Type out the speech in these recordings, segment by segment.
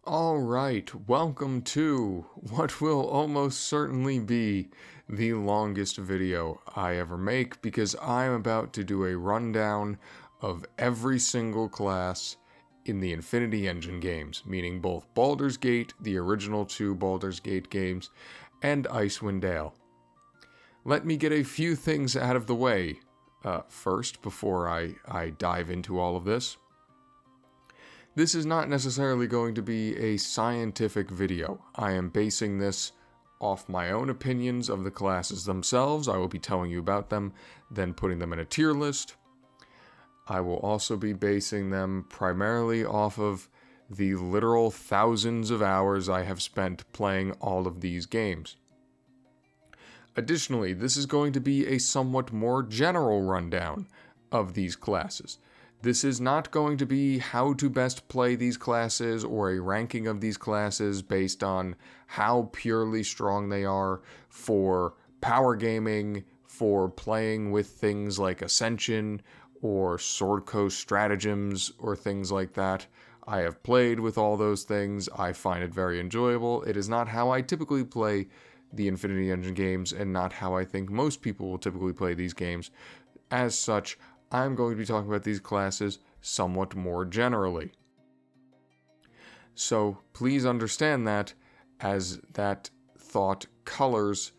Alright, welcome to what will almost certainly be the longest video I ever make because I'm about to do a rundown of every single class in the Infinity Engine games, meaning both Baldur's Gate, the original two Baldur's Gate games, and Icewind Dale. Let me get a few things out of the way first before I dive into all of this. This is not necessarily going to be a scientific video. I am basing this off my own opinions of the classes themselves. I will be telling you about them, then putting them in a tier list. I will also be basing them primarily off of the literal thousands of hours I have spent playing all of these games. Additionally, this is going to be a somewhat more general rundown of these classes. This is not going to be how to best play these classes or a ranking of these classes based on how purely strong they are for power gaming, for playing with things like Ascension or Sword Coast stratagems or things like that. I have played with all those things. I find it very enjoyable. It is not how I typically play the Infinity Engine games and not how I think most people will typically play these games. As such, I'm going to be talking about these classes somewhat more generally. So please understand that as that thought colors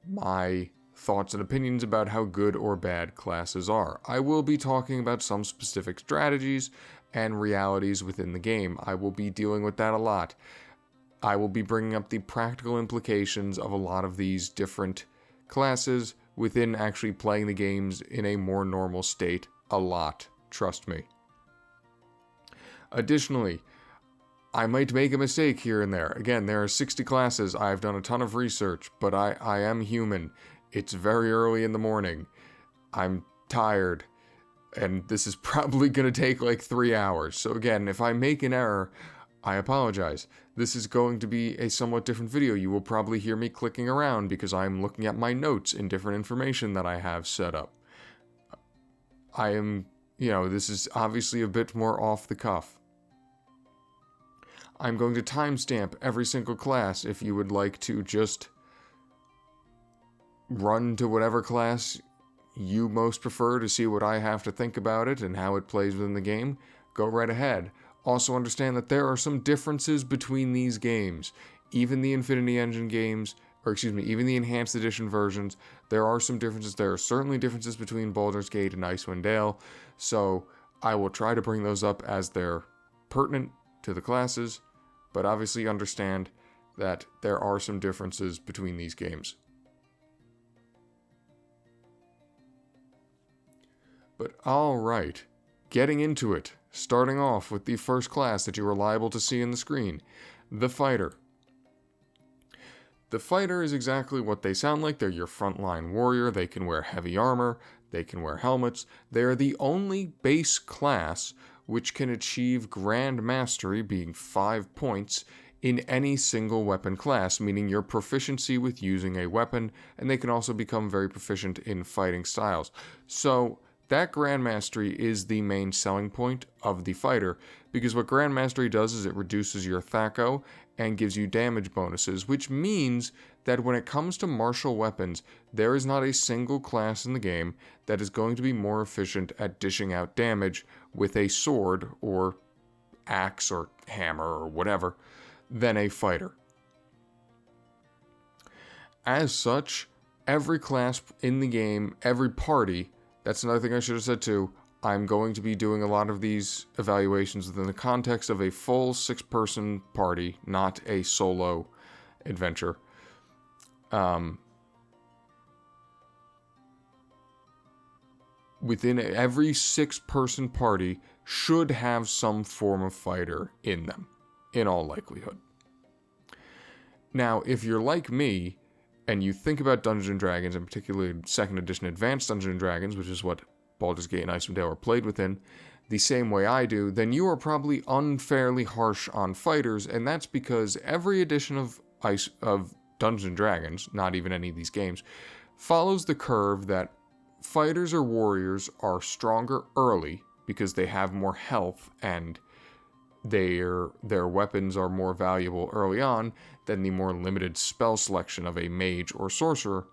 my thoughts and opinions about how good or bad classes are. I will be talking about some specific strategies and realities within the game. I will be dealing with that a lot. I will be bringing up the practical implications of a lot of these different classes within actually playing the games in a more normal state a lot, trust me. Additionally, I might make a mistake here and there. Again, there are 60 classes. I've done a ton of research, but I am human. It's very early in the morning. I'm tired, and this is probably going to take like 3 hours. So again, if I make an error, I apologize. This is going to be a somewhat different video. You will probably hear me clicking around because I'm looking at my notes and different information that I have set up. This is obviously a bit more off the cuff. I'm going to timestamp every single class if you would like to just run to whatever class you most prefer to see what I have to think about it and how it plays within the game. Go right ahead. Also understand that there are some differences between these games. Even the Infinity Engine games, even the Enhanced Edition versions, there are some differences. There are certainly differences between Baldur's Gate and Icewind Dale, so I will try to bring those up as they're pertinent to the classes, but obviously understand that there are some differences between these games. But alright, getting into it. Starting off with the first class that you are liable to see in the screen, the Fighter. The Fighter is exactly what they sound like. They're your frontline warrior. They can wear heavy armor. They can wear helmets. They are the only base class which can achieve Grand Mastery, being 5 points, in any single weapon class, meaning your proficiency with using a weapon, and they can also become very proficient in fighting styles. So that Grand Mastery is the main selling point of the Fighter, because what Grand Mastery does is it reduces your THAC0 and gives you damage bonuses, which means that when it comes to martial weapons, there is not a single class in the game that is going to be more efficient at dishing out damage with a sword or axe or hammer or whatever than a Fighter. As such, every class in the game, every party, that's another thing I should have said too. I'm going to be doing a lot of these evaluations within the context of a full 6-person party, not a solo adventure. Within every 6-person party should have some form of fighter in them, in all likelihood. Now, if you're like me, and you think about Dungeons & Dragons, and particularly 2nd Edition Advanced Dungeons & Dragons, which is what Baldur's Gate and Icewind Dale are played within, the same way I do, then you are probably unfairly harsh on fighters, and that's because every edition of Dungeons & Dragons, not even any of these games, follows the curve that fighters or warriors are stronger early because they have more health and their weapons are more valuable early on than the more limited spell selection of a mage or sorcerer.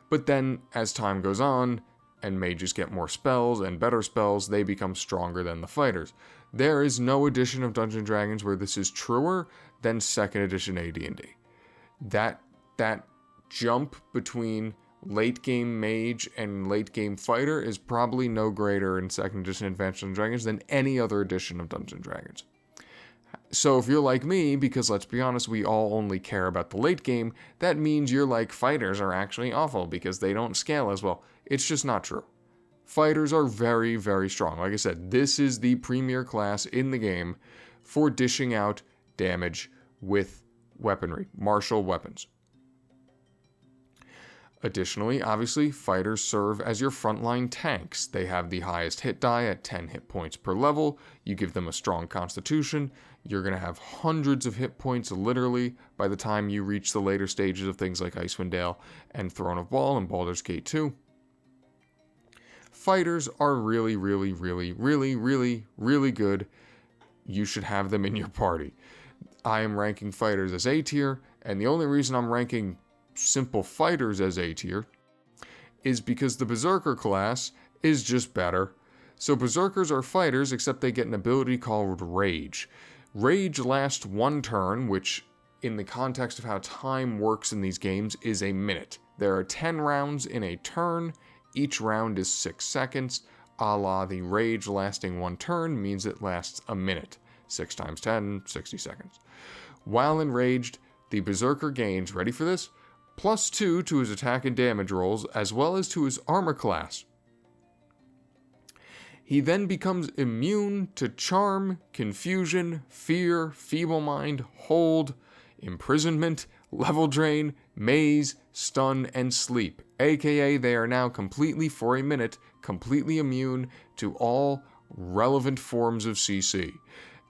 But then, as time goes on, and mages get more spells and better spells, they become stronger than the fighters. There is no edition of Dungeons & Dragons where this is truer than 2nd edition AD&D. That jump between late game mage and late game fighter is probably no greater in 2nd edition Advanced Dungeons & Dragons than any other edition of Dungeons & Dragons. So if you're like me, because let's be honest, we all only care about the late game, that means you're like, fighters are actually awful because they don't scale as well. It's just not true. Fighters are very, very strong. Like I said, this is the premier class in the game for dishing out damage with weaponry, martial weapons. Additionally, obviously, fighters serve as your frontline tanks. They have the highest hit die at 10 hit points per level. You give them a strong constitution. You're going to have hundreds of hit points literally by the time you reach the later stages of things like Icewind Dale and Throne of Bhaal and Baldur's Gate 2. Fighters are really, really, really, really, really, really good. You should have them in your party. I am ranking fighters as A tier, and the only reason I'm ranking simple fighters as A tier is because the Berserker class is just better. So Berserkers are fighters, except they get an ability called Rage. Rage lasts 1 turn, which in the context of how time works in these games is a minute. There are 10 rounds in a turn. Each round is 6 seconds. A la the Rage lasting 1 turn means it lasts a minute. 6 times 10, 60 seconds. While enraged, the Berserker gains, ready for this? +2 to his attack and damage rolls, as well as to his armor class. He then becomes immune to Charm, Confusion, Fear, Feeble Mind, Hold, Imprisonment, Level Drain, Maze, Stun, and Sleep. AKA, they are now completely, for a minute, completely immune to all relevant forms of CC.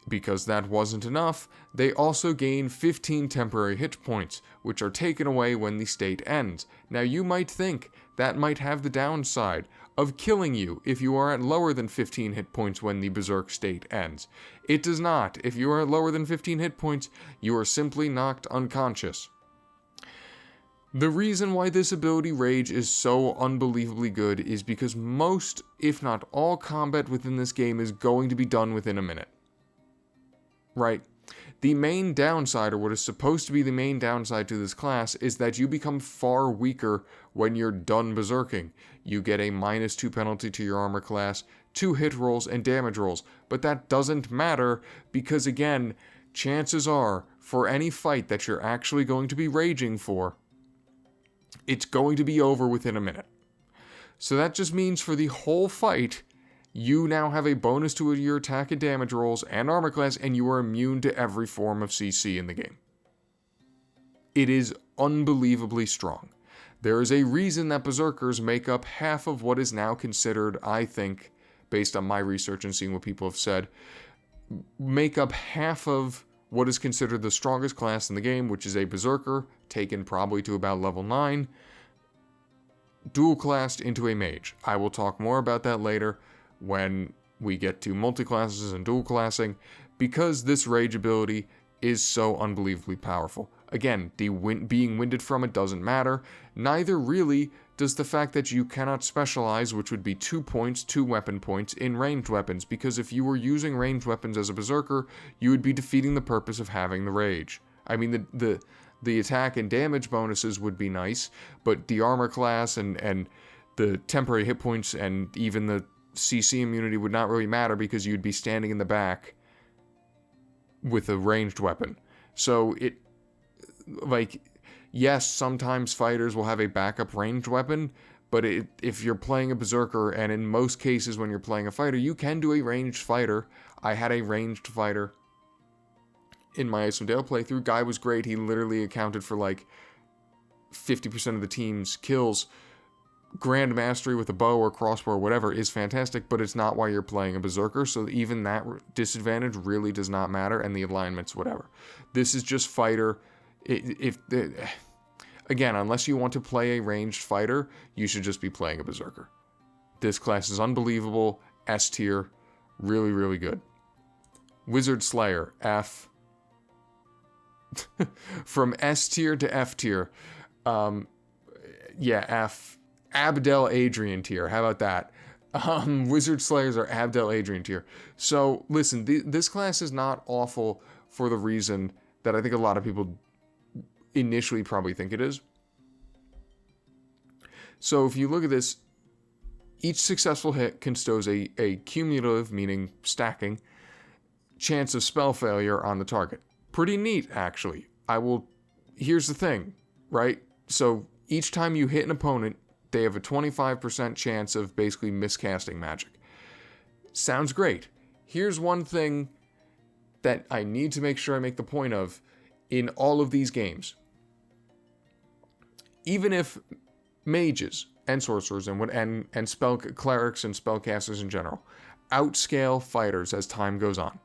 Because that wasn't enough, they also gain 15 temporary hit points, which are taken away when the state ends. Now you might think that might have the downside of killing you if you are at lower than 15 hit points when the Berserk state ends. It does not. If you are at lower than 15 hit points, you are simply knocked unconscious. The reason why this ability Rage is so unbelievably good is because most, if not all, combat within this game is going to be done within a minute. Right? The main downside, or what is supposed to be the main downside to this class, is that you become far weaker when you're done berserking. You get a -2 penalty to your armor class, 2 hit rolls, and damage rolls. But that doesn't matter because, again, chances are, for any fight that you're actually going to be raging for, it's going to be over within a minute. So that just means for the whole fight, you now have a bonus to your attack and damage rolls and armor class, and you are immune to every form of CC in the game. It is unbelievably strong. There is a reason that Berserkers make up half of what is now considered, I think, based on my research and seeing what people have said, make up half of what is considered the strongest class in the game, which is a Berserker, taken probably to about level 9, dual-classed into a Mage. I will talk more about that later when we get to multi-classes and dual-classing, because this Rage ability is so unbelievably powerful. Again, being winded from it doesn't matter. Neither really does the fact that you cannot specialize, which would be 2 points, 2 weapon points, in ranged weapons, because if you were using ranged weapons as a Berserker, you would be defeating the purpose of having the Rage. I mean, the attack and damage bonuses would be nice, but the armor class and the temporary hit points and even the CC immunity would not really matter because you'd be standing in the back with a ranged weapon. So yes, sometimes fighters will have a backup ranged weapon, but if you're playing a Berserker, and in most cases when you're playing a fighter, you can do a ranged fighter. I had a ranged fighter in my Icewind Dale playthrough. Guy was great. He literally accounted for 50% of the team's kills. Grand Mastery with a bow or crossbow or whatever is fantastic, but it's not why you're playing a Berserker, so even that disadvantage really does not matter, and the alignments, whatever. This is just fighter. Again, unless you want to play a ranged fighter, you should just be playing a Berserker. This class is unbelievable, S tier, really, really good. Wizard Slayer, F. From S tier to F tier. Yeah, F. Abdel Adrian tier. How about that? Wizard Slayers are Abdel Adrian tier. So, listen, this class is not awful for the reason that I think a lot of people initially probably think it is. So, if you look at this, each successful hit constows a cumulative, meaning stacking, chance of spell failure on the target. Pretty neat, actually. Here's the thing, right? So, each time you hit an opponent, they have a 25% chance of basically miscasting magic. Sounds great. Here's one thing that I need to make sure I make the point of in all of these games. Even if mages and sorcerers and spell clerics and spellcasters in general outscale fighters as time goes on,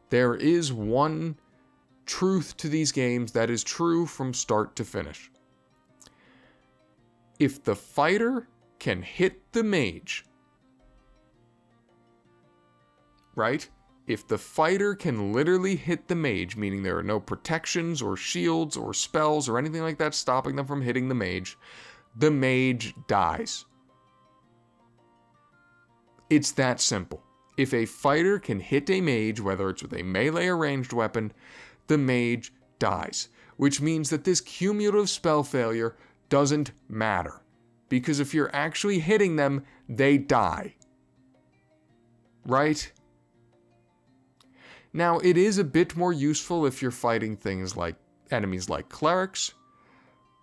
there is one truth to these games that is true from start to finish. If the fighter can hit the mage, right? If the fighter can literally hit the mage, meaning there are no protections or shields or spells or anything like that stopping them from hitting the mage dies. It's that simple. If a fighter can hit a mage, whether it's with a melee or ranged weapon, the mage dies. Which means that this cumulative spell failure doesn't matter. Because if you're actually hitting them, they die. Right? Now, it is a bit more useful if you're fighting things like enemies like clerics,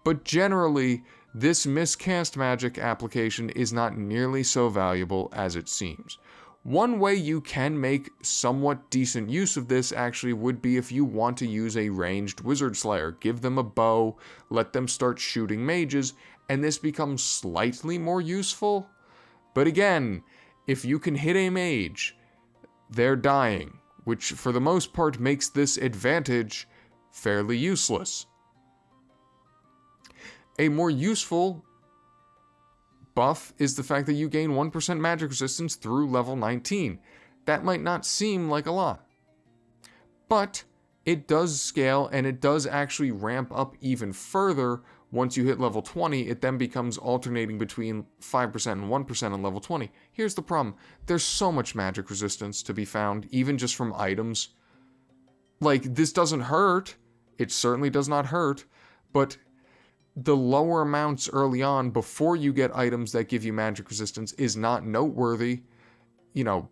but generally, this miscast magic application is not nearly so valuable as it seems. One way you can make somewhat decent use of this actually would be if you want to use a ranged Wizard Slayer. Give them a bow, let them start shooting mages, and this becomes slightly more useful. But again, if you can hit a mage, they're dying, which for the most part makes this advantage fairly useless. A more useful buff is the fact that you gain 1% magic resistance through level 19. That might not seem like a lot, but it does scale and it does actually ramp up even further. Once you hit level 20, it then becomes alternating between 5% and 1% on level 20. Here's the problem. There's so much magic resistance to be found, even just from items. Like, this doesn't hurt. It certainly does not hurt, but the lower amounts early on before you get items that give you magic resistance is not noteworthy. You know,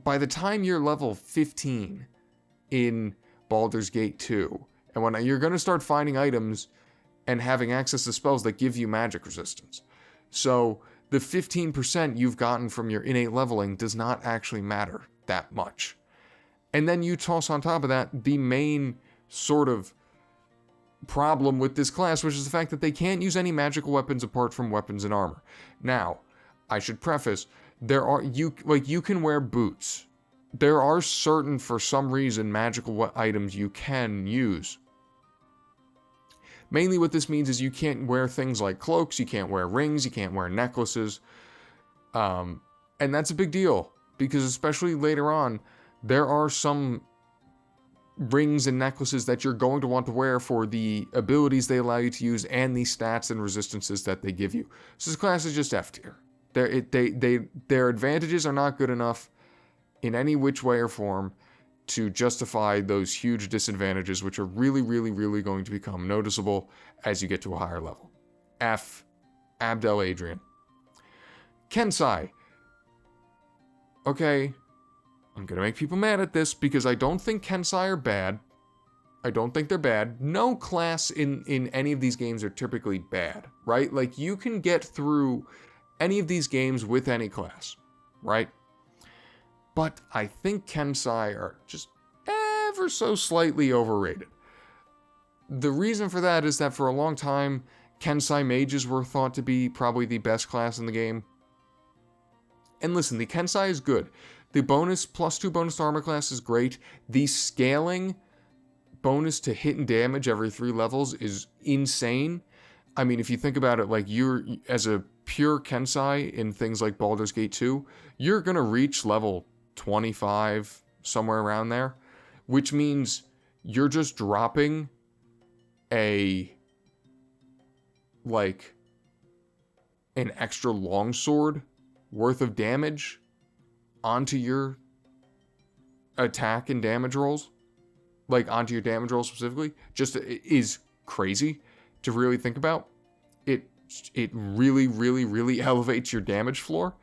by the time you're level 15 in Baldur's Gate 2, and when you're going to start finding items and having access to spells that give you magic resistance. So the 15% you've gotten from your innate leveling does not actually matter that much. And then you toss on top of that the main sort of problem with this class, which is the fact that they can't use any magical weapons apart from weapons and armor. Now, I should preface, you can wear boots. There are certain, for some reason, magical items you can use. Mainly what this means is you can't wear things like cloaks, you can't wear rings, you can't wear necklaces. And that's a big deal, because especially later on, there are some rings and necklaces that you're going to want to wear for the abilities they allow you to use and the stats and resistances that they give you. So this class is just F tier. Their advantages are not good enough in any which way or form to justify those huge disadvantages, which are really, really, really going to become noticeable as you get to a higher level. F. Abdel Adrian. Kensai. Okay, I'm going to make people mad at this because I don't think Kensai are bad. I don't think they're bad. No class in any of these games are typically bad, right? Like, you can get through any of these games with any class, right? But I think Kensai are just ever so slightly overrated. The reason for that is that for a long time, Kensai mages were thought to be probably the best class in the game. And listen, the Kensai is good. The bonus, +2 bonus to armor class is great. The scaling bonus to hit and damage every 3 levels is insane. I mean, if you think about it, like, you're, as a pure Kensai in things like Baldur's Gate 2, you're gonna reach level 25, somewhere around there, which means you're just dropping an extra longsword worth of damage onto your attack and damage rolls, onto your damage rolls specifically, just is crazy to really think about. It really, really, really elevates your damage floor.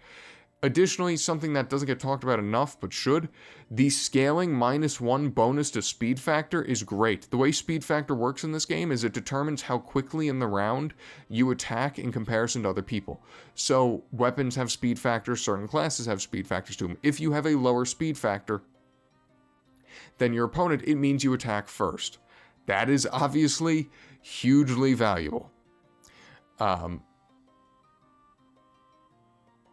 Additionally, something that doesn't get talked about enough, but should, the scaling -1 bonus to speed factor is great. The way speed factor works in this game is it determines how quickly in the round you attack in comparison to other people. So, weapons have speed factors, certain classes have speed factors to them. If you have a lower speed factor than your opponent, it means you attack first. That is obviously hugely valuable.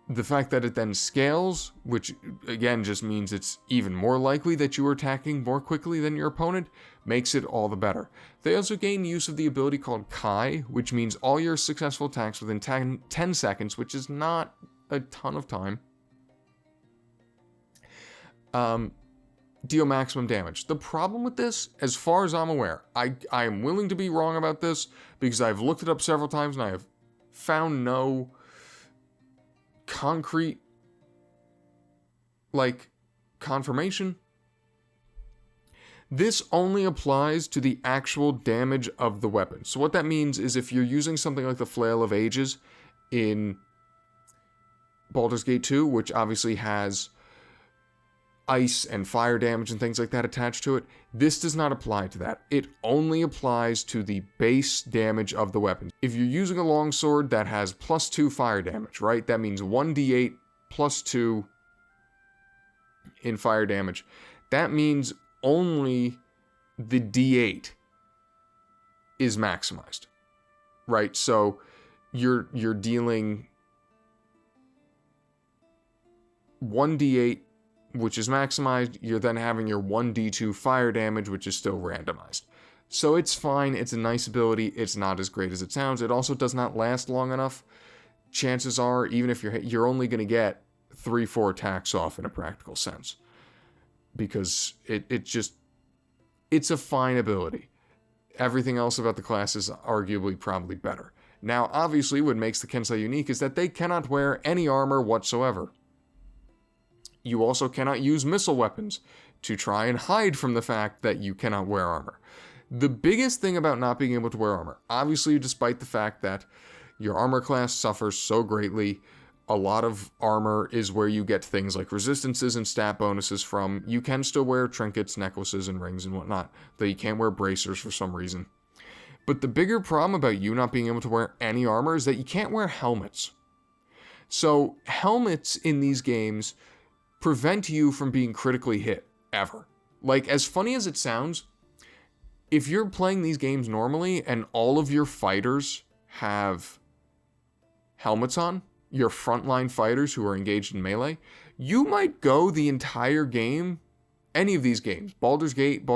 The fact that it then scales, which again just means it's even more likely that you are attacking more quickly than your opponent, makes it all the better. They also gain use of the ability called Kai, which means all your successful attacks within 10 seconds, which is not a ton of time, deal maximum damage. The problem with this, as far as I'm aware, I am willing to be wrong about this because I've looked it up several times and I have found no concrete confirmation. This only applies to the actual damage of the weapon. So what that means is if you're using something like the Flail of Ages in Baldur's Gate 2, which obviously has ice and fire damage and things like that attached to it, this does not apply to that. It only applies to the base damage of the weapon. If you're using a longsword that has +2 fire damage, right? That means 1d8 +2 in fire damage. That means only the d8 is maximized, right? So you're dealing 1d8, which is maximized. You're then having your 1d2 fire damage, which is still randomized. So it's fine. It's a nice ability. It's not as great as it sounds. It also does not last long enough. Chances are, even if you're only going to get 3-4 attacks off in a practical sense, because it's a fine ability. Everything else about the class is arguably probably better. Now, obviously, what makes the Kensai unique is that they cannot wear any armor whatsoever. You also cannot use missile weapons to try and hide from the fact that you cannot wear armor. The biggest thing about not being able to wear armor, obviously despite the fact that your armor class suffers so greatly, a lot of armor is where you get things like resistances and stat bonuses from. You can still wear trinkets, necklaces, and rings and whatnot, though you can't wear bracers for some reason. But the bigger problem about you not being able to wear any armor is that you can't wear helmets. So helmets in these games prevent you from being critically hit, ever. As funny as it sounds, if you're playing these games normally and all of your fighters have helmets on, your frontline fighters who are engaged in melee, you might go the entire game, any of these games, Baldur's Gate 2,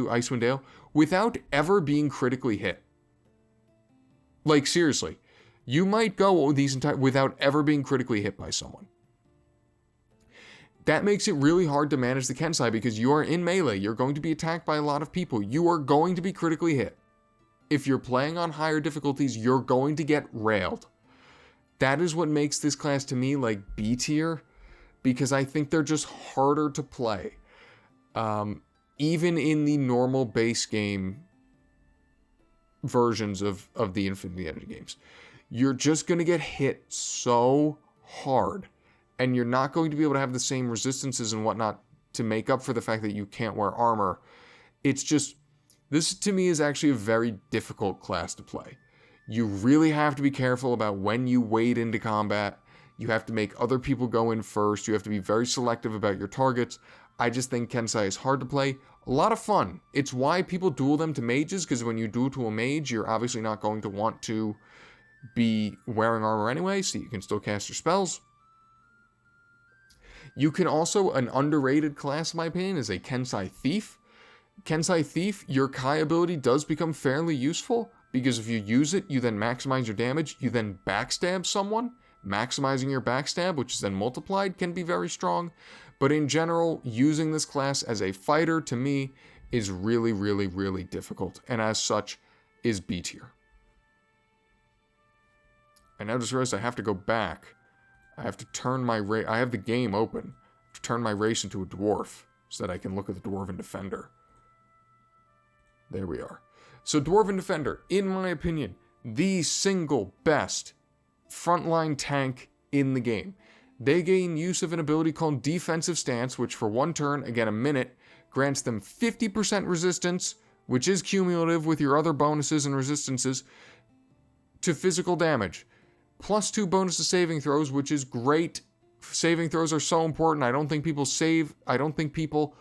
Icewind Dale, without ever being critically hit. Seriously, you might go without ever being critically hit by someone. That makes it really hard to manage the Kensai because you are in melee. You're going to be attacked by a lot of people. You are going to be critically hit. If you're playing on higher difficulties, you're going to get railed. That is what makes this class to me B tier, because I think they're just harder to play. Even in the normal base game versions of the Infinity Energy games. You're just going to get hit so hard. And you're not going to be able to have the same resistances and whatnot to make up for the fact that you can't wear armor. It's just, this to me is actually a very difficult class to play. You really have to be careful about when you wade into combat. You have to make other people go in first. You have to be very selective about your targets. I just think Kensai is hard to play. A lot of fun. It's why people duel them to mages, because when you duel to a mage, you're obviously not going to want to be wearing armor anyway, so you can still cast your spells. You can also, an underrated class in my opinion, is a Kensai Thief. Kensai Thief, your Kai ability does become fairly useful, because if you use it, you then maximize your damage, you then backstab someone. Maximizing your backstab, which is then multiplied, can be very strong. But in general, using this class as a fighter, to me, is really, really, really difficult. And as such, is B tier. I now just realized I have to go back. I have to turn my race. I have the game open to turn my race into a dwarf so that I can look at the Dwarven Defender. There we are. So Dwarven Defender, in my opinion, the single best frontline tank in the game. They gain use of an ability called Defensive Stance, which for one turn, again a minute, grants them 50% resistance, which is cumulative with your other bonuses and resistances, to physical damage. +2 bonus to saving throws, which is great. Saving throws are so important. I don't think people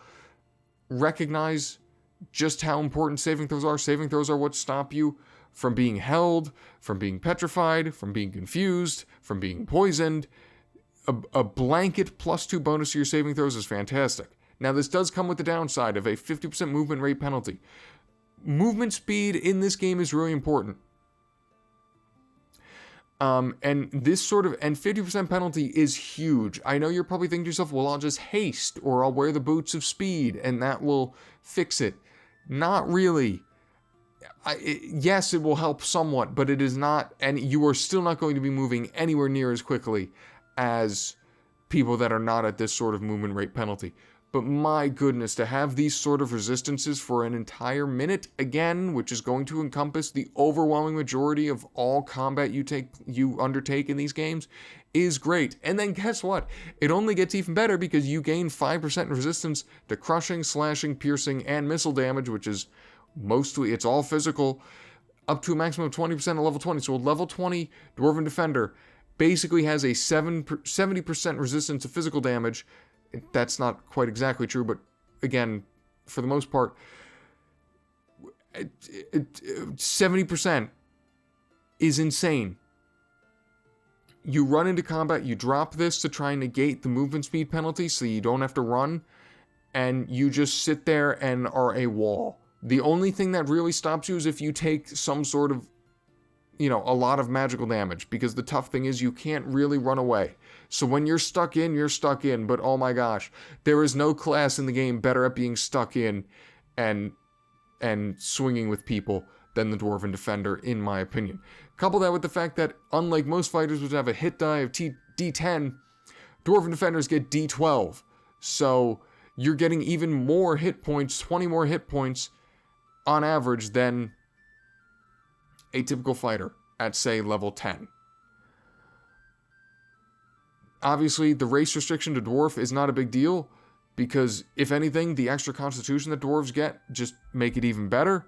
recognize just how important saving throws are. Saving throws are what stop you from being held, from being petrified, from being confused, from being poisoned. A blanket +2 bonus to your saving throws is fantastic. Now, this does come with the downside of a 50% movement rate penalty. Movement speed in this game is really important. And this sort of, and 50% penalty is huge. I know you're probably thinking to yourself, well, I'll just haste, or I'll wear the boots of speed, and that will fix it. Not really. Yes, it will help somewhat, but it is not, and you are still not going to be moving anywhere near as quickly as people that are not at this sort of movement rate penalty. But my goodness, to have these sort of resistances for an entire minute, again, which is going to encompass the overwhelming majority of all combat you undertake in these games, is great. And then guess what? It only gets even better because you gain 5% resistance to crushing, slashing, piercing, and missile damage, which is mostly, it's all physical, up to a maximum of 20% at level 20. So a level 20 Dwarven Defender basically has a 70% resistance to physical damage. That's not quite exactly true, but again, for the most part, 70% is insane. You run into combat, you drop this to try and negate the movement speed penalty so you don't have to run, and you just sit there and are a wall. The only thing that really stops you is if you take some sort of, a lot of magical damage, because the tough thing is you can't really run away. So when you're stuck in, you're stuck in, but oh my gosh, there is no class in the game better at being stuck in and swinging with people than the Dwarven Defender, in my opinion. Couple that with the fact that, unlike most fighters which have a hit die of D10, Dwarven Defenders get D12. So you're getting even more hit points, 20 more hit points on average than a typical fighter at, say, level 10. Obviously, the race restriction to dwarf is not a big deal, because if anything, the extra constitution that dwarves get just make it even better.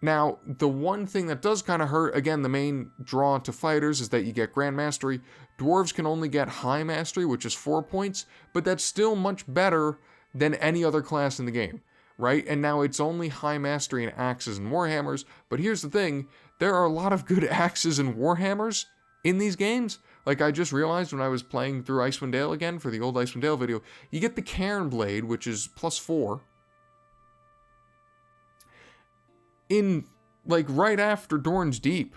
Now, the one thing that does kind of hurt, again, the main draw to fighters is that you get Grand Mastery. Dwarves can only get High Mastery, which is 4 points, but that's still much better than any other class in the game, right? And now it's only High Mastery in axes and warhammers, but here's the thing, there are a lot of good axes and warhammers in these games. Like I just realized when I was playing through Icewind Dale again for the old Icewind Dale video, you get the Cairn Blade, which is +4. In, like, right after Dorn's Deep.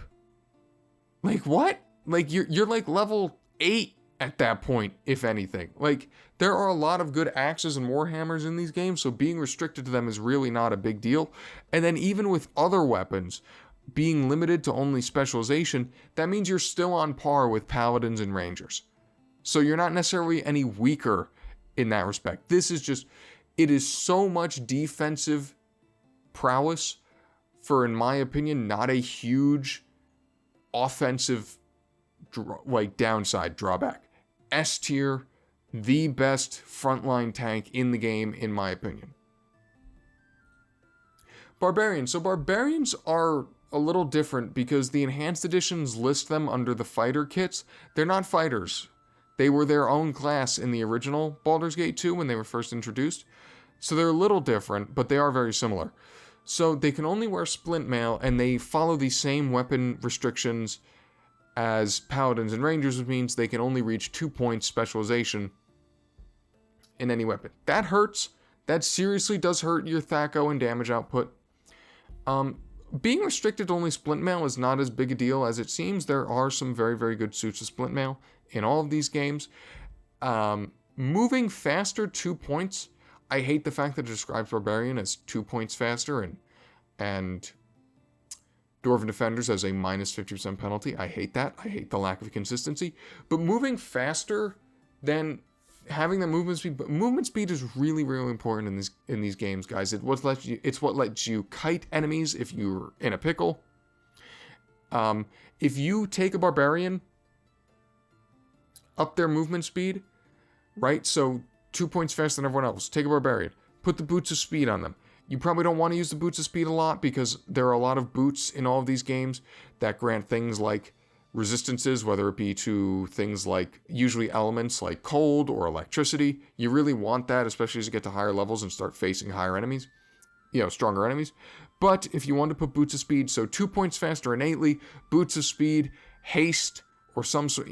Like, what? Like, you're like level 8 at that point, if anything. Like, there are a lot of good axes and warhammers in these games, so being restricted to them is really not a big deal. And then even with other weapons being limited to only specialization, that means you're still on par with paladins and rangers. So you're not necessarily any weaker in that respect. This is just, it is so much defensive prowess for, in my opinion, not a huge offensive downside drawback. S tier, the best frontline tank in the game, in my opinion. Barbarians. So barbarians are a little different because the enhanced editions list them under the fighter kits. They're not fighters. They were their own class in the original Baldur's Gate 2 when they were first introduced. So they're a little different, but they are very similar. So they can only wear splint mail, and they follow the same weapon restrictions as paladins and rangers, which means they can only reach 2 points specialization in any weapon. That hurts. That seriously does hurt your THAC0 and damage output. Being restricted to only splint mail is not as big a deal as it seems. There are some very, very good suits of splint mail in all of these games. moving faster 2 points. I hate the fact that it describes Barbarian as 2 points faster and Dwarven Defenders as a minus 50% penalty. I hate that. I hate the lack of consistency. But moving faster than having the movement speed is really, really important in these games, guys. It's what lets you kite enemies if you're in a pickle. If you take a Barbarian, up their movement speed, right? So 2 points faster than everyone else. Take a Barbarian. Put the Boots of Speed on them. You probably don't want to use the Boots of Speed a lot because there are a lot of boots in all of these games that grant things like resistances, whether it be to things like usually elements like cold or electricity. You really want that, especially as you get to higher levels and start facing higher enemies, stronger enemies. But if you want to put Boots of Speed, so 2 points faster innately, Boots of Speed, haste, or some sort,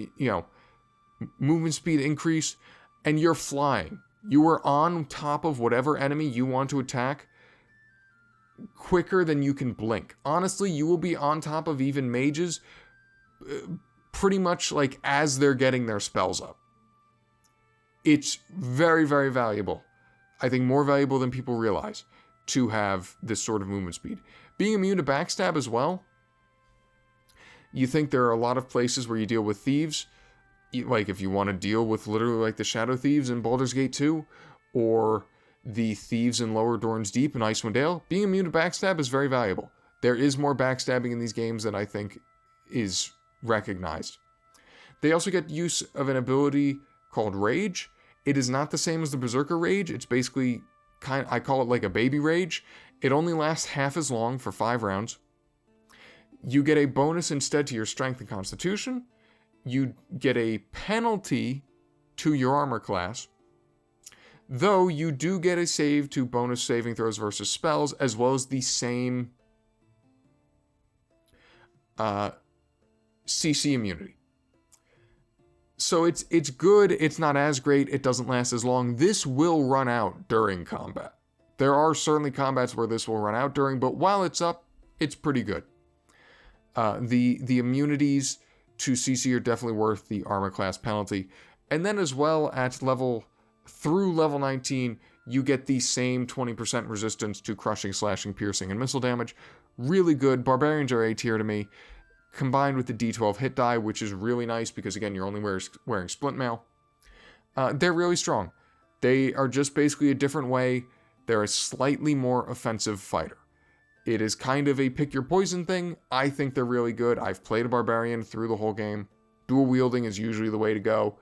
movement speed increase, and you're flying. You are on top of whatever enemy you want to attack quicker than you can blink. Honestly, you will be on top of even mages pretty much like as they're getting their spells up. It's very, very valuable. I think more valuable than people realize to have this sort of movement speed. Being immune to backstab as well. You think there are a lot of places where you deal with thieves, like if you want to deal with literally like the Shadow Thieves in Baldur's Gate 2, or the Thieves in Lower Dorn's Deep in Icewind Dale, being immune to backstab is very valuable. There is more backstabbing in these games than I think is recognized. They also get use of an ability called Rage. It is not the same as the Berserker Rage. It's basically I call it like a baby rage. It only lasts half as long for 5 rounds. You get a bonus instead to your strength and constitution. You get a penalty to your armor class. Though you do get a save to bonus saving throws versus spells, as well as the same CC immunity. So it's good, it's not as great, it doesn't last as long. This will run out during combat. There are certainly combats where this will run out during, but while it's up, it's pretty good. The immunities to CC are definitely worth the armor class penalty. And then as well, through level 19, you get the same 20% resistance to crushing, slashing, piercing, and missile damage. Really good. Barbarians are A tier to me, combined with the D12 hit die, which is really nice because, again, you're only wearing splint mail. They're really strong. They are just basically a different way. They're a slightly more offensive fighter. It is kind of a pick your poison thing. I think they're really good. I've played a Barbarian through the whole game. Dual wielding is usually the way to go.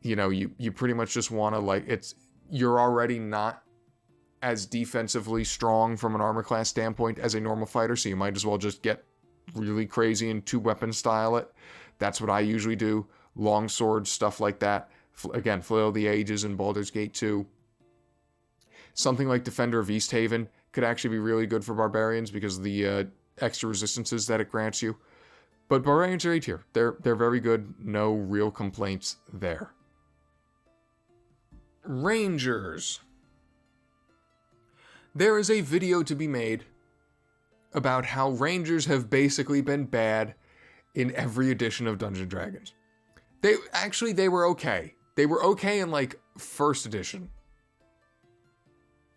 You pretty much just want to, you're already not as defensively strong from an armor class standpoint as a normal fighter, so you might as well just get really crazy and 2-weapon style it. That's what I usually do. Longsword, stuff like that. Again, Flail of the Ages in Baldur's Gate 2. Something like Defender of Easthaven could actually be really good for Barbarians because of the extra resistances that it grants you. But Barbarians are A tier. They're very good. No real complaints there. Rangers. There is a video to be made about how Rangers have basically been bad in every edition of Dungeons & Dragons. They were okay. They were okay in, first edition.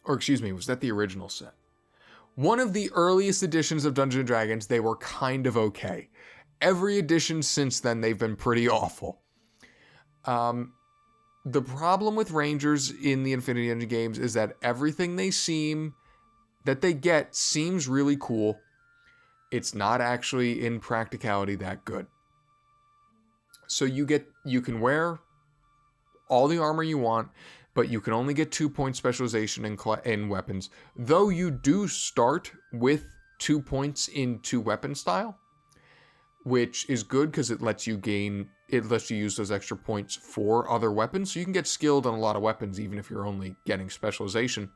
Or, excuse me, was that the original set? One of the earliest editions of Dungeons & Dragons, they were kind of okay. Every edition since then, they've been pretty awful. The problem with Rangers in the Infinity Engine games is that everything they get seems really cool. It's not actually in practicality that good. So you can wear all the armor you want, but you can only get 2-point specialization in weapons. Though you do start with 2 points in 2-weapon style, which is good because it lets you use those extra points for other weapons. So you can get skilled on a lot of weapons even if you're only getting specialization.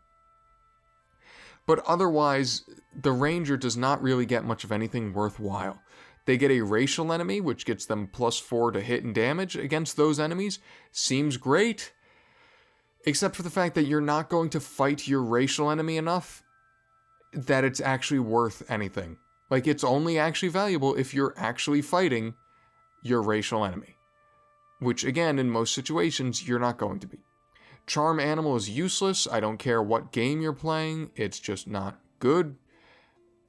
But otherwise, the Ranger does not really get much of anything worthwhile. They get a racial enemy, which gets them +4 to hit and damage against those enemies. Seems great, except for the fact that you're not going to fight your racial enemy enough that it's actually worth anything. It's only actually valuable if you're actually fighting your racial enemy. which again, in most situations, you're not going to be. Charm Animal is useless. I don't care what game you're playing. It's just not good.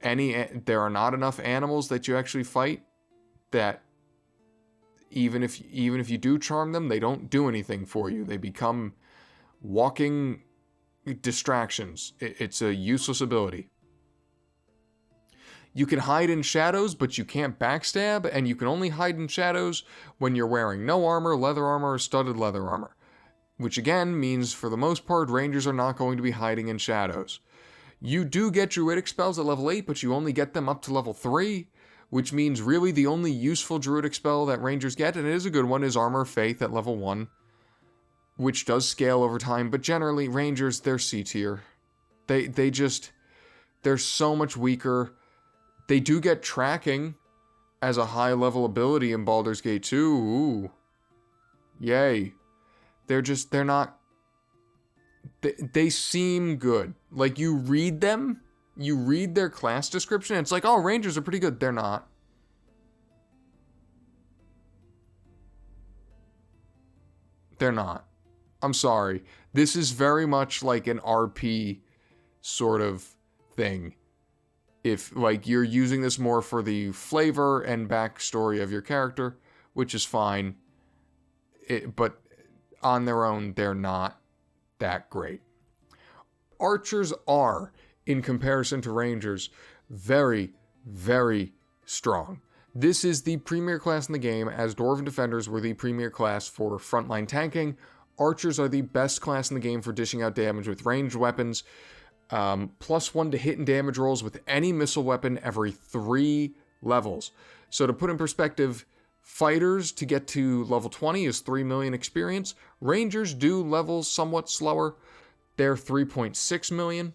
There are not enough animals that you actually fight that even if you do charm them, they don't do anything for you. They become walking distractions. It's a useless ability. You can hide in shadows, but you can't backstab, and you can only hide in shadows when you're wearing no armor, leather armor, or studded leather armor. Which again means, for the most part, Rangers are not going to be hiding in shadows. You do get Druidic spells at level 8, but you only get them up to level 3, which means really the only useful Druidic spell that Rangers get, and it is a good one, is Armor of Faith at level 1, which does scale over time, but generally, Rangers, they're C tier. They're so much weaker. They do get Tracking as a high-level ability in Baldur's Gate 2. Ooh. Yay. They're not... They seem good. Like, you read them, you read their class description, it's like, oh, Rangers are pretty good. They're not. They're not. I'm sorry. This is very much like an RP sort of thing. If, like, you're using this more for the flavor and backstory of your character, which is fine. But on their own, they're not that great. Archers are, in comparison to Rangers, very, very strong. This is the premier class in the game, as Dwarven Defenders were the premier class for frontline tanking. Archers are the best class in the game for dishing out damage with ranged weapons. +1 to hit and damage rolls with any missile weapon every 3 levels. So to put in perspective, fighters to get to level 20 is 3 million experience. Rangers do level somewhat slower. They're 3.6 million.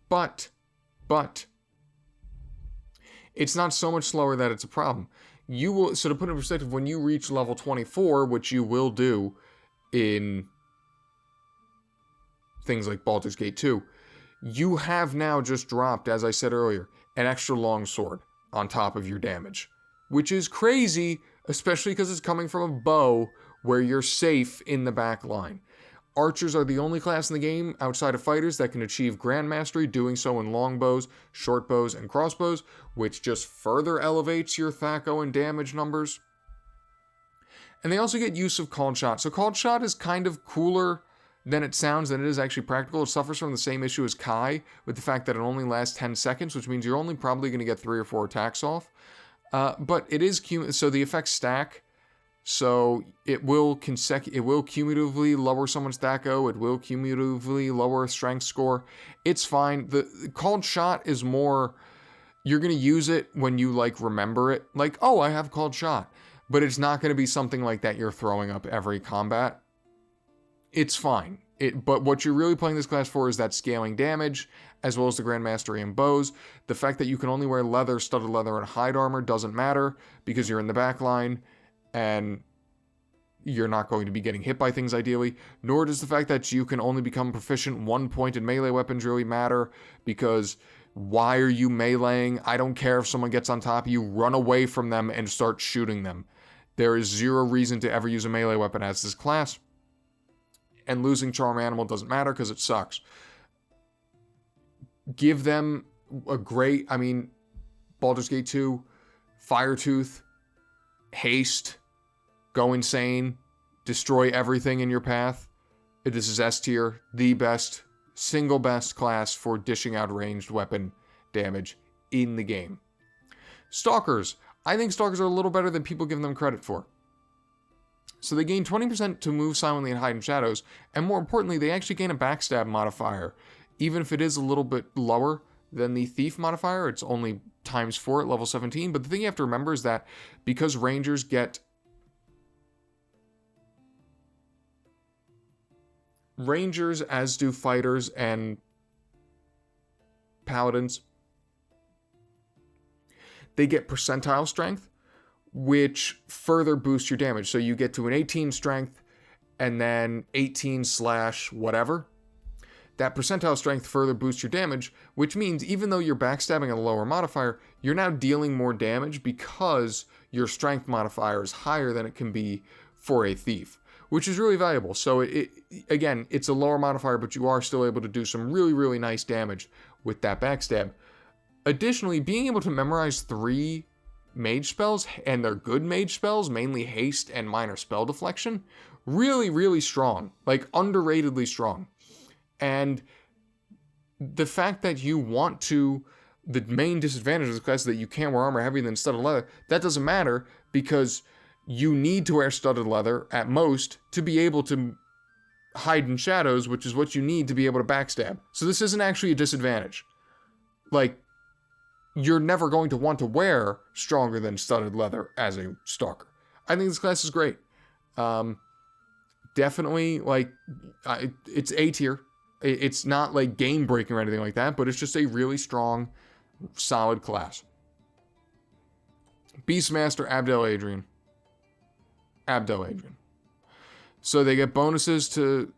But, it's not so much slower that it's a problem. So to put in perspective, when you reach level 24, which you will do in things like Baldur's Gate 2, you have now just dropped, as I said earlier, an extra long sword on top of your damage. Which is crazy, especially because it's coming from a bow where you're safe in the back line. Archers are the only class in the game outside of fighters that can achieve Grand Mastery, doing so in longbows, short bows, and crossbows, which just further elevates your THAC0 and damage numbers. And they also get use of Called Shot. So Called Shot is kind of cooler than it sounds, than it is actually practical. It suffers from the same issue as Kai, with the fact that it only lasts 10 seconds, which means you're only probably going to get 3 or 4 attacks off. But it is so the effects stack. So it will cumulatively lower someone's THAC0. It will cumulatively lower a strength score. It's fine. The Called Shot is more, you're going to use it when you like remember it. Like, oh, I have Called Shot. But it's not going to be something like that you're throwing up every combat. It's fine. But what you're really playing this class for is that scaling damage, as well as the Grand Mastery and bows. The fact that you can only wear leather, studded leather, and hide armor doesn't matter, because you're in the back line, and you're not going to be getting hit by things ideally. Nor does the fact that you can only become proficient 1 point in melee weapons really matter, because why are you meleeing? I don't care if someone gets on top of you, run away from them and start shooting them. There is zero reason to ever use a melee weapon as this class. And losing Charm Animal doesn't matter because it sucks. Give them a great, Baldur's Gate 2, Firetooth, Haste, Go Insane, destroy everything in your path. This is S tier, the best, single best class for dishing out ranged weapon damage in the game. Stalkers. I think Stalkers are a little better than people give them credit for. So they gain 20% to move silently and hide in shadows, and more importantly, they actually gain a backstab modifier. Even if it is a little bit lower than the Thief modifier, it's only ×4 at level 17, but the thing you have to remember is that because Rangers get... Rangers, as do Fighters and Paladins, they get percentile strength, which further boosts your damage. So you get to an 18 strength and then 18/whatever. That percentile strength further boosts your damage, which means even though you're backstabbing at a lower modifier, you're now dealing more damage because your strength modifier is higher than it can be for a thief, which is really valuable. So again, it's a lower modifier, but you are still able to do some really, really nice damage with that backstab. Additionally, being able to memorize 3 mage spells, and they're good mage spells, mainly haste and minor spell deflection, really, really strong, like underratedly strong. And the fact that you want to, the main disadvantage of this class is that you can't wear armor heavier than studded leather. That doesn't matter because you need to wear studded leather at most to be able to hide in shadows, which is what you need to be able to backstab. So this isn't actually a disadvantage. Like, you're never going to want to wear stronger than studded leather as a Stalker. I think this class is great. Definitely, like, it's A tier. It's not like game breaking or anything like that, but it's just a really strong, solid class. Beastmaster, Abdel Adrian. So they get bonuses to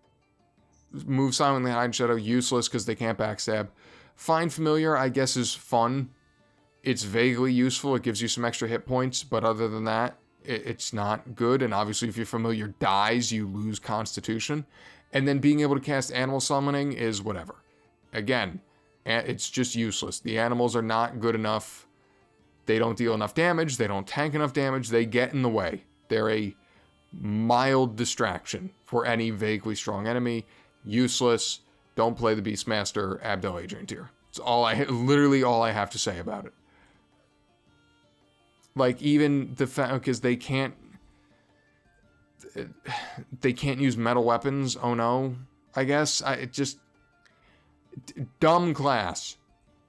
move silently, hide in shadow, useless because they can't backstab. Find Familiar, I guess, is fun. It's vaguely useful. It gives you some extra hit points, but other than that, it's not good. And obviously, if your Familiar dies, you lose Constitution. And then being able to cast Animal Summoning is whatever. Again, it's just useless. The animals are not good enough. They don't deal enough damage. They don't tank enough damage. They get in the way. They're a mild distraction for any vaguely strong enemy. Useless. Don't play the Beastmaster Abdel Adrian tier. It's literally all I have to say about it. Like, even the fact, because they can't use metal weapons. Oh no, I guess. Dumb class.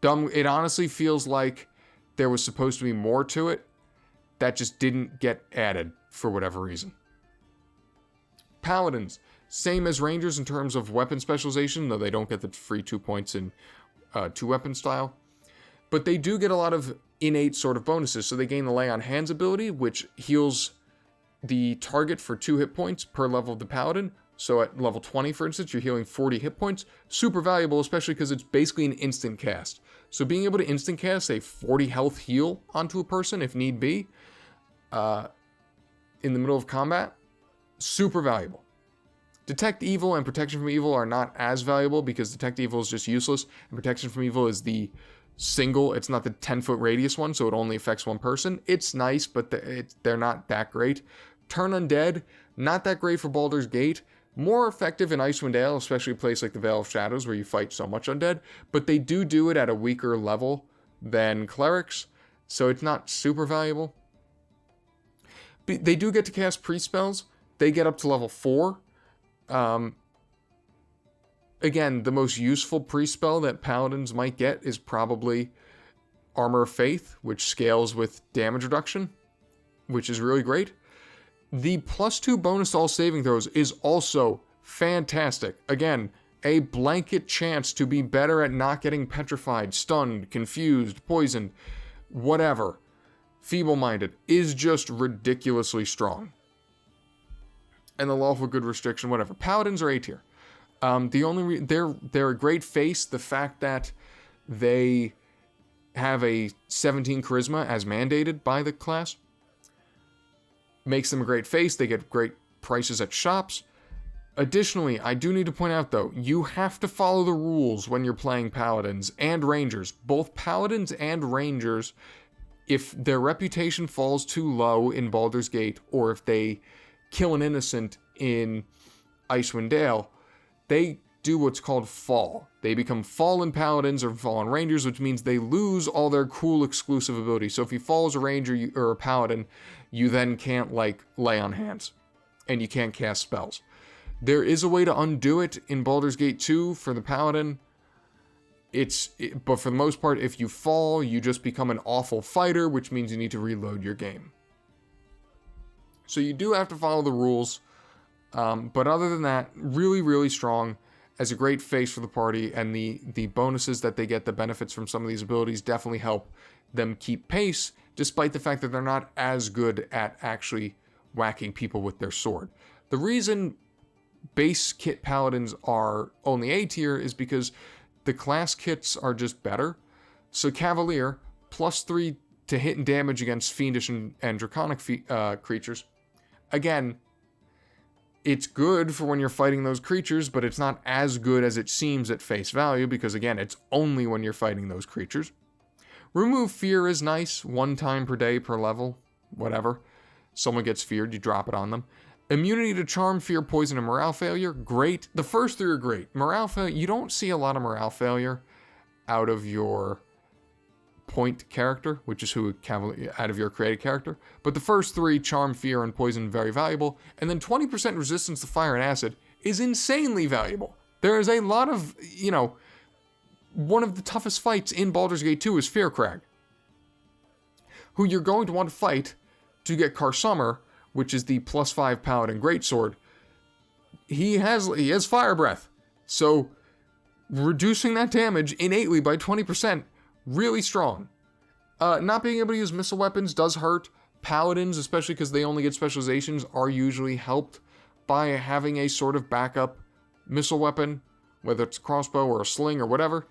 Dumb. It honestly feels like there was supposed to be more to it that just didn't get added for whatever reason. Paladins. Same as Rangers in terms of weapon specialization, though they don't get the free 2 points in 2-weapon style. But they do get a lot of innate sort of bonuses. So they gain the Lay on Hands ability, which heals the target for 2 hit points per level of the Paladin. So at level 20, for instance, you're healing 40 hit points. Super valuable, especially because it's basically an instant cast. So being able to instant cast a 40 health heal onto a person, if need be, in the middle of combat, super valuable. Detect Evil and Protection from Evil are not as valuable because Detect Evil is just useless, and Protection from Evil is the single, it's not the 10-foot radius one, so it only affects one person. It's nice, but they're not that great. Turn Undead, not that great for Baldur's Gate. More effective in Icewind Dale, especially a place like the Vale of Shadows where you fight so much undead, but they do it at a weaker level than Clerics, so it's not super valuable. They do get to cast priest spells. They get up to level 4. Again, the most useful priest spell that paladins might get is probably Armor of Faith, which scales with damage reduction, which is really great. The +2 bonus to all saving throws is also fantastic. Again, a blanket chance to be better at not getting petrified, stunned, confused, poisoned, whatever, feeble-minded, is just ridiculously strong. And the lawful good restriction, whatever. Paladins are A tier. They're a great face. The fact that they have a 17 charisma as mandated by the class makes them a great face. They get great prices at shops. Additionally, I do need to point out, though, you have to follow the rules when you're playing Paladins and Rangers. Both Paladins and Rangers, if their reputation falls too low in Baldur's Gate, or if they kill an innocent in Icewind Dale, they do what's called fall. They become fallen Paladins or fallen Rangers, which means they lose all their cool exclusive abilities. So if you fall as a Ranger or a Paladin, you then can't, like, lay on hands, and you can't cast spells. There is a way to undo it in Baldur's Gate 2 for the Paladin. But for the most part, if you fall, you just become an awful fighter, which means you need to reload your game. So you do have to follow the rules. But other than that, really, really strong, as a great face for the party, and the bonuses that they get, the benefits from some of these abilities, definitely help them keep pace, despite the fact that they're not as good at actually whacking people with their sword. The reason base kit paladins are only A tier is because the class kits are just better. So Cavalier, +3 to hit and damage against fiendish and draconic creatures. Again, It's good for when you're fighting those creatures, but it's not as good as it seems at face value, because again, it's only when you're fighting those creatures. Remove fear is nice, 1 time per day per level, whatever. Someone gets feared, you drop it on them. Immunity to charm, fear, poison, and morale failure, great. The first 3 are great. Morale failure, you don't see a lot of morale failure out of your point character, which is who Cavalier, out of your created character. But the first 3, charm, fear, and poison, very valuable. And then 20% resistance to fire and acid is insanely valuable. There is a lot of, one of the toughest fights in Baldur's Gate 2 is Fearcrag, who you're going to want to fight to get Karsummer, which is the +5 Paladin Greatsword. He has Fire Breath, so reducing that damage innately by 20%, really strong. Not being able to use missile weapons does hurt. Paladins, especially because they only get specializations, are usually helped by having a sort of backup missile weapon, whether it's a crossbow or a sling or whatever.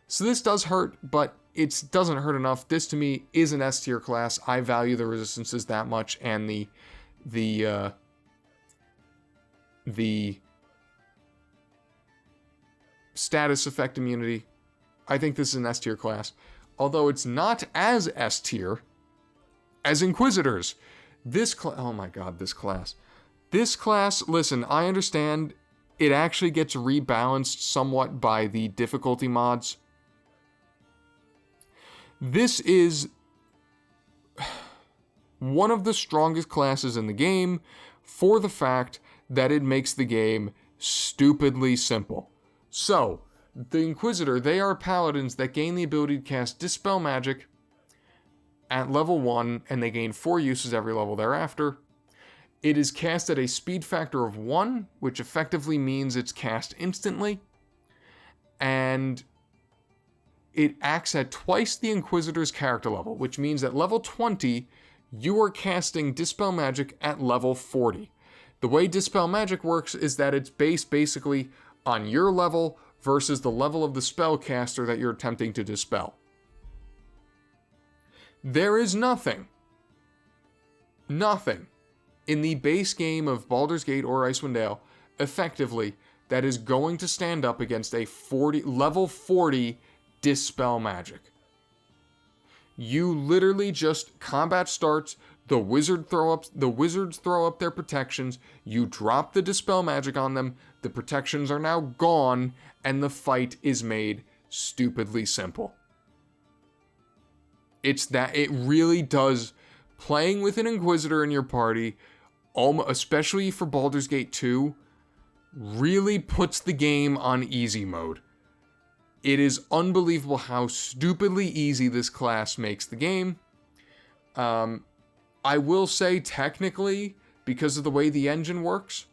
So this does hurt, but it doesn't hurt enough. This to me is an S tier class. I value the resistances that much, and the status effect immunity. I think this is an S tier class, although it's not as S tier as Inquisitors. Oh my god, this class. This class, listen, I understand it actually gets rebalanced somewhat by the difficulty mods. This is one of the strongest classes in the game for the fact that it makes the game stupidly simple. So, the Inquisitor, they are paladins that gain the ability to cast Dispel Magic at level 1, and they gain 4 uses every level thereafter. It is cast at a speed factor of 1, which effectively means it's cast instantly, and it acts at twice the Inquisitor's character level, which means at level 20, you are casting Dispel Magic at level 40. The way Dispel Magic works is that it's based basically on your level versus the level of the spellcaster that you're attempting to dispel. There is nothing in the base game of Baldur's Gate or Icewind Dale, effectively, that is going to stand up against a level 40 Dispel Magic. You literally just, combat starts, the wizards throw up their protections, you drop the Dispel Magic on them, the protections are now gone, and the fight is made stupidly simple. It really does, playing with an Inquisitor in your party, especially for Baldur's Gate 2, really puts the game on easy mode. It is unbelievable how stupidly easy this class makes the game. I will say, technically, because of the way the engine works,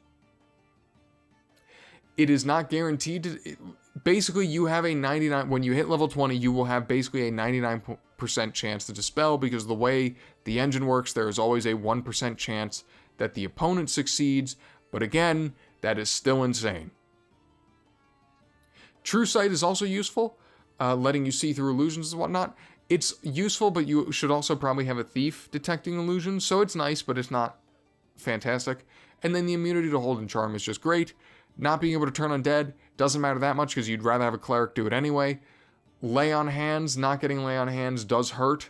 it is not guaranteed to... Basically, you have a 99... When you hit level 20, you will have basically a 99% chance to dispel, because of the way the engine works, there is always a 1% chance that the opponent succeeds, but again, that is still insane. True Sight is also useful, letting you see through illusions and whatnot. It's useful, but you should also probably have a Thief detecting illusions, so it's nice, but it's not fantastic. And then the immunity to Hold and Charm is just great. Not being able to turn undead doesn't matter that much, because you'd rather have a Cleric do it anyway. Lay on Hands, not getting Lay on Hands does hurt,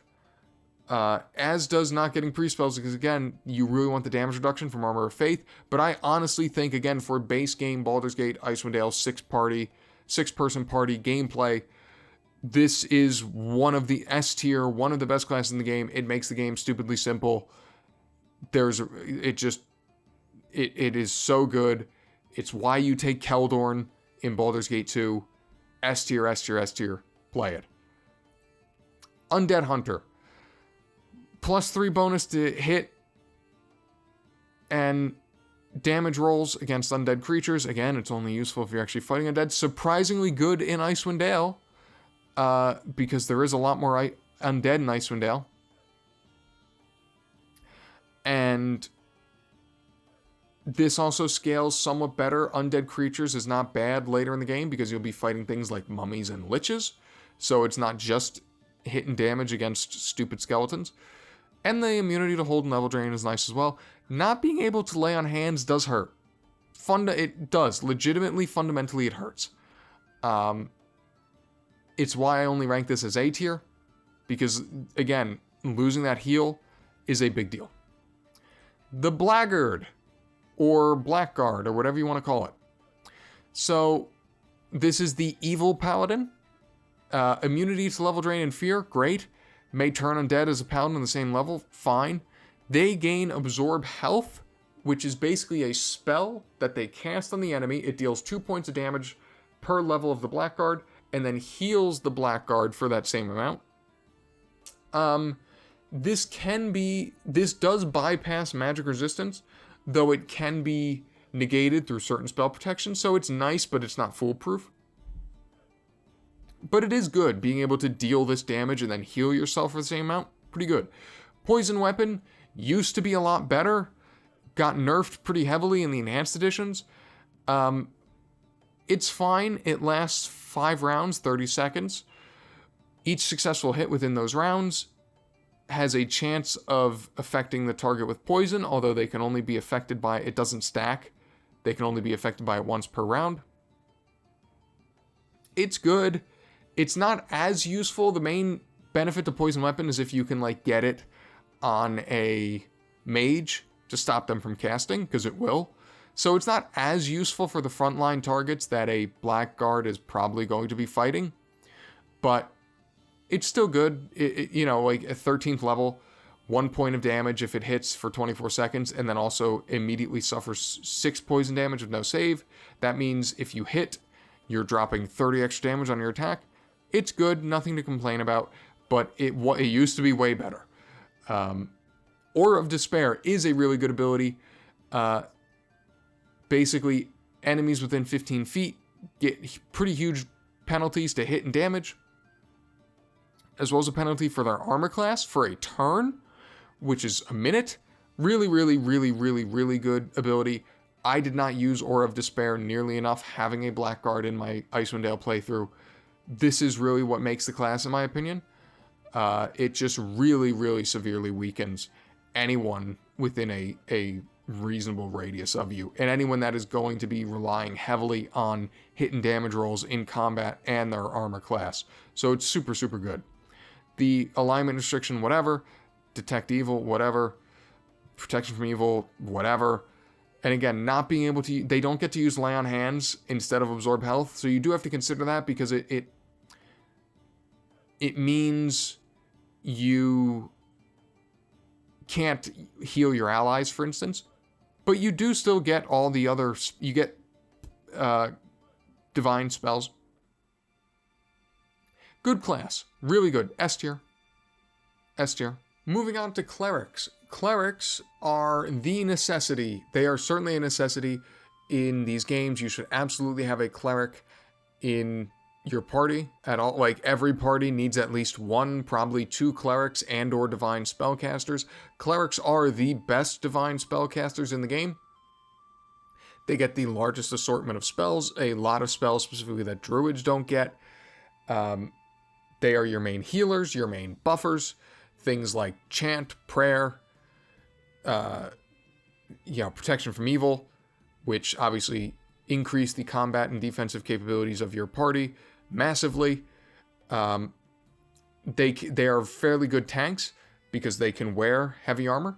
as does not getting Pre-Spells, because again, you really want the damage reduction from Armor of Faith. But I honestly think, again, for base game Baldur's Gate, Icewind Dale, 6-person party gameplay, this is one of the S tier, one of the best classes in the game. It makes the game stupidly simple. It is so good. It's why you take Keldorn in Baldur's Gate 2. S tier, S tier, S tier. Play it. Undead Hunter. +3 bonus to hit and damage rolls against undead creatures. Again, it's only useful if you're actually fighting undead. Surprisingly good in Icewind Dale, because there is a lot more undead in Icewind Dale. And this also scales somewhat better. Undead creatures is not bad later in the game, because you'll be fighting things like mummies and liches. So it's not just hit and damage against stupid skeletons. And the immunity to Hold and Level Drain is nice as well. Not being able to Lay on Hands does hurt. it does. Legitimately, fundamentally, it hurts. It's why I only rank this as A tier. Because, again, losing that heal is a big deal. The Blackguard, or Blackguard, or whatever you want to call it. So, this is the evil Paladin. Immunity to level drain and fear, great. May turn undead as a Paladin on the same level, fine. They gain absorb health, which is basically a spell that they cast on the enemy. It deals 2 points of damage per level of the Blackguard, and then heals the Blackguard for that same amount. This does bypass magic resistance, though it can be negated through certain spell protection, so it's nice, but it's not foolproof. But it is good, being able to deal this damage and then heal yourself for the same amount. Pretty good. Poison Weapon used to be a lot better. Got nerfed pretty heavily in the enhanced editions. It's fine. It lasts 5 rounds, 30 seconds. Each successful hit within those rounds has a chance of affecting the target with poison, although they can only be affected by, it doesn't stack. They can only be affected by it once per round. It's good. It's not as useful. The main benefit to Poison Weapon is if you can, like, get it on a mage to stop them from casting, because it will. So it's not as useful for the frontline targets that a Blackguard is probably going to be fighting. But it's still good. You know, like at 13th level, 1 point of damage if it hits for 24 seconds, and then also immediately suffers 6 poison damage with no save. That means if you hit, you're dropping 30 extra damage on your attack. It's good, nothing to complain about, but it used to be way better. Aura of Despair is a really good ability. Basically, enemies within 15 feet get pretty huge penalties to hit and damage, as well as a penalty for their armor class for a turn, which is a minute. Really, really, really, really, really good ability. I did not use Aura of Despair nearly enough having a Blackguard in my Icewind Dale playthrough. This is really what makes the class, in my opinion. It just really, really severely weakens anyone within a reasonable radius of you, and anyone that is going to be relying heavily on hit and damage rolls in combat and their armor class. So it's super, super good. The alignment restriction, whatever. Detect evil, whatever. Protection from evil, whatever. And again, not being able to, they don't get to use Lay on Hands instead of Absorb Health, so you do have to consider that, because it means you can't heal your allies, for instance, but you do still get all the other, you get divine spells. Good class, really good, S tier. S tier. Moving on to Clerics. Clerics are the necessity. They are certainly a necessity in these games. You should absolutely have a Cleric in your party at all. Like, every party needs at least one, probably 2 Clerics and or Divine Spellcasters. Clerics are the best Divine Spellcasters in the game. They get the largest assortment of spells, a lot of spells specifically that Druids don't get. They are your main healers, your main buffers. Things like chant, prayer, protection from evil, which obviously increase the combat and defensive capabilities of your party massively. They are fairly good tanks because they can wear heavy armor.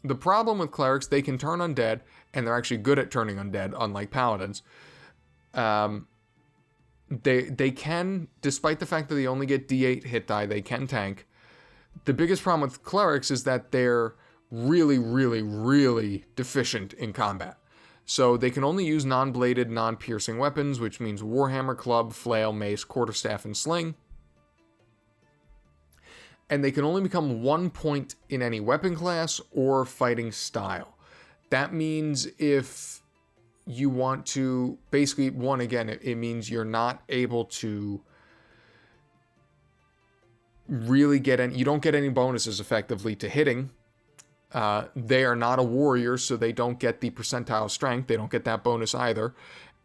The problem with clerics, they can turn undead, and they're actually good at turning undead, unlike paladins. They can, despite the fact that they only get D8 hit die, they can tank. The biggest problem with clerics is that they're really, really, really deficient in combat. So they can only use non-bladed, non-piercing weapons, which means warhammer, club, flail, mace, quarterstaff, and sling. And they can only become 1 point in any weapon class or fighting style. That means if you want to, basically, it means you're not able to really you don't get any bonuses effectively to hitting. They are not a warrior, so they don't get the percentile strength. They don't get that bonus either.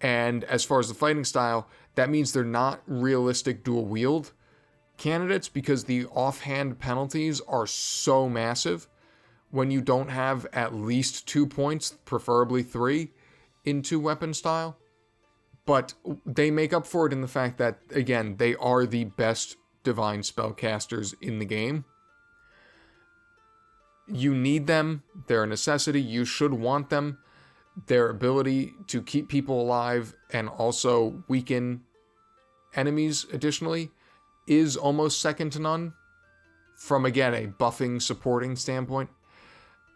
And as far as the fighting style, that means they're not realistic dual wield candidates, because the offhand penalties are so massive. When you don't have at least 2 points, preferably 3, into weapon style. But they make up for it in the fact that, again, they are the best divine spellcasters in the game. You need them. They're a necessity. You should want them. Their ability to keep people alive and also weaken enemies, additionally, is almost second to none. From, again, a buffing, supporting standpoint.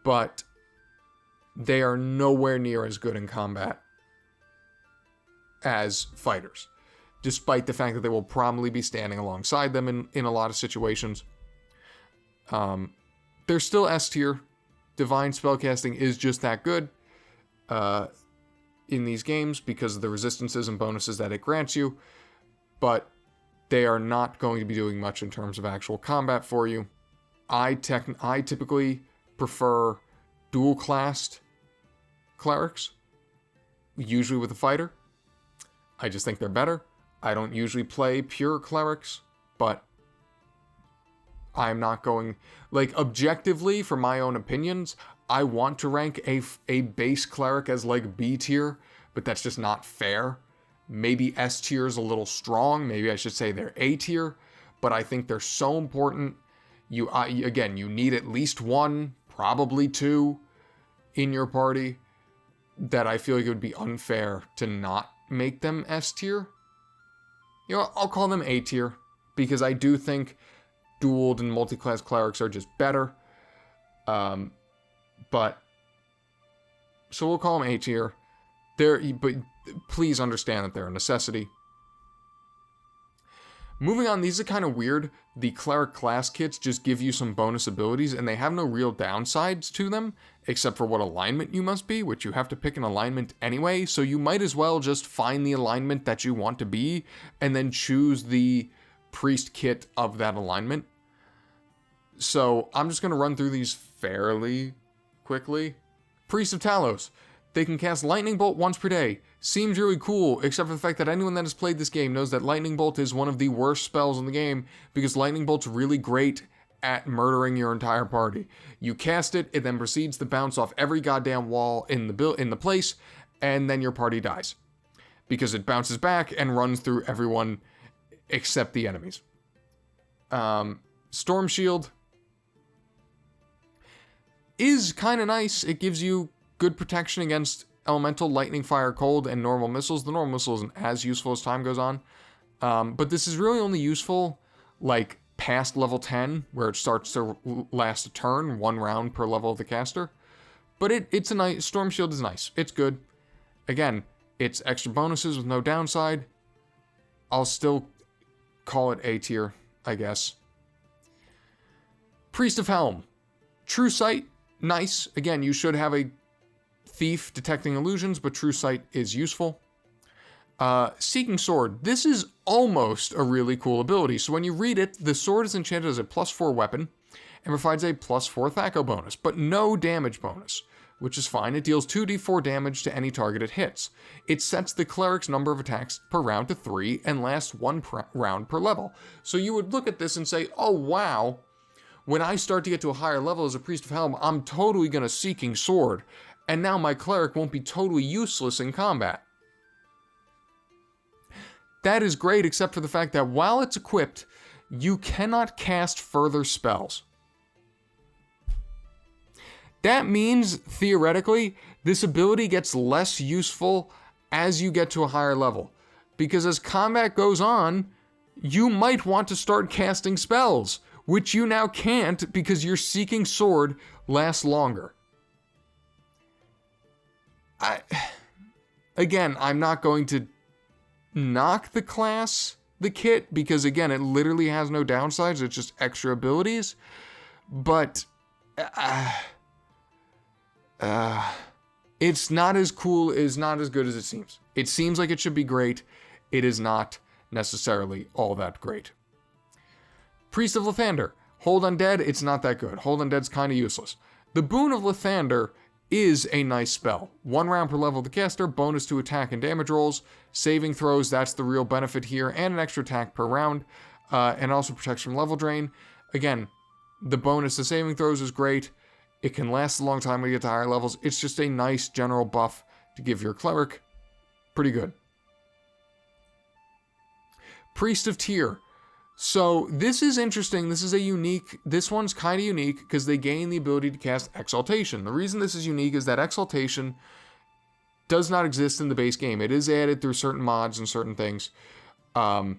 But they are nowhere near as good in combat as fighters, despite the fact that they will probably be standing alongside them in a lot of situations. They're still S tier. Divine spellcasting is just that good in these games because of the resistances and bonuses that it grants you, but they are not going to be doing much in terms of actual combat for you. I typically prefer dual-classed clerics, usually with a fighter. I just think they're better. I don't usually play pure clerics, but I'm not going... Like, objectively, for my own opinions, I want to rank a base cleric as, like, B tier, but that's just not fair. Maybe S tier is a little strong. Maybe I should say they're A tier, but I think they're so important. Again, you need at least one, probably two, in your party, that I feel like it would be unfair to not make them S tier. You know, I'll call them A tier, because I do think dueled and multi-class clerics are just better. But so we'll call them A tier. But please understand that they're a necessity. Moving on, these are kind of weird. The cleric class kits just give you some bonus abilities, and they have no real downsides to them, except for what alignment you must be, which you have to pick an alignment anyway, so you might as well just find the alignment that you want to be, and then choose the priest kit of that alignment. So I'm just going to run through these fairly quickly. Priest of Talos. They can cast Lightning Bolt once per day. Seems really cool, except for the fact that anyone that has played this game knows that Lightning Bolt is one of the worst spells in the game, because Lightning Bolt's really great at murdering your entire party. You cast it, it then proceeds to bounce off every goddamn wall in the place, and then your party dies. Because it bounces back and runs through everyone except the enemies. Storm Shield is kind of nice. It gives you good protection against elemental, lightning, fire, cold, and normal missiles. The normal missile isn't as useful as time goes on. But this is really only useful, like, past level 10, where it starts to last a turn, 1 round per level of the caster. But it's a nice... Storm Shield is nice. It's good. Again, it's extra bonuses with no downside. I'll still call it A tier, I guess. Priest of Helm. True Sight, nice. Again, you should have a thief detecting illusions, but True Sight is useful. Seeking Sword. This is almost a really cool ability. So when you read it, the sword is enchanted as a +4 weapon and provides a +4 Thaco bonus, but no damage bonus, which is fine. It deals 2d4 damage to any target it hits. It sets the cleric's number of attacks per round to 3 and lasts 1 round per level. So you would look at this and say, oh wow, when I start to get to a higher level as a Priest of Helm, I'm totally going to Seeking Sword, and now my cleric won't be totally useless in combat. That is great, except for the fact that while it's equipped, you cannot cast further spells. That means, theoretically, this ability gets less useful as you get to a higher level. Because as combat goes on, you might want to start casting spells, which you now can't because your Seeking Sword lasts longer. Again, I'm not going to knock the kit, because again, it literally has no downsides, it's just extra abilities, but it's not as cool, it's not as good as it seems. It seems like it should be great, it is not necessarily all that great. Priest of Lathander. Hold Undead, it's not that good. Hold Undead's kind of useless. The Boon of Lathander is a nice spell. 1 round per level of the caster, bonus to attack and damage rolls, saving throws, that's the real benefit here, and an extra attack per round, and also protects from level drain. Again, the bonus to saving throws is great. It can last a long time when you get to higher levels. It's just a nice general buff to give your Cleric. Pretty good. Priest of Tyr. So this is interesting. This one's kind of unique because they gain the ability to cast Exaltation. The reason this is unique is that Exaltation does not exist in the base game. It is added through certain mods and certain things. But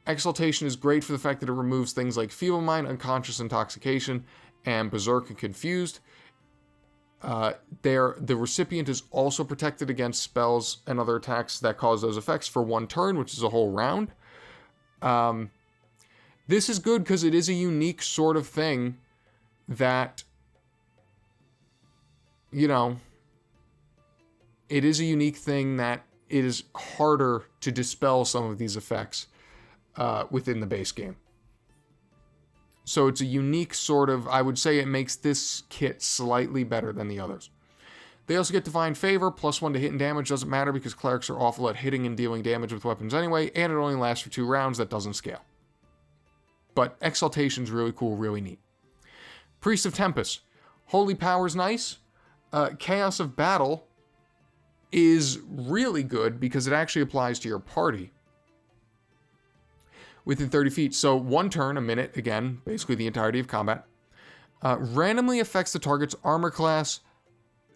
Exaltation is great for the fact that it removes things like Feeble Mind, Unconscious Intoxication, and Berserker Confused. The recipient is also protected against spells and other attacks that cause those effects for one turn, which is a whole round. This is good because it is a unique sort of thing that, you know, it is a unique thing that it is harder to dispel some of these effects within the base game. So it's a unique sort of, I would say it makes this kit slightly better than the others. They also get Divine Favor, +1 to hit and damage, doesn't matter because clerics are awful at hitting and dealing damage with weapons anyway, and it only lasts for 2 rounds, that doesn't scale. But Exaltation's really cool, really neat. Priest of Tempus. Holy Power's nice. Chaos of Battle is really good because it actually applies to your party within 30 feet. So 1 turn, a minute, again, basically the entirety of combat. Randomly affects the target's armor class,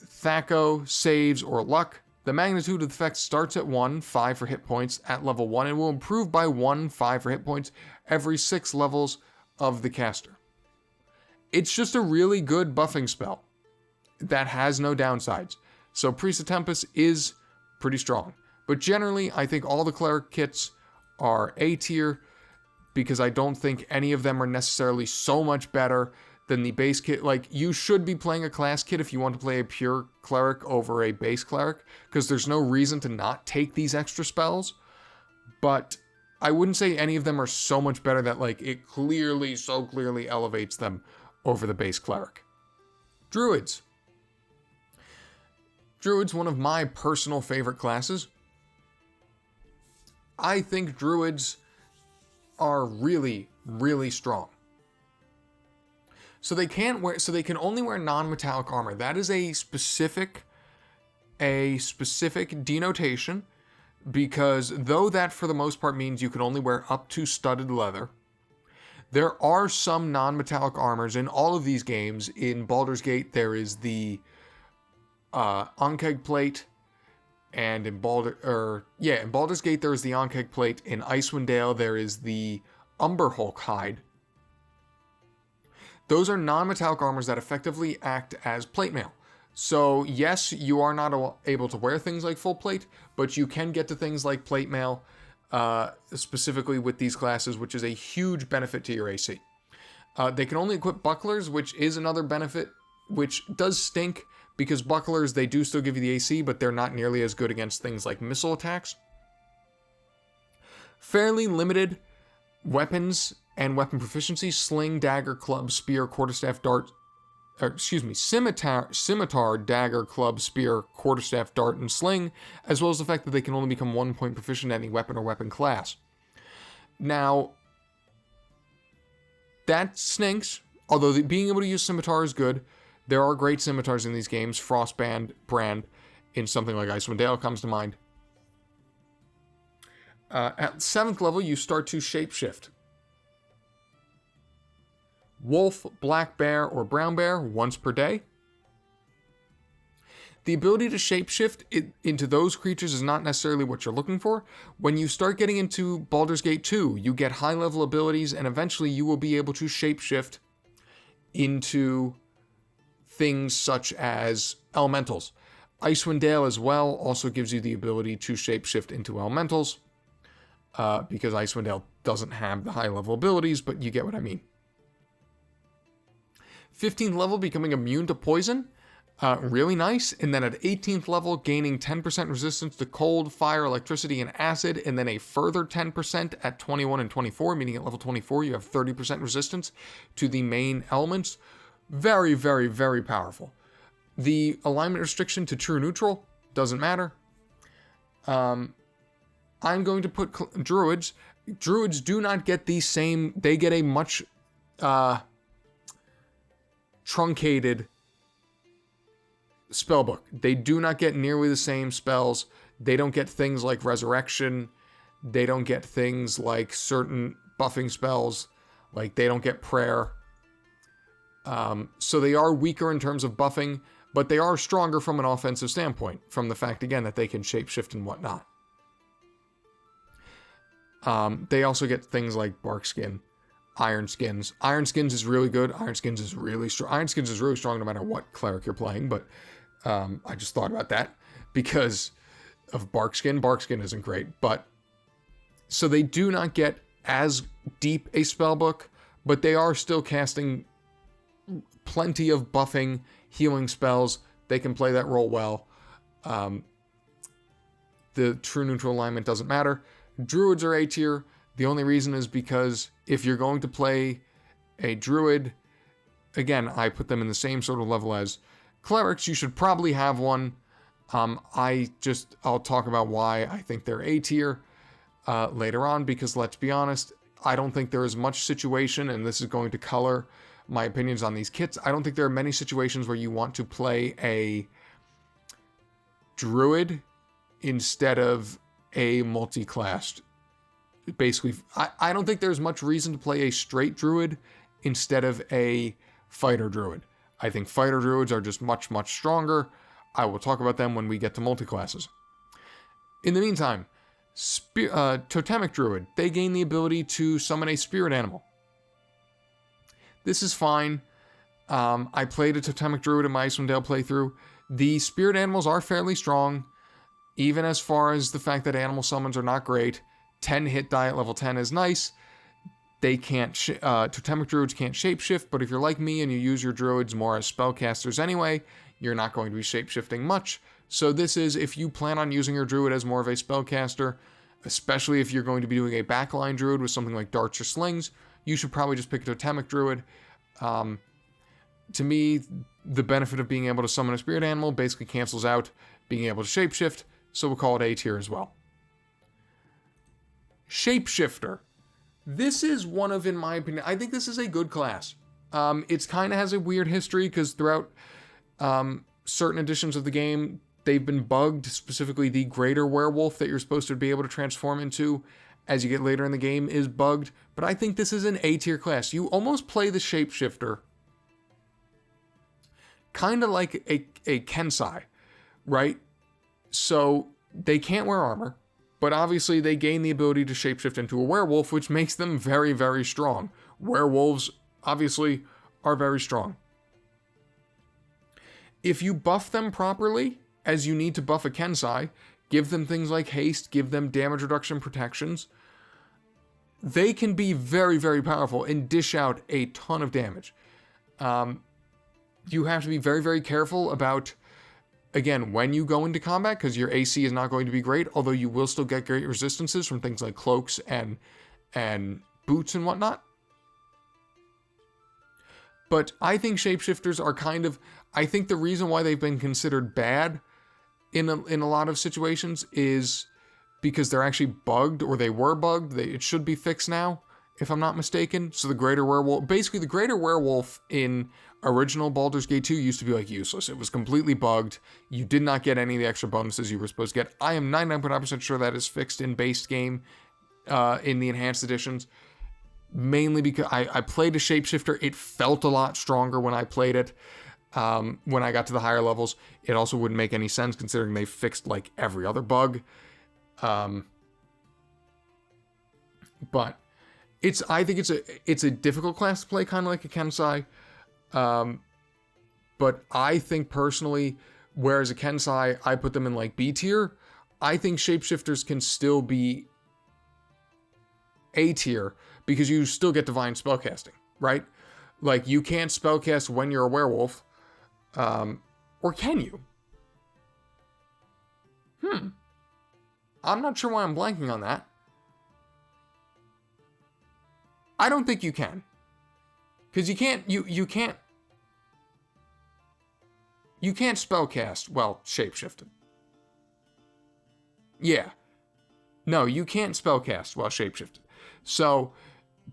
Thaco, saves, or luck. The magnitude of the effect starts at 1, 5 for hit points at level 1, and will improve by 1, 5 for hit points every 6 levels of the caster. It's just a really good buffing spell that has no downsides. So Priest of Tempest is pretty strong. But generally, I think all the Cleric kits are A tier, because I don't think any of them are necessarily so much better than the base kit. Like, you should be playing a class kit if you want to play a pure Cleric over a base Cleric, because there's no reason to not take these extra spells. But I wouldn't say any of them are so much better that, like, it so clearly elevates them over the base Cleric. Druids. Druids, one of my personal favorite classes. I think Druids are really, really strong. So they can only wear non-metallic armor. That is a specific denotation, because though that for the most part means you can only wear up to studded leather, there are some non-metallic armors in all of these games. In Baldur's Gate, there is the Ankeg plate, and in Baldur's Gate there is the Ankeg plate. In Icewind Dale there is the Umberhulk hide. Those are non-metallic armors that effectively act as plate mail. So yes, you are not able to wear things like full plate, but you can get to things like plate mail, specifically with these classes, which is a huge benefit to your AC. They can only equip bucklers, which is another benefit, which does stink, because bucklers, they do still give you the AC, but they're not nearly as good against things like missile attacks. Fairly limited weapons and weapon proficiency: sling, dagger, club, spear, quarterstaff, dart, scimitar, dagger, club, spear, quarterstaff, dart, and sling, as well as the fact that they can only become 1 point proficient at any weapon or weapon class. Now, that stinks, although being able to use scimitar is good. There are great scimitars in these games. Frostbrand in something like Icewind Dale comes to mind. At 7th level, you start to shapeshift. Wolf, black bear, or brown bear once per day. The ability to shapeshift into those creatures is not necessarily what you're looking for. When you start getting into Baldur's Gate 2, you get high-level abilities, and eventually you will be able to shapeshift into things such as elementals. Icewind Dale as well also gives you the ability to shapeshift into elementals, because Icewind Dale doesn't have the high-level abilities, but you get what I mean. 15th level, becoming immune to poison. Really nice. And then at 18th level, gaining 10% resistance to cold, fire, electricity, and acid, and then a further 10% at 21 and 24, meaning at level 24 you have 30% resistance to the main elements. Very, very, very powerful. The alignment restriction to true neutral doesn't matter. I'm going to put Druids. Druids do not get the same, they get a much truncated spellbook. They do not get nearly the same spells. They don't get things like Resurrection. They don't get things like certain buffing spells. Like, they don't get Prayer. So they are weaker in terms of buffing, but they are stronger from an offensive standpoint, from the fact, again, that they can shapeshift and whatnot. They also get things like Barkskin, Iron Skins. Iron Skins is really good. Iron Skins is really strong. Iron Skins is really strong no matter what cleric you're playing, but I just thought about that because of Barkskin. Barkskin isn't great, but so they do not get as deep a spellbook, but they are still casting plenty of buffing, healing spells. They can play that role well. The true neutral alignment doesn't matter. Druids are A tier. The only reason is because if you're going to play a Druid, again, I put them in the same sort of level as Clerics. You should probably have one. I'll talk about why I think they're A tier later on, because let's be honest, I don't think there is much situation, and this is going to color my opinions on these kits. I don't think there are many situations where you want to play a Druid instead of a multi-classed. Basically, I don't think there's much reason to play a straight Druid instead of a fighter Druid. I think fighter Druids are just much, much stronger. I will talk about them when we get to multi-classes. In the meantime, Totemic Druid, they gain the ability to summon a spirit animal. This is fine. I played a Totemic Druid in my Icewind Dale playthrough. The spirit animals are fairly strong, even as far as the fact that animal summons are not great. 10 hit die at level 10 is nice. They can't, Totemic Druids can't shapeshift, but if you're like me and you use your Druids more as spellcasters anyway, you're not going to be shapeshifting much. So this is, if you plan on using your Druid as more of a spellcaster, especially if you're going to be doing a backline Druid with something like darts or slings, you should probably just pick a Totemic Druid. To me, the benefit of being able to summon a spirit animal basically cancels out being able to shapeshift, so we'll call it A tier as well. Shapeshifter. This is one of, in my opinion, I think this is a good class. It's kind of has a weird history because throughout certain editions of the game, they've been bugged, specifically the greater werewolf that you're supposed to be able to transform into as you get later in the game is bugged, but I think this is an A tier class. You almost play the Shapeshifter kind of like a Kensai, right? So they can't wear armor, but obviously they gain the ability to shapeshift into a werewolf, which makes them very, very strong. Werewolves, obviously, are very strong. If you buff them properly, as you need to buff a Kensai, give them things like haste, give them damage reduction protections, they can be very, very powerful and dish out a ton of damage. You have to be very, very careful about, again, when you go into combat, because your AC is not going to be great, although you will still get great resistances from things like cloaks and boots and whatnot. But I think shapeshifters are kind of, I think the reason why they've been considered bad in a lot of situations is because they're actually bugged, or they were bugged. It should be fixed now, if I'm not mistaken. So the greater werewolf, basically the greater werewolf in original Baldur's Gate 2 used to be like useless. It was completely bugged. You did not get any of the extra bonuses you were supposed to get. I am 99.9% sure that is fixed in base game, in the enhanced editions. Mainly because I played a shapeshifter. It felt a lot stronger when I played it. When I got to the higher levels, it also wouldn't make any sense considering they fixed like every other bug. But I think it's a difficult class to play, kind of like a Kensai. But I think personally, whereas a Kensai, I put them in like B tier, I think shapeshifters can still be A tier because you still get divine spellcasting, right? Like you can't spellcast when you're a werewolf. Or can you? I'm not sure why I'm blanking on that. I don't think you can. Because you can't spellcast while shapeshifted. Yeah. No, you can't spellcast while shapeshifted. So,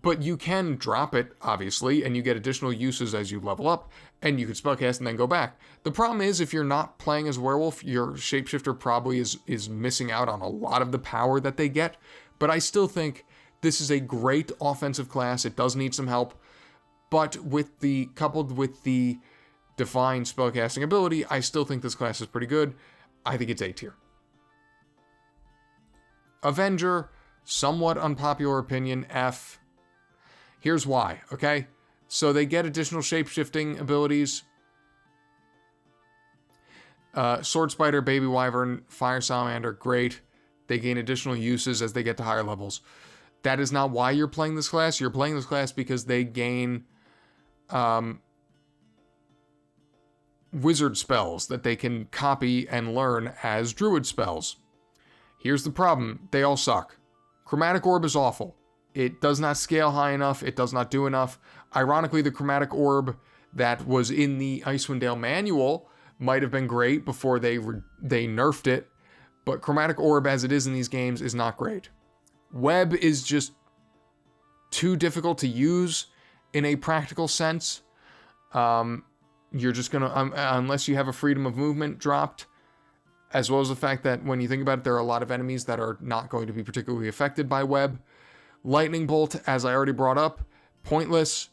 But you can drop it, obviously, and you get additional uses as you level up, and you can spellcast and then go back. The problem is, if you're not playing as a werewolf, your Shapeshifter probably is missing out on a lot of the power that they get. But I still think this is a great offensive class. It does need some help, but coupled with the divine spellcasting ability, I still think this class is pretty good. I think it's A tier. Avenger, somewhat unpopular opinion, F. Here's why, okay? So they get additional shape-shifting abilities. Sword Spider, Baby Wyvern, Fire Salamander, great. They gain additional uses as they get to higher levels. That is not why you're playing this class. You're playing this class because they gain wizard spells that they can copy and learn as druid spells. Here's the problem. They all suck. Chromatic Orb is awful. It does not scale high enough. It does not do enough. Ironically, the Chromatic Orb that was in the Icewind Dale manual might have been great before they nerfed it, but Chromatic Orb as it is in these games is not great. Web is just too difficult to use in a practical sense. You're just gonna, unless you have a freedom of movement dropped, as well as the fact that when you think about it, there are a lot of enemies that are not going to be particularly affected by web. Lightning Bolt, as I already brought up, pointless,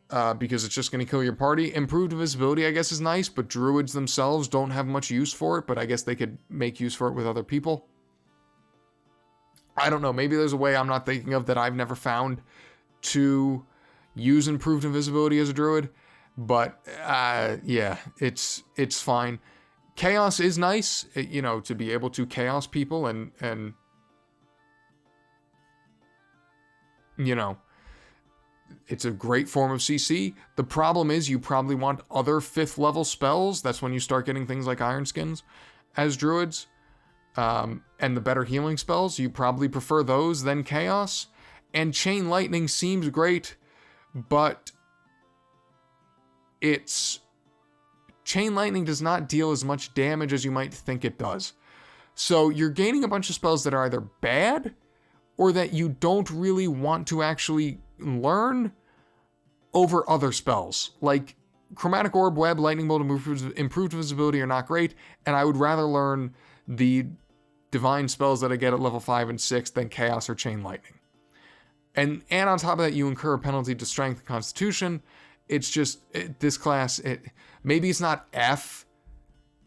because it's just going to kill your party. Improved Invisibility, I guess, is nice, but Druids themselves don't have much use for it, but I guess they could make use for it with other people. I don't know, maybe there's a way I'm not thinking of that I've never found to use Improved Invisibility as a Druid, but yeah, it's fine. Chaos is nice, to be able to chaos people and it's a great form of CC. The problem is you probably want other 5th level spells. That's when you start getting things like Iron Skins as Druids. And the better healing spells, you probably prefer those than Chaos. And Chain Lightning seems great, but Chain Lightning does not deal as much damage as you might think it does. So you're gaining a bunch of spells that are either bad or that you don't really want to actually learn over other spells. Like Chromatic Orb, Web, Lightning Bolt, Improved Visibility are not great, and I would rather learn the divine spells that I get at level 5 and 6 than Chaos or Chain Lightning. And on top of that, you incur a penalty to Strength and Constitution. It's just, this class, maybe it's not F,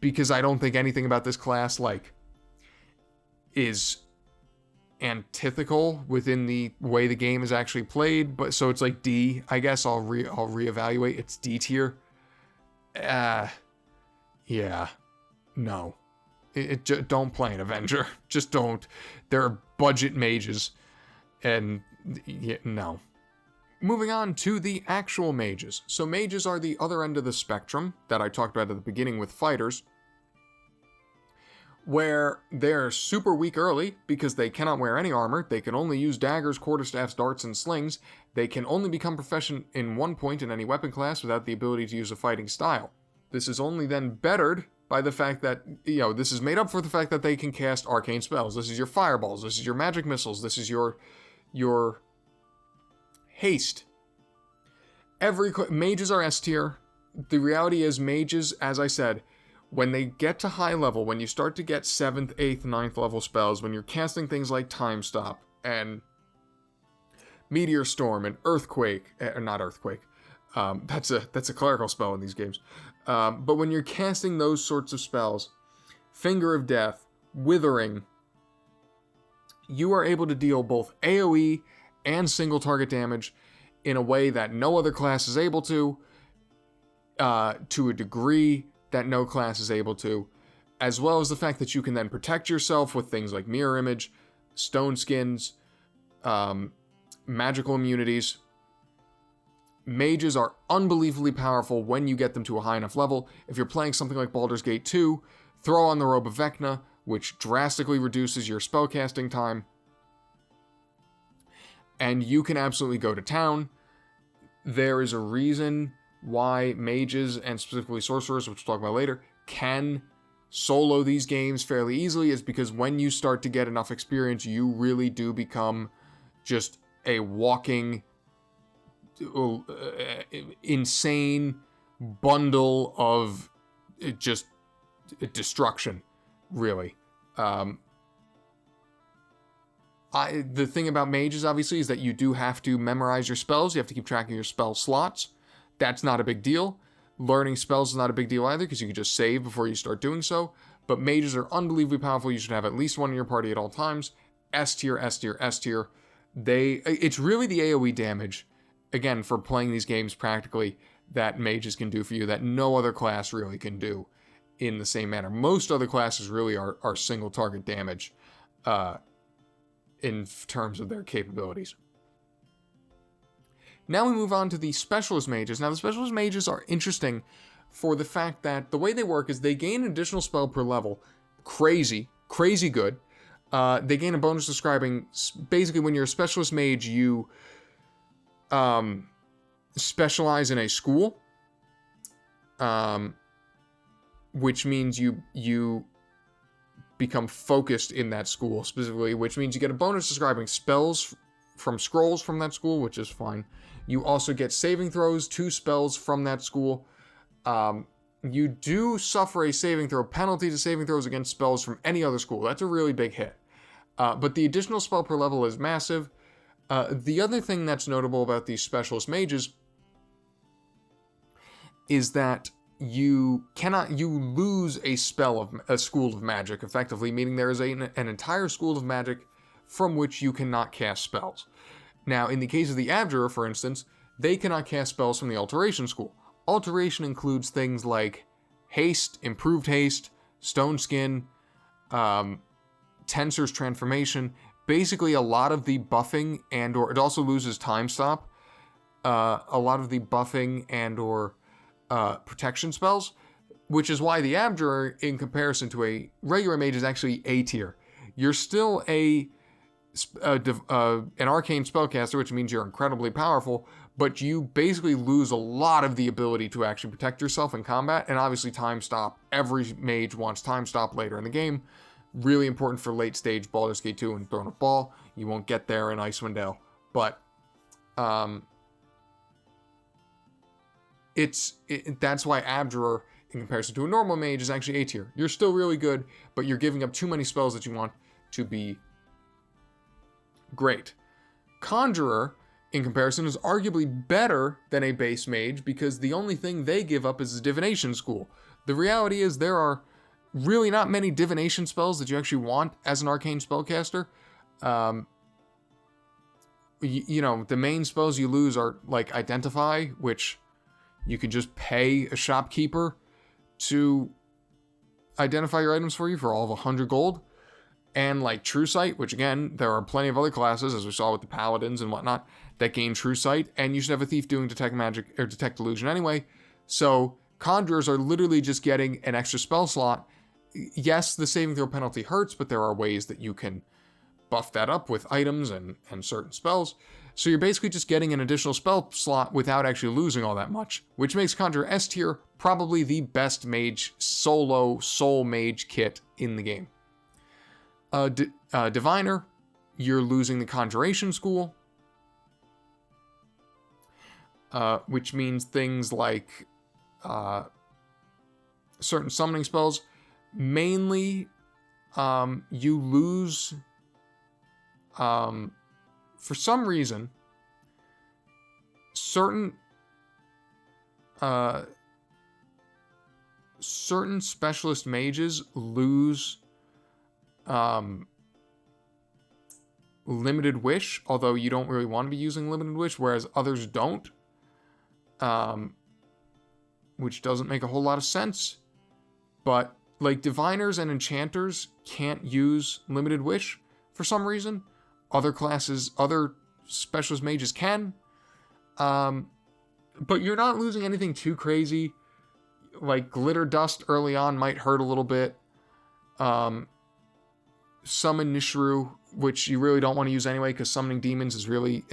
because I don't think anything about this class, is antithetical within the way the game is actually played, but so it's like D. I guess I'll reevaluate. It's D tier. Yeah, no. Don't play an Avenger. Just don't. There are budget mages, and no. Moving on to the actual mages. So mages are the other end of the spectrum that I talked about at the beginning with fighters, where they're super weak early because they cannot wear any armor, they can only use daggers, quarterstaffs, darts, and slings, they can only become proficient in one point in any weapon class without the ability to use a fighting style. This is only then bettered by the fact that, this is made up for the fact that they can cast arcane spells. This is your fireballs, this is your magic missiles, this is your haste. Mages are S tier. The reality is mages, as I said, when they get to high level, when you start to get 7th, 8th, 9th level spells, when you're casting things like Time Stop and Meteor Storm and Earthquake, not Earthquake, that's a clerical spell in these games, but when you're casting those sorts of spells, Finger of Death, Withering, you are able to deal both AoE and single target damage in a way that no other class is able to a degree that no class is able to, as well as the fact that you can then protect yourself with things like Mirror Image, Stone Skins, magical immunities. Mages are unbelievably powerful when you get them to a high enough level. If you're playing something like Baldur's Gate 2, throw on the Robe of Vecna, which drastically reduces your spellcasting time, and you can absolutely go to town. There is a reason why mages, and specifically sorcerers, which we'll talk about later, can solo these games fairly easily, is because when you start to get enough experience, you really do become just a walking, insane bundle of just destruction, really. The thing about mages, obviously, is that you do have to memorize your spells. You have to keep track of your spell slots. That's not a big deal. Learning spells is not a big deal either, because you can just save before you start doing so. But mages are unbelievably powerful. You should have at least one in your party at all times. S tier, S tier, S tier. It's really the AoE damage, again, for playing these games practically, that mages can do for you that no other class really can do in the same manner. Most other classes really are single target damage in terms of their capabilities. Now we move on to the Specialist Mages. Now the Specialist Mages are interesting for the fact that the way they work is they gain an additional spell per level. Crazy good. They gain a bonus describing, basically when you're a Specialist Mage, you specialize in a school, which means you become focused in that school specifically, which means you get a bonus describing spells from scrolls from that school, which is fine. You also get saving throws, 2 spells from that school. You do suffer a saving throw penalty to saving throws against spells from any other school. That's a really big hit. But the additional spell per level is massive. The other thing that's notable about these Specialist Mages is that you lose a school of magic, effectively, meaning there is an entire school of magic from which you cannot cast spells. Now, in the case of the Abjurer, for instance, they cannot cast spells from the Alteration School. Alteration includes things like Haste, Improved Haste, Stone Skin, Tensor's Transformation, basically a lot of the buffing or it also loses Time Stop, a lot of the buffing or protection spells, which is why the Abjurer, in comparison to a regular mage, is actually A tier. You're still an arcane spellcaster, which means you're incredibly powerful, but you basically lose a lot of the ability to actually protect yourself in combat, and obviously Time Stop. Every mage wants Time Stop later in the game. Really important for late stage Baldur's Gate 2 and Throne of Ball. You won't get there in Icewind Dale, but that's why Abjurer, in comparison to a normal mage, is actually A tier. You're still really good, but you're giving up too many spells that you want to be great. Conjurer, in comparison, is arguably better than a base mage because the only thing they give up is a divination school. The reality is there are really not many divination spells that you actually want as an arcane spellcaster. The main spells you lose are like Identify, which you can just pay a shopkeeper to identify your items for you for all of 100 gold. And like True Sight, which again, there are plenty of other classes, as we saw with the Paladins and whatnot, that gain True Sight, and you should have a Thief doing Detect Magic or Detect Illusion anyway. So Conjurers are literally just getting an extra spell slot. Yes, the saving throw penalty hurts, but there are ways that you can buff that up with items and certain spells. So you're basically just getting an additional spell slot without actually losing all that much, which makes Conjurer S tier probably the best mage solo soul mage kit in the game. Diviner, you're losing the Conjuration School, which means things like certain summoning spells. Mainly, you lose, for some reason, certain specialist mages lose Limited Wish, although you don't really want to be using Limited Wish, whereas others don't, which doesn't make a whole lot of sense. But like Diviners and Enchanters can't use Limited Wish for some reason. Other specialist mages can. But you're not losing anything too crazy. Like Glitter Dust early on might hurt a little bit. Summon Nishru, which you really don't want to use anyway, because summoning demons is really...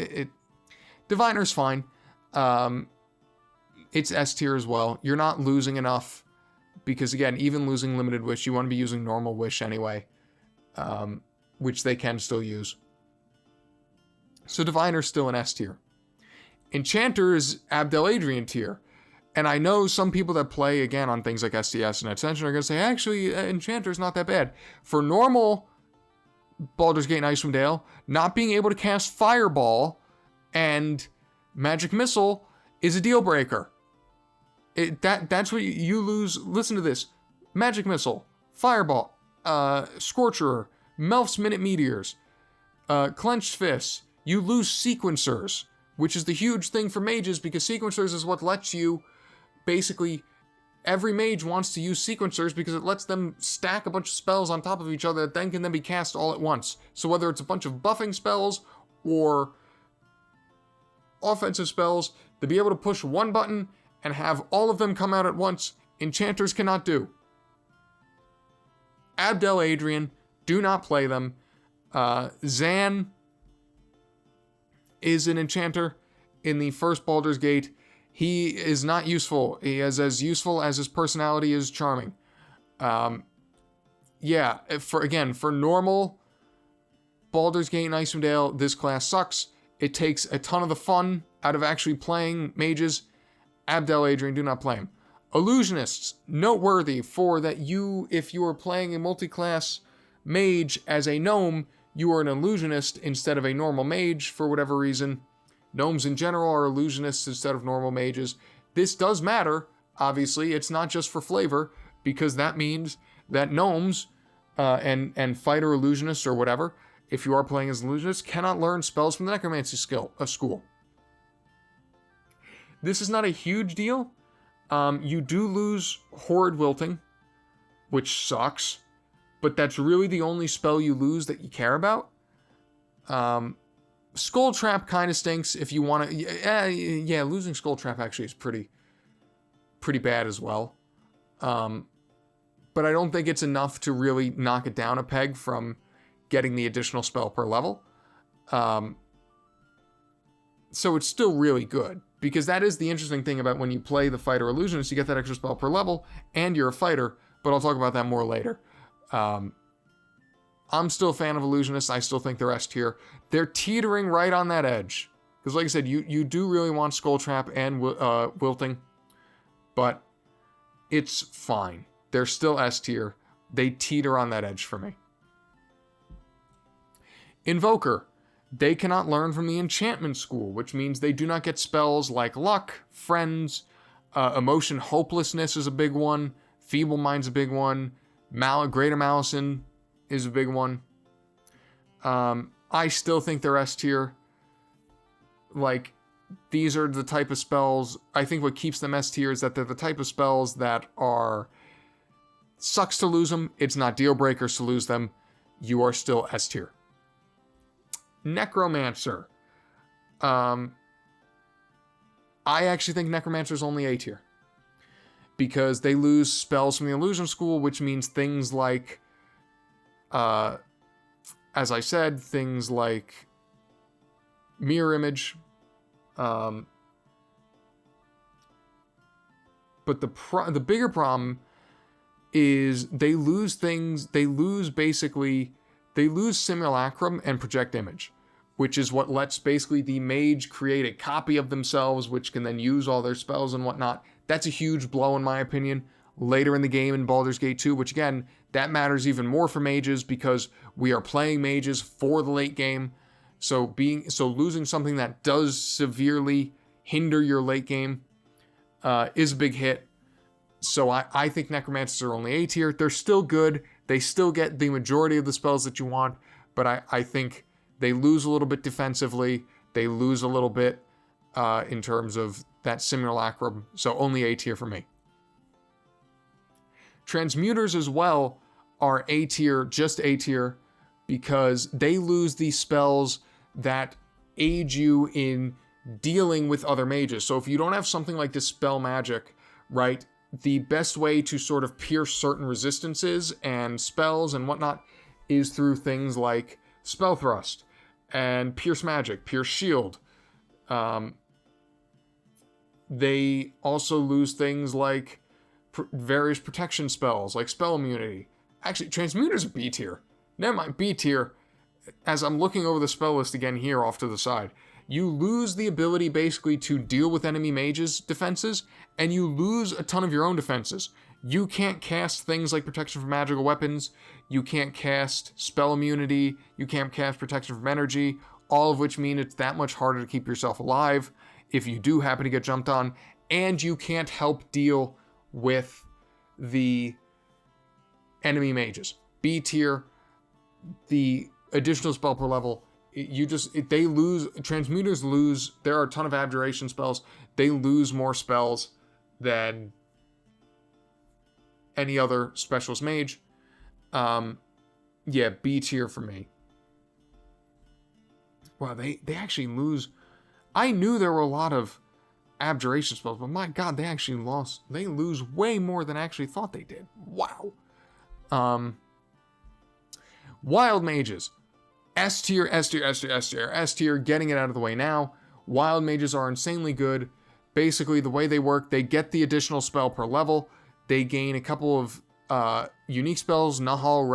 Diviner's fine. It's S tier as well. You're not losing enough, because again, even losing Limited Wish, you want to be using normal Wish anyway, which they can still use. So Diviner's still an S tier. Enchanter is Abdel Adrian tier. And I know some people that play, again, on things like SDS and Ascension are going to say, actually, Enchanter's not that bad. For normal Baldur's Gate and Icewind Dale, not being able to cast Fireball and Magic Missile is a deal breaker. That's what you lose. Listen to this. Magic Missile, Fireball, Scorcher, Melf's Minute Meteors, Clenched Fists. You lose Sequencers, which is the huge thing for mages, because Sequencers is what lets you, basically, every mage wants to use Sequencers because it lets them stack a bunch of spells on top of each other that then can be cast all at once. So whether it's a bunch of buffing spells or offensive spells, to be able to push one button and have all of them come out at once, enchanters cannot do. Abdel Adrian, do not play them. Zan is an enchanter in the first Baldur's Gate. He is not useful. He is as useful as his personality is charming. Yeah, for normal Baldur's Gate and Icewind Dale, this class sucks. It takes a ton of the fun out of actually playing mages. Abdel Adrian, do not play him. Illusionists, noteworthy for that if you are playing a multi-class mage as a gnome, you are an illusionist instead of a normal mage for whatever reason. Gnomes in general are illusionists instead of normal mages. This does matter, obviously. It's not just for flavor, because that means that gnomes and fighter illusionists or whatever, if you are playing as illusionists, cannot learn spells from the necromancy school. This is not a huge deal. You do lose Horrid Wilting, which sucks, but that's really the only spell you lose that you care about. Skull Trap kind of stinks if you want to. Yeah, losing Skull Trap actually is pretty bad as well. But I don't think it's enough to really knock it down a peg from getting the additional spell per level. So it's still really good, because that is the interesting thing about when you play the Fighter Illusionist, you get that extra spell per level, and you're a fighter, but I'll talk about that more later. I'm still a fan of Illusionists. I still think they're S tier. They're teetering right on that edge. Because like I said, you do really want Skull Trap and Wilting, but it's fine. They're still S tier. They teeter on that edge for me. Invoker. They cannot learn from the enchantment school, which means they do not get spells like Luck, Friends, Emotion Hopelessness is a big one, Feeble Mind's a big one, Greater Malison is a big one. I still think they're S tier. Like, these are the type of spells, I think what keeps them S tier is that they're the type of spells that are, sucks to lose them, it's not deal breakers to lose them, you are still S tier. Necromancer. I actually think Necromancer's only A tier, because they lose spells from the Illusion School, which means things like, as I said, things like Mirror Image. But the bigger problem is they lose Simulacrum and Project Image, which is what lets basically the mage create a copy of themselves, which can then use all their spells and whatnot. That's a huge blow, in my opinion, later in the game in Baldur's Gate 2, which again, that matters even more for mages because we are playing mages for the late game. So losing something that does severely hinder your late game is a big hit. So I think Necromancers are only A tier. They're still good. They still get the majority of the spells that you want, but I think they lose a little bit defensively. They lose a little bit in terms of that Simulacrum. So only A tier for me. Transmuters as well are A tier, just A tier, because they lose these spells that aid you in dealing with other mages. So if you don't have something like Dispel Magic, right, the best way to sort of pierce certain resistances and spells and whatnot is through things like Spell Thrust and Pierce Magic, Pierce Shield. They also lose things like various protection spells, like Spell Immunity. Actually, Transmuters are B tier. Never mind, B tier. as I'm looking over the spell list again here off to the side, you lose the ability basically to deal with enemy mages' defenses, and you lose a ton of your own defenses. You can't cast things like protection from magical weapons, you can't cast spell immunity, you can't cast protection from energy, all of which mean it's that much harder to keep yourself alive if you do happen to get jumped on, and you can't help deal with the enemy mages. B tier, the additional spell per level, they lose, transmuters lose, there are a ton of abjuration spells, they lose more spells than any other specialist mage. Yeah, B tier for me. Wow, they actually lose. I knew there were a lot of abjuration spells, but my god, they lose way more than I actually thought they did. Wow. Wild mages. S tier, S tier, S tier, S tier, S tier, getting it out of the way now. Wild mages are insanely good. Basically, the way they work, they get the additional spell per level. They gain a couple of unique spells, Nahal's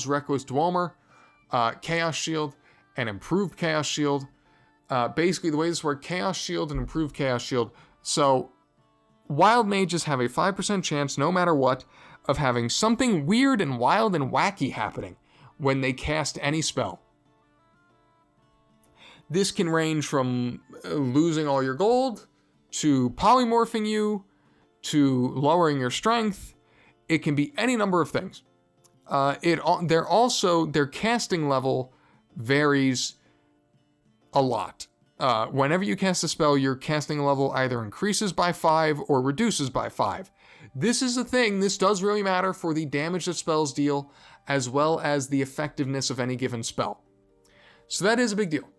Reckless Dwemer, Chaos Shield, and Improved Chaos Shield. Basically, the way this works, Chaos Shield and Improved Chaos Shield. So, wild mages have a 5% chance, no matter what, of having something weird and wild and wacky happening when they cast any spell. This can range from losing all your gold, to polymorphing you, to lowering your strength. It can be any number of things. Their casting level varies a lot. Whenever you cast a spell, your casting level either increases by 5 or reduces by 5. This is the thing, this does really matter for the damage that spells deal, as well as the effectiveness of any given spell. So that is a big deal.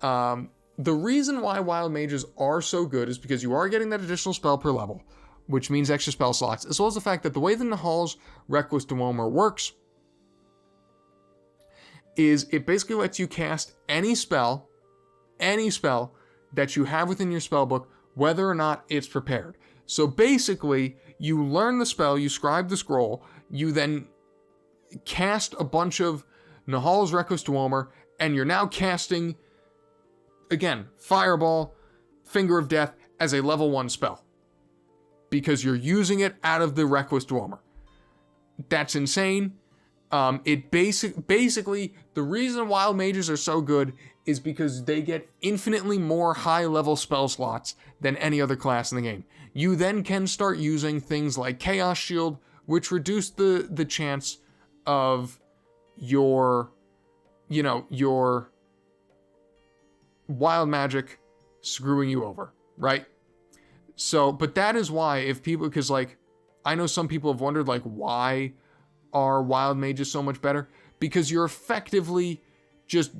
The reason why wild mages are so good is because you are getting that additional spell per level, which means extra spell slots, as well as the fact that the way the Nahal's Reckless Dwemer works is it basically lets you cast any spell that you have within your spellbook, whether or not it's prepared. So basically, you learn the spell, you scribe the scroll, you then cast a bunch of Nahal's Reckless Dwemer, and you're now casting, again, Fireball, Finger of Death as a level 1 spell. Because you're using it out of the Reckless Dwemer. That's insane. Basically, the reason wild mages are so good is because they get infinitely more high-level spell slots than any other class in the game. You then can start using things like Chaos Shield, which reduce the chance of your wild magic screwing you over, right? So, but that is why because I know some people have wondered, why are wild mages so much better? Because you're effectively just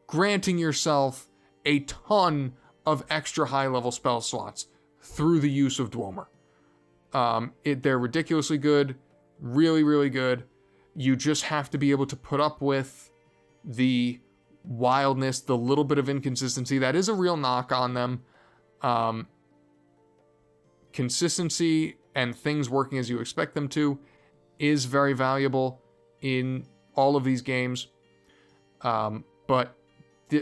granting yourself a ton of extra high-level spell slots through the use of Dwemer. They're ridiculously good, really, really good. You just have to be able to put up with the wildness, the little bit of inconsistency. That is a real knock on them. Consistency and things working as you expect them to is very valuable in all of these games. But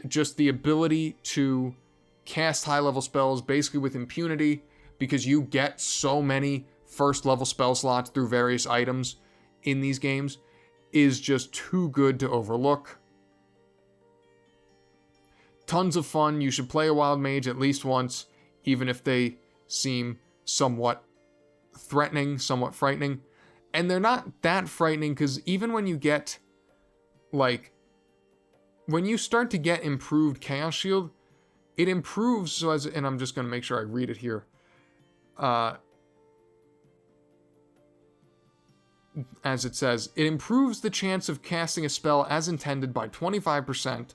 just the ability to cast high-level spells basically with impunity, because you get so many first-level spell slots through various items in these games, is just too good to overlook. Tons of fun. You should play a wild mage at least once, even if they seem somewhat threatening, somewhat frightening. And they're not that frightening, because even when you get, when you start to get improved Chaos Shield, it improves, and I'm just going to make sure I read it here. As it says, it improves the chance of casting a spell as intended by 25%,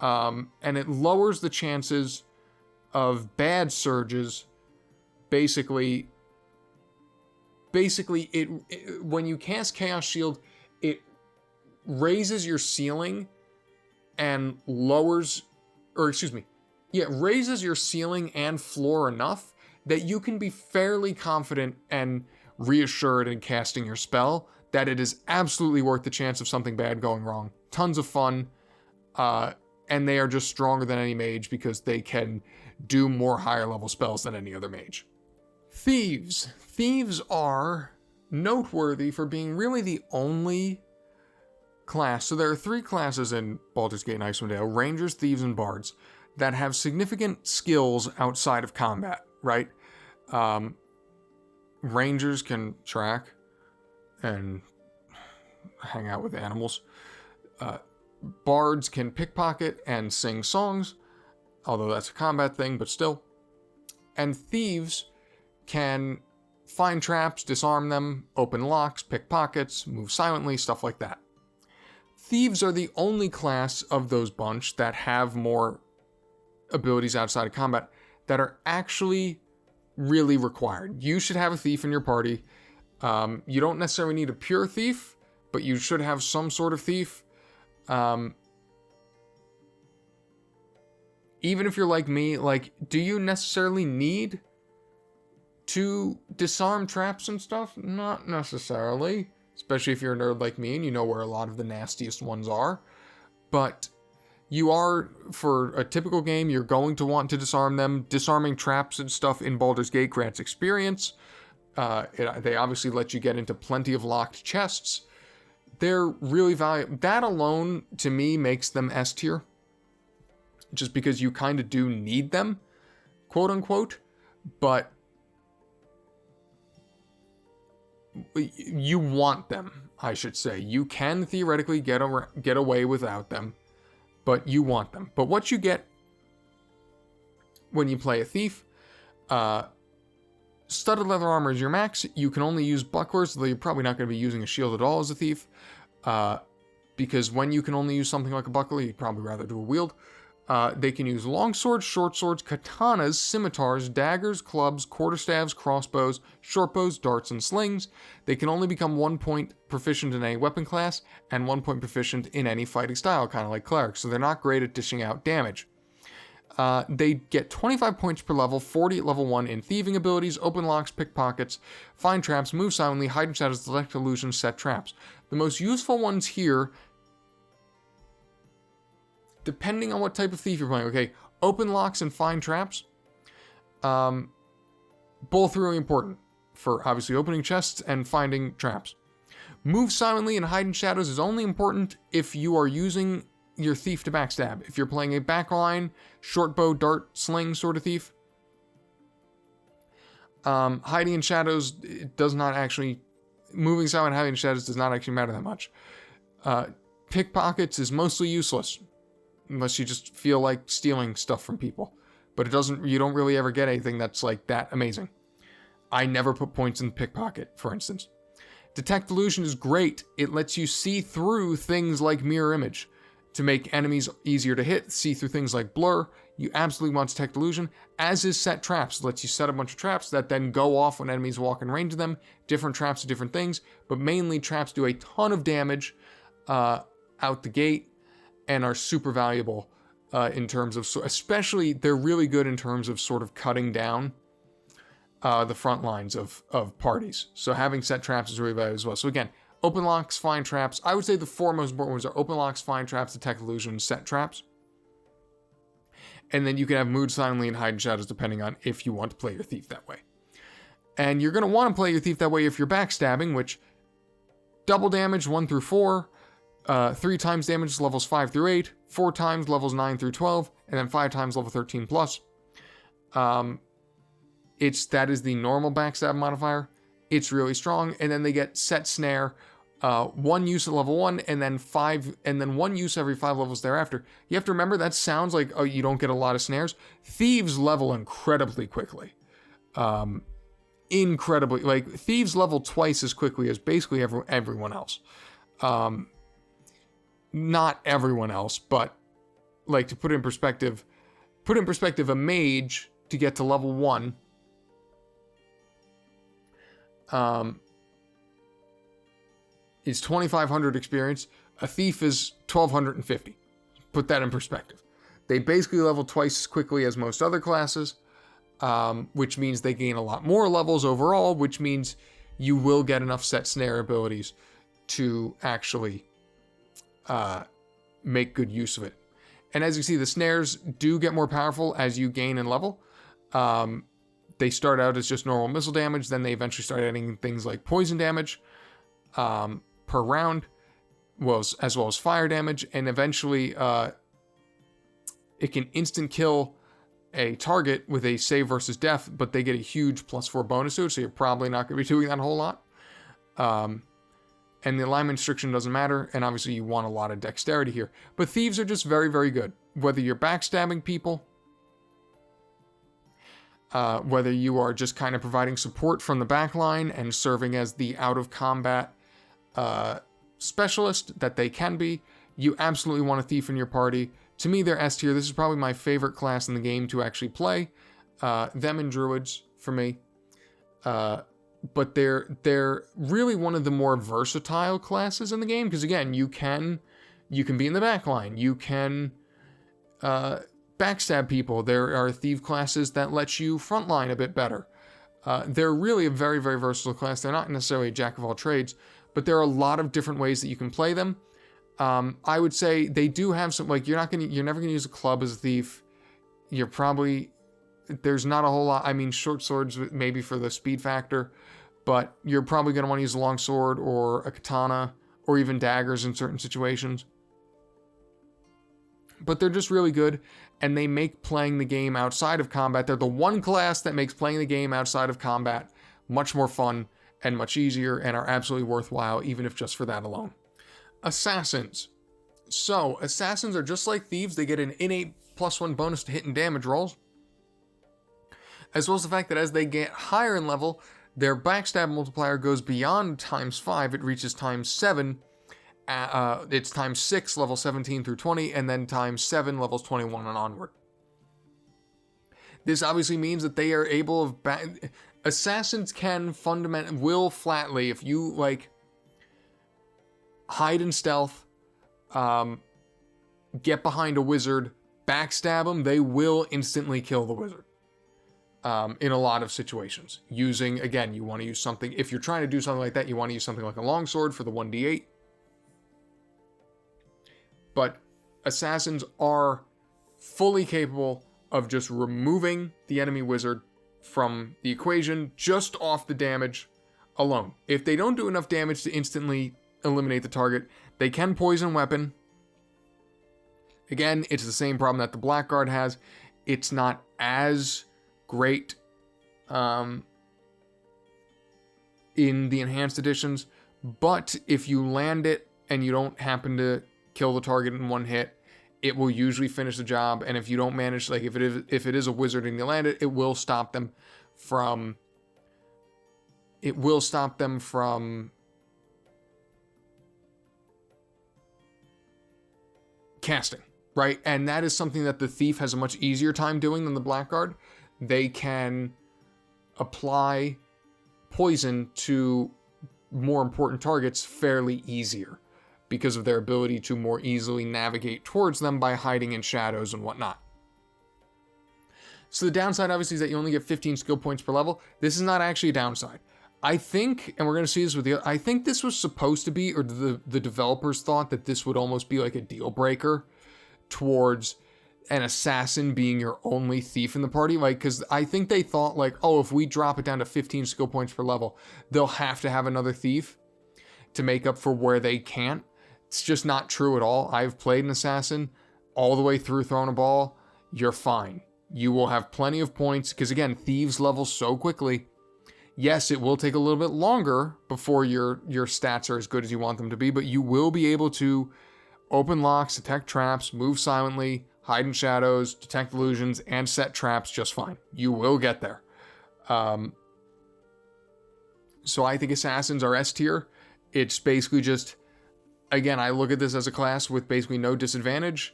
and it lowers the chances of bad surges. Basically, when you cast Chaos Shield, it raises your ceiling and raises your ceiling and floor enough that you can be fairly confident and reassured in casting your spell that it is absolutely worth the chance of something bad going wrong tons of fun, and they are just stronger than any mage because they can do more higher level spells than any other mage. Thieves. Thieves are noteworthy for being really the only class. So there are 3 classes in Baldur's Gate and Icewind Dale, Rangers, Thieves, and Bards, that have significant skills outside of combat, right? Rangers can track and hang out with animals. Bards can pickpocket and sing songs, although that's a combat thing, but still. And Thieves can find traps, disarm them, open locks, pick pockets, move silently, stuff like that. Thieves are the only class of those bunch that have more abilities outside of combat that are actually really required. You should have a thief in your party. You don't necessarily need a pure thief, but you should have some sort of thief. Even if you're like me, like, do you necessarily need to disarm traps and stuff? Not necessarily, especially if you're a nerd like me and you know where a lot of the nastiest ones are. But you are, for a typical game, you're going to want to disarm them. Disarming traps and stuff in Baldur's Gate grants experience. They obviously let you get into plenty of locked chests. They're really valuable. That alone, to me, makes them S tier. Just because you kind of do need them, quote unquote. But you want them, I should say. You can theoretically get away without them, but you want them. But what you get when you play a thief, studded leather armor is your max. You can only use bucklers, though you're probably not going to be using a shield at all as a thief, because when you can only use something like a buckler, you'd probably rather do a wield. They can use long swords, short swords, katanas, scimitars, daggers, clubs, quarterstaves, crossbows, short bows, darts, and slings. They can only become 1 point proficient in any weapon class and 1 point proficient in any fighting style, kind of like clerics, so they're not great at dishing out damage. They get 25 points per level, 40 at level 1 in thieving abilities, open locks, pickpockets, find traps, move silently, hide in shadows, detect illusions, set traps. The most useful ones here, depending on what type of thief you're playing, okay, open locks and find traps, both really important for obviously opening chests and finding traps. Move silently and hide in shadows is only important if you are using your thief to backstab. If you're playing a backline, short bow, dart, sling sort of thief, hiding in shadows, it does not actually, moving silent, hiding in shadows does not actually matter that much. Pickpockets is mostly useless, unless you just feel like stealing stuff from people. But you don't really ever get anything that's like that amazing. I never put points in pickpocket, for instance. Detect illusion is great. It lets you see through things like mirror image to make enemies easier to hit, see through things like blur. You absolutely want detect illusion, as is set traps. It lets you set a bunch of traps that then go off when enemies walk in range of them. Different traps do different things, but mainly traps do a ton of damage out the gate and are super valuable in terms of, especially they're really good in terms of sort of cutting down the front lines of parties. So having set traps is really valuable as well. So again, open locks, find traps. I would say the 4 most important ones are open locks, find traps, detect illusion, set traps. And then you can have mood silently and hide in shadows depending on if you want to play your thief that way. And you're going to want to play your thief that way if you're backstabbing, which double damage 1 through 4, 3 times damage levels 5 through 8, 4 times levels 9 through 12, and then 5 times level 13 plus. That is the normal backstab modifier. It's really strong. And then they get set snare, 1 use at level 1, and then 1 use every 5 levels thereafter. You have to remember that sounds like, oh, you don't get a lot of snares. Thieves level incredibly quickly. Incredibly, like Thieves level twice as quickly as basically everyone else. Not everyone else, but like to put in perspective, a mage to get to level 1 is 2,500 experience. A thief is 1,250. Put that in perspective. They basically level twice as quickly as most other classes, which means they gain a lot more levels overall, which means you will get enough set snare abilities to actually make good use of it. And as you see, the snares do get more powerful as you gain in level. They start out as just normal missile damage, then they eventually start adding things like poison damage per round, as well as fire damage, and eventually it can instant kill a target with a save versus death, but they get a huge +4 bonus to it, so you're probably not going to be doing that a whole lot. And the alignment restriction doesn't matter, and obviously you want a lot of dexterity here. But Thieves are just very, very good. Whether you're backstabbing people, whether you are just kind of providing support from the back line and serving as the out-of-combat specialist that they can be, you absolutely want a Thief in your party. To me, they're S tier. This is probably my favorite class in the game to actually play. Them and Druids, for me. But they're really one of the more versatile classes in the game, because again, you can be in the back line, you can backstab people. There are Thief classes that let you frontline a bit better. They're really a very, very versatile class. They're not necessarily a jack of all trades, but there are a lot of different ways that you can play them. I would say they do have some, like, you're never gonna use a club as a Thief. There's not a whole lot. I mean, short swords maybe for the speed factor, but you're probably going to want to use a long sword or a katana or even daggers in certain situations. But they're just really good, and they make playing the game outside of combat. They're the one class that makes playing the game outside of combat much more fun and much easier, and are absolutely worthwhile, even if just for that alone. Assassins. So, Assassins are just like Thieves. They get an innate +1 bonus to hit and damage rolls, as well as the fact that as they get higher in level, their backstab multiplier goes beyond ×5. It reaches ×7. It's ×6, level 17 through 20, and then ×7, levels 21 and onward. This obviously means that they are able of... Assassins will flatly, if you, like, hide in stealth, get behind a wizard, backstab them, they will instantly kill the wizard. In a lot of situations. Again, you want to use something, if you're trying to do something like that, you want to use something like a longsword for the 1d8. But assassins are fully capable of just removing the enemy wizard from the equation just off the damage alone. If they don't do enough damage to instantly eliminate the target, they can poison weapon. Again, it's the same problem that the Blackguard has. It's not as great in the enhanced editions, but if you land it and you don't happen to kill the target in one hit, it will usually finish the job. And if you don't manage, like if it is a wizard and you land it, it will stop them from casting, right? And that is something that the Thief has a much easier time doing than the Blackguard. They can apply poison to more important targets fairly easier because of their ability to more easily navigate towards them by hiding in shadows and whatnot. So the downside, obviously, is that you only get 15 skill points per level. This is not actually a downside. I think, and we're going to see this I think this was supposed to be, or the developers thought that this would almost be like a deal breaker towards an assassin being your only Thief in the party. Like, because I think they thought, like, oh, if we drop it down to 15 skill points per level, they'll have to have another Thief to make up for where they can't. It's just not true at all. I've played an assassin all the way through throwing a ball. You're fine. You will have plenty of points, because again, Thieves level so quickly. Yes, it will take a little bit longer before your stats are as good as you want them to be, but you will be able to open locks, detect traps, move silently, hide in shadows, detect illusions, and set traps just fine. You will get there. So I think assassins are S tier. It's basically just, again, I look at this as a class with basically no disadvantage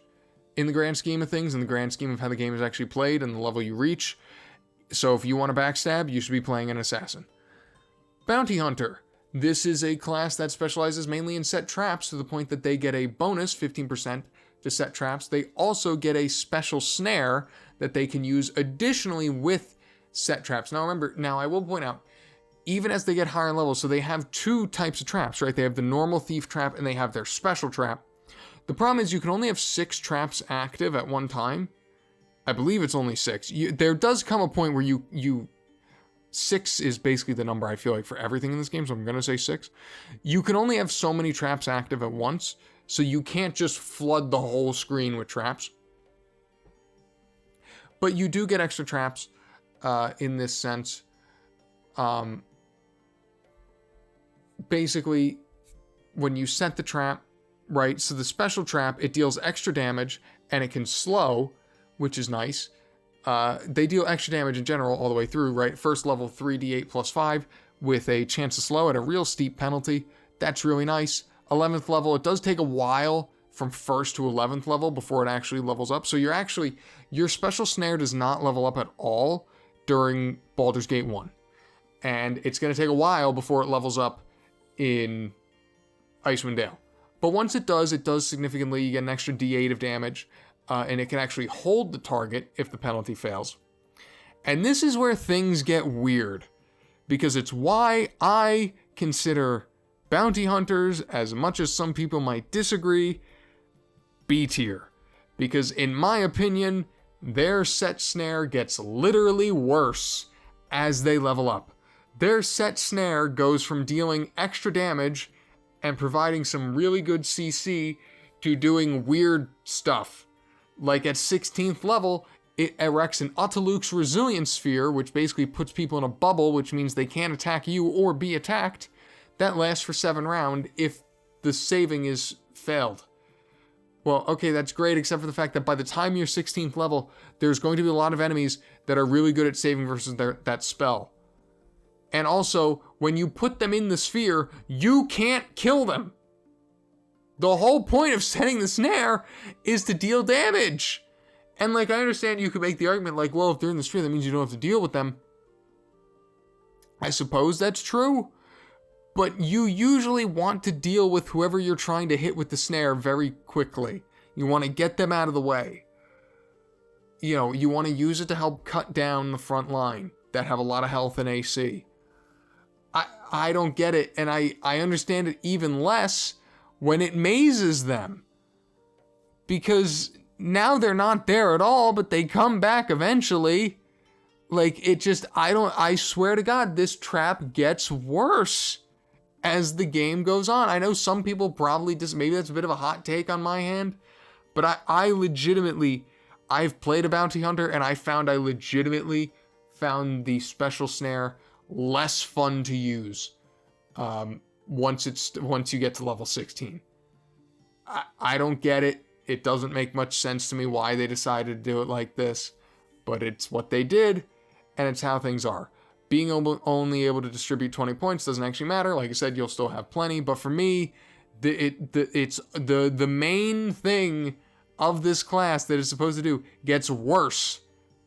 in the grand scheme of things, in the grand scheme of how the game is actually played and the level you reach. So if you want to backstab, you should be playing an assassin. Bounty Hunter. This is a class that specializes mainly in set traps, to the point that they get a bonus 15% to set traps. They also get a special snare that they can use additionally with set traps. Now remember, I will point out, even as they get higher levels, so they have two types of traps, right? They have the normal Thief trap and they have their special trap. The problem is you can only have 6 traps active at one time. I believe it's only 6. There does come a point where you 6 is basically the number I feel like for everything in this game, so I'm going to say 6. You can only have so many traps active at once, so you can't just flood the whole screen with traps. But you do get extra traps in this sense. Basically, when you set the trap, right, so the special trap, it deals extra damage, and it can slow, which is nice. They deal extra damage in general all the way through, right? First level 3d8 plus 5 with a chance to slow at a real steep penalty. That's really nice. 11th level, it does take a while from 1st to 11th level before it actually levels up. So your special snare does not level up at all during Baldur's Gate 1. And it's going to take a while before it levels up in Icewind Dale. But once it does significantly. You get an extra d8 of damage. And it can actually hold the target if the penalty fails. And this is where things get weird, because it's why I consider bounty hunters, as much as some people might disagree, B tier. Because in my opinion, their set snare gets literally worse as they level up. Their set snare goes from dealing extra damage and providing some really good CC to doing weird stuff. Like at 16th level, it erects an Utaluk's Resilience Sphere, which basically puts people in a bubble, which means they can't attack you or be attacked. That lasts for 7 rounds if the saving is failed. Well, okay, that's great, except for the fact that by the time you're 16th level, there's going to be a lot of enemies that are really good at saving versus that spell. And also, when you put them in the sphere, you can't kill them. The whole point of setting the snare is to deal damage. And like, I understand you could make the argument like, well, if they're in the sphere, that means you don't have to deal with them. I suppose that's true. But you usually want to deal with whoever you're trying to hit with the snare very quickly. You want to get them out of the way. You know, you want to use it to help cut down the front line that have a lot of health and AC. I don't get it, and I understand it even less when it mazes them. Because now they're not there at all, but they come back eventually. Like, it just, I swear to God, this trap gets worse as the game goes on. I know some people probably maybe that's a bit of a hot take on my hand, but I legitimately, I've played a bounty hunter, and I legitimately found the special snare less fun to use once you get to level 16. I don't get it. It doesn't make much sense to me why they decided to do it like this, but it's what they did, and it's how things are. Being only able to distribute 20 points doesn't actually matter. Like I said, you'll still have plenty, but for me, it's the main thing of this class that it's supposed to do gets worse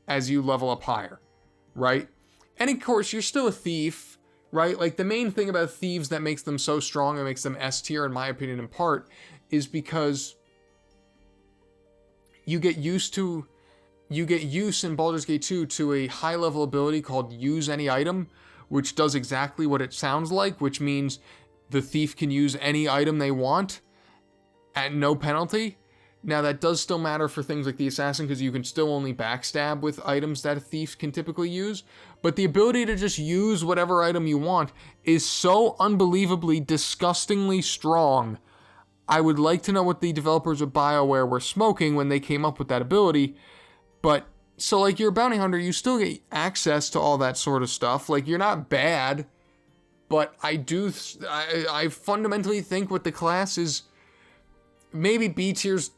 as you level up higher, right? And of course, you're still a thief, right? Like, the main thing about thieves that makes them so strong and makes them S tier, in my opinion, in part, is because you get use in Baldur's Gate 2 to a high level ability called Use Any Item, which does exactly what it sounds like, which means the thief can use any item they want at no penalty. Now, that does still matter for things like the assassin, because you can still only backstab with items that a thief can typically use. But the ability to just use whatever item you want is so unbelievably, disgustingly strong. I would like to know what the developers of BioWare were smoking when they came up with that ability. But, so like, you're a bounty hunter, you still get access to all that sort of stuff. Like, you're not bad. But I fundamentally think what the class is, maybe B tier's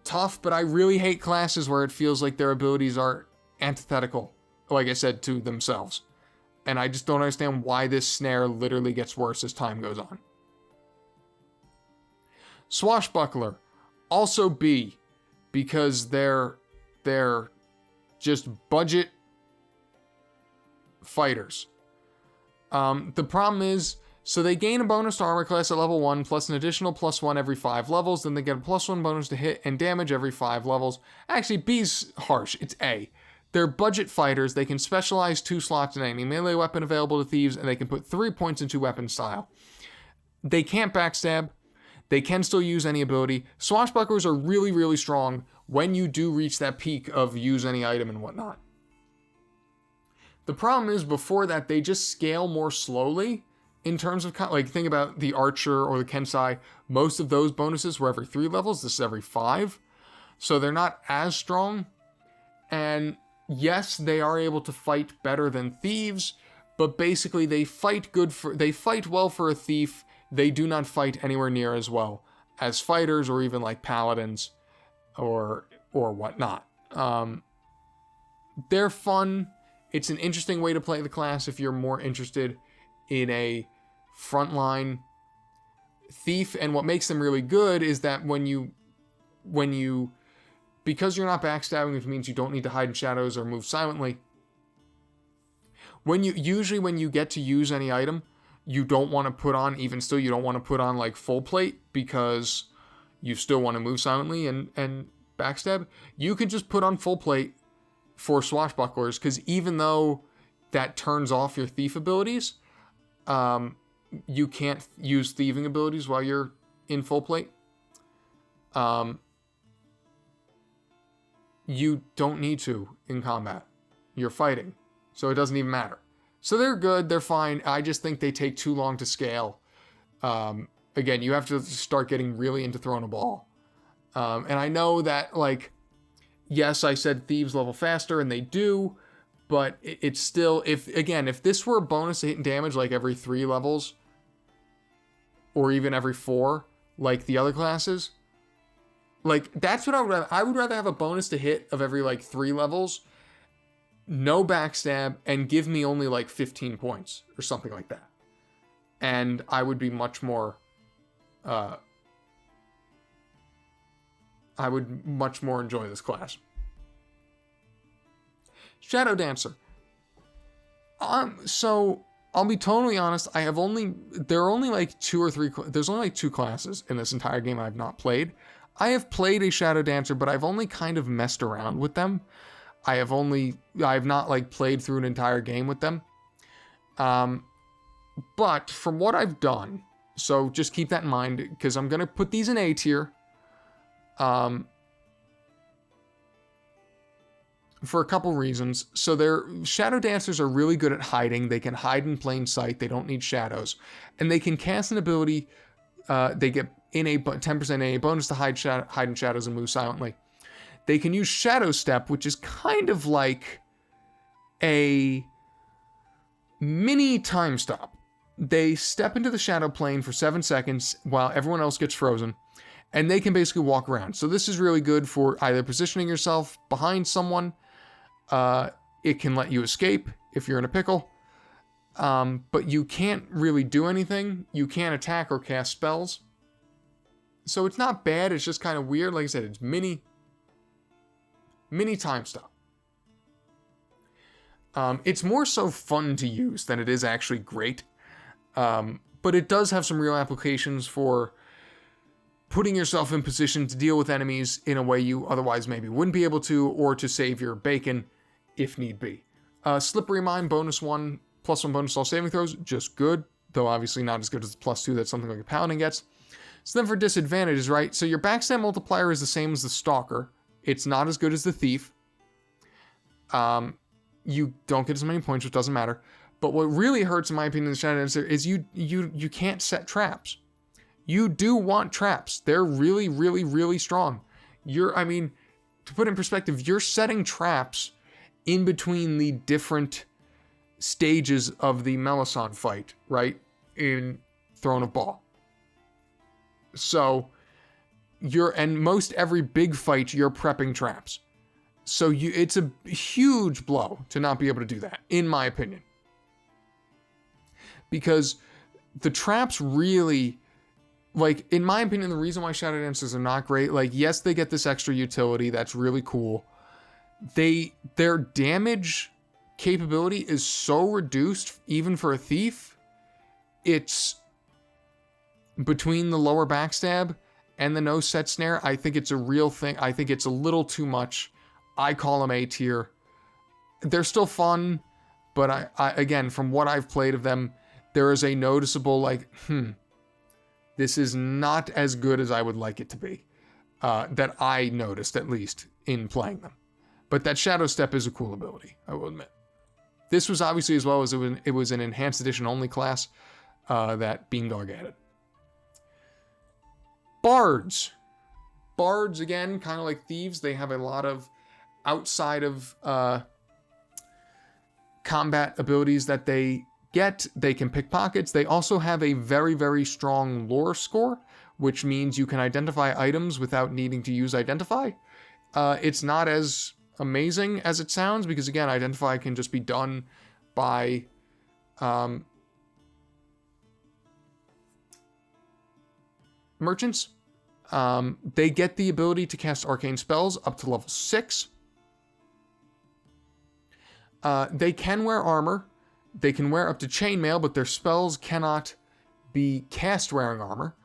tough, but I really hate classes where it feels like their abilities are antithetical, like I said, to themselves. And I just don't understand why this snare literally gets worse as time goes on. Swashbuckler, also B, because they're just budget fighters. The problem is, so they gain a bonus to armor class at level 1, plus an additional +1 every 5 levels, then they get a +1 bonus to hit and damage every 5 levels. Actually, B's harsh, it's A. They're budget fighters, they can specialize 2 slots in any melee weapon available to thieves, and they can put 3 points into weapon style. They can't backstab. They can still use any ability. Swashbucklers are really, really strong when you do reach that peak of use any item and whatnot. The problem is, before that, they just scale more slowly in terms of, like, think about the Archer or the Kensai. Most of those bonuses were every 3 levels. This is every 5. So they're not as strong. And yes, they are able to fight better than Thieves, but basically they fight well for a Thief. They do not fight anywhere near as well as fighters or even like Paladins or whatnot. They're fun. It's an interesting way to play the class if you're more interested in a frontline thief. And what makes them really good is that when you because you're not backstabbing, which means you don't need to hide in shadows or move silently. When you get to use any item, you don't want to put on, even still, you don't want to put on like full plate because you still want to move silently and backstab. You can just put on full plate for swashbucklers, because even though that turns off your thief abilities, you can't use thieving abilities while you're in full plate. You don't need to in combat. You're fighting, so it doesn't even matter. So they're good, they're fine. I just think they take too long to scale. Again, you have to start getting really into throwing a ball. And I know that, like, yes, I said Thieves level faster, and they do, but it's still, if this were a bonus to hit and damage like every 3 levels, or even every 4, like the other classes, like, that's what I would rather. I would rather have a bonus to hit of every, like, 3 levels, no backstab, and give me only, like, 15 points, or something like that. And I would be much more, I would much more enjoy this class. Shadow Dancer. So I'll be totally honest. There are only like 2 or 3. There's only like 2 classes in this entire game I've not played. I have played a Shadow Dancer, but I've only kind of messed around with them. I have not like played through an entire game with them. But from what I've done, so just keep that in mind, because I'm gonna put these in A tier. For a couple reasons. So their Shadow Dancers are really good at hiding. They can hide in plain sight. They don't need shadows. And they can cast an ability. They get in a 10% a bonus to hide in shadows and move silently. They can use Shadow Step, which is kind of like a mini time stop. They step into the shadow plane for 7 seconds while everyone else gets frozen. And they can basically walk around. So this is really good for either positioning yourself behind someone. It can let you escape if you're in a pickle. But you can't really do anything. You can't attack or cast spells. So it's not bad. It's just kind of weird. Like I said, it's mini time stop. It's more so fun to use than it is actually great. But it does have some real applications for putting yourself in position to deal with enemies in a way you otherwise maybe wouldn't be able to, or to save your bacon if need be. Slippery Mind, -1, +1 bonus to all saving throws, just good, though obviously not as good as the +2 that something like a Paladin gets. So then for disadvantages, right? So your backstab multiplier is the same as the Stalker. It's not as good as the Thief. You don't get as many points, which doesn't matter. But what really hurts, in my opinion, in the Shadow Dancer is you can't set traps. You do want traps. They're really, really, really strong. To put in perspective, you're setting traps in between the different stages of the Melisande fight, right? In Throne of Ball. So, most every big fight, you're prepping traps. So it's a huge blow to not be able to do that, in my opinion. Because the traps really, like, in my opinion, the reason why Shadow Dancers are not great, like, yes, they get this extra utility, that's really cool. Their damage capability is so reduced, even for a Thief. It's between the lower backstab and the no set snare. I think it's a real thing. I think it's a little too much. I call them A tier. They're still fun, but I again, from what I've played of them, there is a noticeable, like, This is not as good as I would like it to be. That I noticed, at least, in playing them. But that Shadow Step is a cool ability, I will admit. This was obviously, as well as it was an Enhanced Edition only class that Beamdog added. Bards. Bards, again, kind of like Thieves, they have a lot of outside of combat abilities that they get. They can pick pockets. They also have a very, very strong lore score, which means you can identify items without needing to use Identify. It's not as amazing as it sounds, because again, Identify can just be done by merchants. They get the ability to cast arcane spells up to level 6. They can wear armor. They can wear up to chainmail, but their spells cannot be cast wearing armor.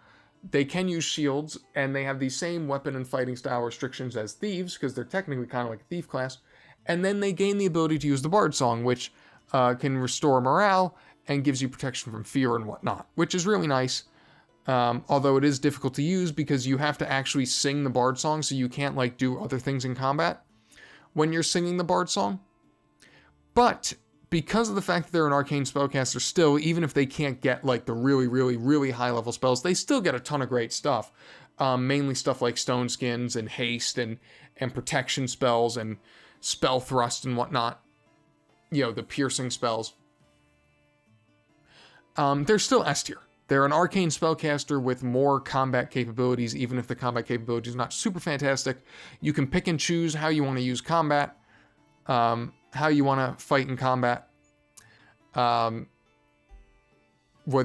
They can use shields, and they have the same weapon and fighting style restrictions as Thieves, because they're technically kind of like a Thief class. And then they gain the ability to use the Bard Song, which can restore morale and gives you protection from fear and whatnot, which is really nice. Although it is difficult to use because you have to actually sing the Bard Song, so you can't like do other things in combat when you're singing the Bard Song. But because of the fact that they're an arcane spellcaster still, even if they can't get like the really, really, really high level spells, they still get a ton of great stuff. Mainly stuff like Stone Skins and Haste and protection spells and Spell Thrust and whatnot. You know, the piercing spells. They're still S tier. They're an arcane spellcaster with more combat capabilities, even if the combat capability is not super fantastic. You can pick and choose how you want to use combat, how you want to fight in combat, whether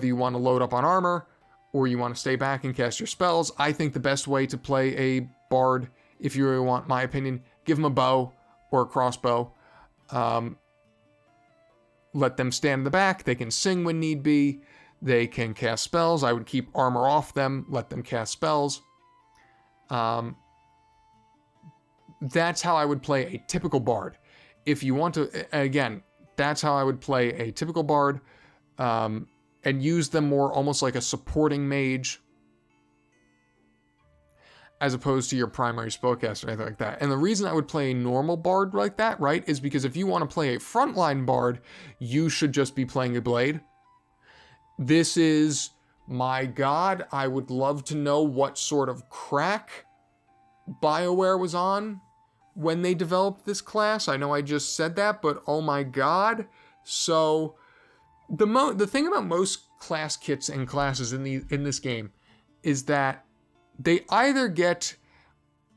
you want to load up on armor or you want to stay back and cast your spells. I think the best way to play a bard, if you really want my opinion, give them a bow or a crossbow. Let them stand in the back. They can sing when need be. They can cast spells. I would keep armor off them, let them cast spells. That's how I would play a typical bard. If you want to, again, that's how I would play a typical bard, and use them more almost like a supporting mage, as opposed to your primary spellcaster or anything like that. And the reason I would play a normal bard like that, right, is because if you want to play a frontline bard, you should just be playing a blade. This is, my God, I would love to know what sort of crack BioWare was on when they developed this class. I know I just said that, but oh my God. So the thing about most class kits and classes in this game is that they either get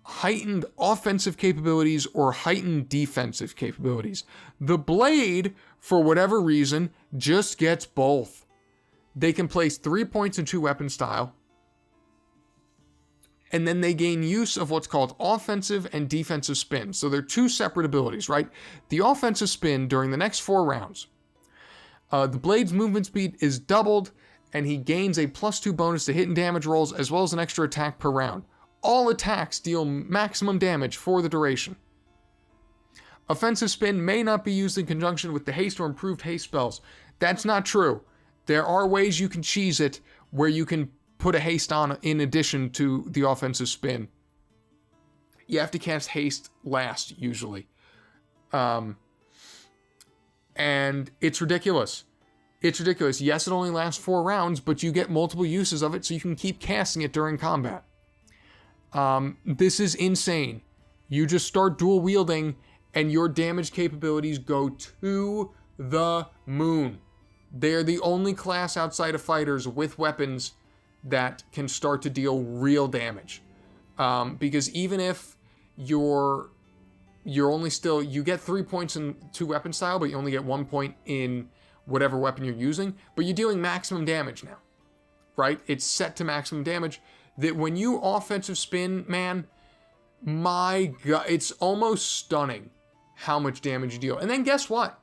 heightened offensive capabilities or heightened defensive capabilities. The blade, for whatever reason, just gets both. They can place 3 points into weapon style, and then they gain use of what's called offensive and defensive spin. So they're two separate abilities, right? The offensive spin during the next 4 rounds. The blade's movement speed is doubled, and he gains a +2 bonus to hit and damage rolls, as well as an extra attack per round. All attacks deal maximum damage for the duration. Offensive spin may not be used in conjunction with the haste or improved haste spells. That's not true. There are ways you can cheese it where you can put a haste on in addition to the offensive spin. You have to cast haste last, usually. And it's ridiculous. It's ridiculous. Yes, it only lasts 4 rounds, but you get multiple uses of it, so you can keep casting it during combat. This is insane. You just start dual wielding, and your damage capabilities go to the moon. They're the only class outside of fighters with weapons that can start to deal real damage. Because even if you're only still, you get 3 points into weapon style, but you only get 1 point in whatever weapon you're using, but you're dealing maximum damage now, right? It's set to maximum damage. That when you offensive spin, man, my God, it's almost stunning how much damage you deal. And then guess what?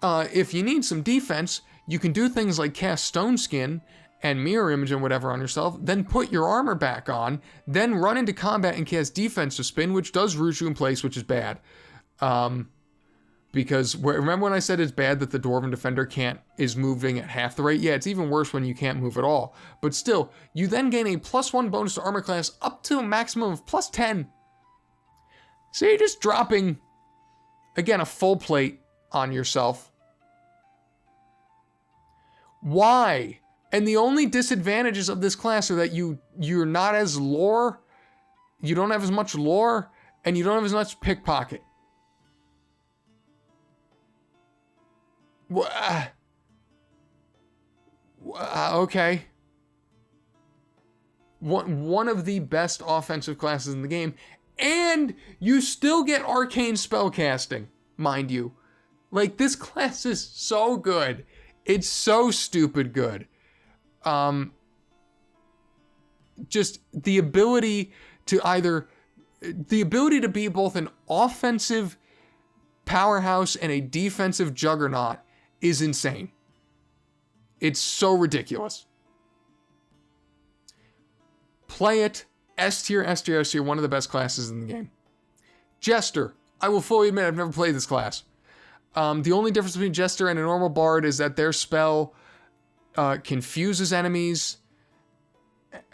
If you need some defense, you can do things like cast Stone Skin and Mirror Image and whatever on yourself, then put your armor back on, then run into combat and cast Defensive Spin, which does root you in place, which is bad. But Because remember when I said it's bad that the Dwarven Defender is moving at half the rate? Yeah, it's even worse when you can't move at all. But still, you then gain a +1 bonus to armor class up to a maximum of +10. So you're just dropping, again, a full plate on yourself. Why? And the only disadvantages of this class are that you're not as lore, you don't have as much lore, and you don't have as much pickpocket. Okay. One of the best offensive classes in the game, and you still get arcane spellcasting, mind you. Like, this class is so good. It's so stupid good. Just the ability to be both an offensive powerhouse and a defensive juggernaut is insane. It's so ridiculous. Play it. S tier, S tier, S tier, one of the best classes in the game. Jester. I will fully admit I've never played this class. The only difference between Jester and a normal Bard is that their spell confuses enemies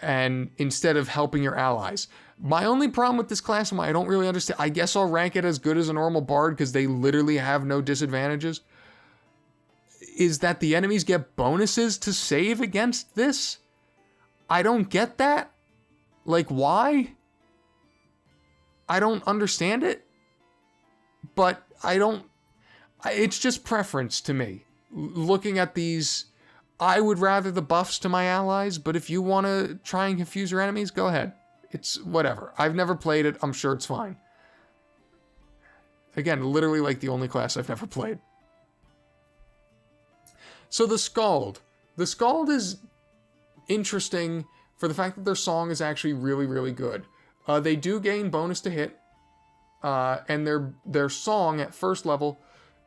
and instead of helping your allies. My only problem with this class and why I don't really understand, I guess I'll rank it as good as a normal Bard because they literally have no disadvantages, is that the enemies get bonuses to save against this. I don't get that. Like, why? I don't understand it. But it's just preference to me. Looking at these, I would rather the buffs to my allies, but if you want to try and confuse your enemies, go ahead. It's whatever. I've never played it. I'm sure it's fine. Again, literally like the only class I've never played. So the Skald. The Skald is interesting for the fact that their song is actually really, really good. They do gain bonus to hit, and their song at first level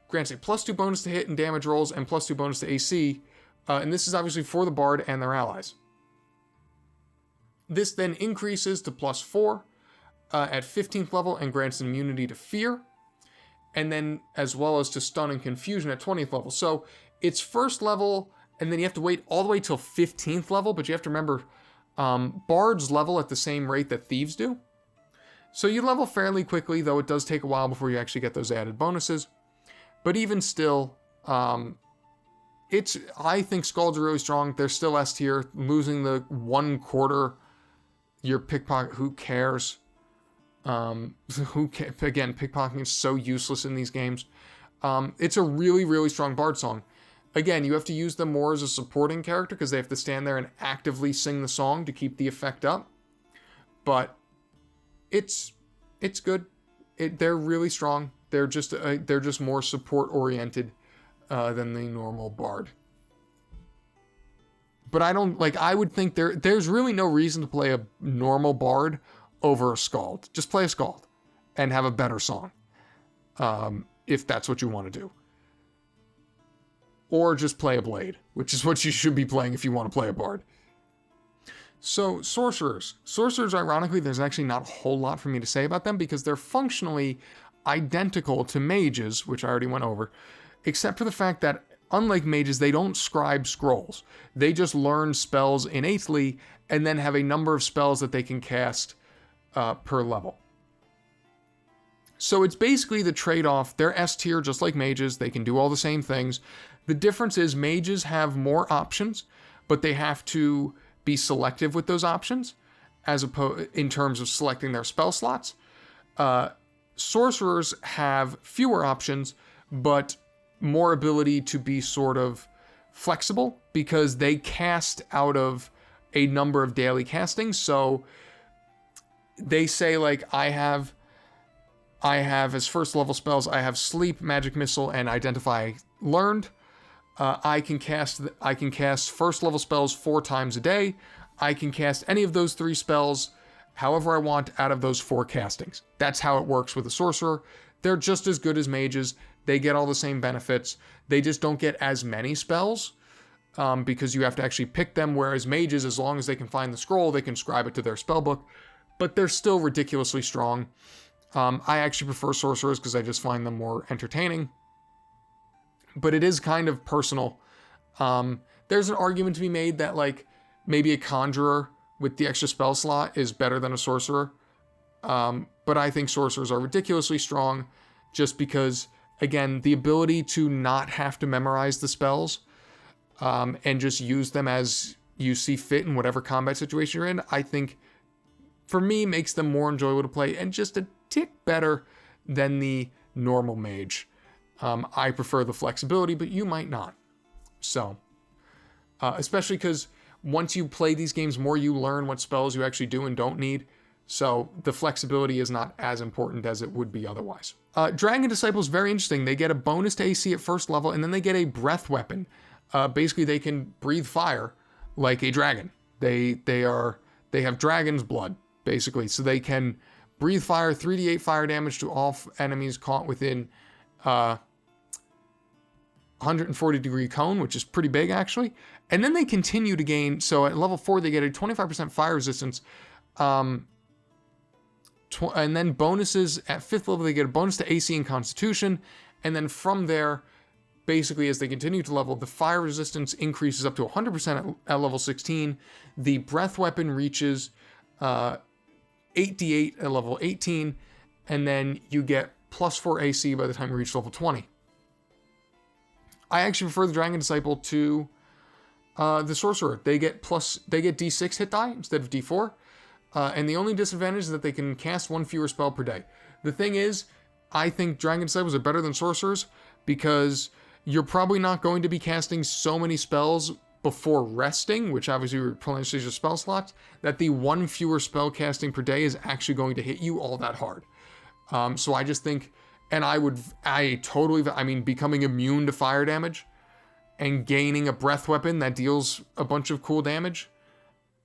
grants a +2 bonus to hit and damage rolls and +2 bonus to AC, and this is obviously for the Bard and their allies. This then increases to +4 at 15th level and grants immunity to fear, and then as well as to stun and confusion at 20th level. So it's first level, and then you have to wait all the way till 15th level, but you have to remember, Bards level at the same rate that Thieves do. So you level fairly quickly, though it does take a while before you actually get those added bonuses. But even still, I think Skalds are really strong. They're still S tier. Losing the 1/4 your pickpocket, who cares? Again, pickpocketing is so useless in these games. It's a really, really strong Bard song. Again, you have to use them more as a supporting character because they have to stand there and actively sing the song to keep the effect up. But it's good. They're really strong. They're just more support oriented than the normal Bard. But I would think there's really no reason to play a normal Bard over a Skald. Just play a Skald and have a better song, if that's what you want to do. Or just play a Blade, which is what you should be playing if you want to play a Bard. So, Sorcerers. Sorcerers, ironically, there's actually not a whole lot for me to say about them because they're functionally identical to Mages, which I already went over, except for the fact that, unlike Mages, they don't scribe scrolls. They just learn spells innately and then have a number of spells that they can cast per level. So it's basically the trade-off. They're S tier just like Mages. They can do all the same things. The difference is Mages have more options, but they have to be selective with those options in terms of selecting their spell slots. Sorcerers have fewer options, but more ability to be sort of flexible because they cast out of a number of daily castings. So they say, like, I have as first level spells, I have Sleep, Magic Missile, and Identify Learned. I can cast first level spells 4 times a day. I can cast any of those 3 spells however I want out of those 4 castings. That's how it works with a sorcerer. They're just as good as mages. They get all the same benefits. They just don't get as many spells because you have to actually pick them, whereas mages, as long as they can find the scroll, they can scribe it to their spellbook. But they're still ridiculously strong. I actually prefer sorcerers because I just find them more entertaining. but it is kind of personal. There's an argument to be made that like maybe a Conjurer with the extra spell slot is better than a Sorcerer. But I think Sorcerers are ridiculously strong just because, again, the ability to not have to memorize the spells and just use them as you see fit in whatever combat situation you're in, I think, for me, makes them more enjoyable to play and just a tick better than the normal Mage. I prefer the flexibility, but you might not. So, especially because once you play these games more, you learn what spells you actually do and don't need. So the flexibility is not as important as it would be otherwise. Dragon Disciple is very interesting. They get a bonus to AC at first level, and then they get a breath weapon. Basically, they can breathe fire like a dragon. They have dragon's blood, basically. So they can breathe fire, 3d8 fire damage to all enemies caught within 140 degree cone, which is pretty big actually. And then they continue to gain, so at level 4 they get a 25% fire resistance. And then bonuses at 5th level, they get a bonus to AC and Constitution. And then from there, basically as they continue to level, the fire resistance increases up to 100% at level 16. The breath weapon reaches 8d8 at level 18. And then you get plus 4 AC by the time you reach level 20. I actually prefer the Dragon Disciple to the Sorcerer. They get D6 hit die instead of D4. And the only disadvantage is that they can cast one fewer spell per day. The thing is, I think Dragon Disciples are better than Sorcerers because you're probably not going to be casting so many spells before resting, which obviously replenishes your spell slots, that the one fewer spell casting per day is actually going to hit you all that hard. So I just think, and becoming immune to fire damage and gaining a breath weapon that deals a bunch of cool damage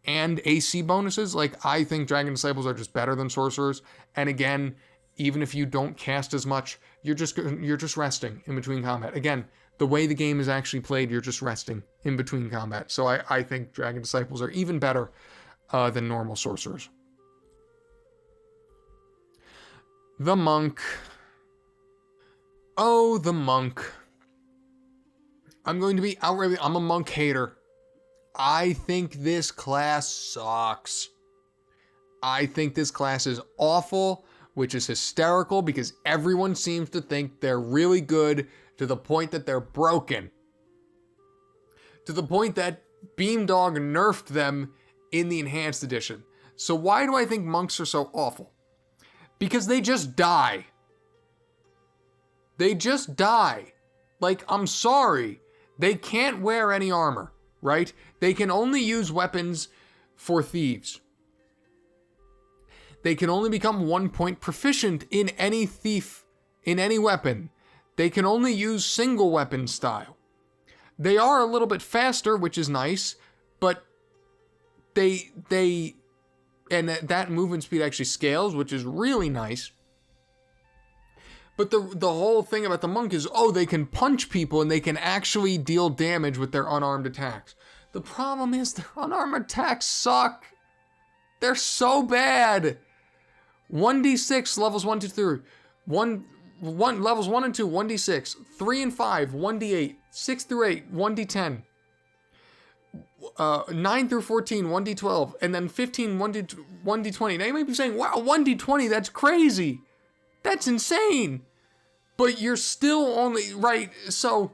and AC bonuses, like I think Dragon Disciples are just better than Sorcerers. And again, even if you don't cast as much, you're just resting in between combat. Again, the way the game is actually played, you're just resting in between combat. So I think Dragon Disciples are even better than normal Sorcerers. The Monk. Oh, the Monk. I'm going to be outright, I'm a Monk hater. I think this class sucks. I think this class is awful, which is hysterical because everyone seems to think they're really good to the point that they're broken. To the point that Beamdog nerfed them in the Enhanced Edition. So why do I think monks are so awful? Because they just die. They just die. Like, I'm sorry. They can't wear any armor, right? They can only use weapons for thieves. They can only become 1 point proficient in any thief, in any weapon. They can only use single weapon style. They are a little bit faster, which is nice, but and that movement speed actually scales, which is really nice. But the whole thing about the monk is, they can punch people and they can actually deal damage with their unarmed attacks. The problem is their unarmed attacks suck. They're so bad. 1d6 levels 1 to 3. Levels 1 and 2, 1d6. 3 and 5, 1d8. 6 through 8, 1d10. 9 through 14, 1d12. And then 15, 1d20. Now you might be saying, wow, 1d20, that's crazy. That's insane. But you're still only, right, so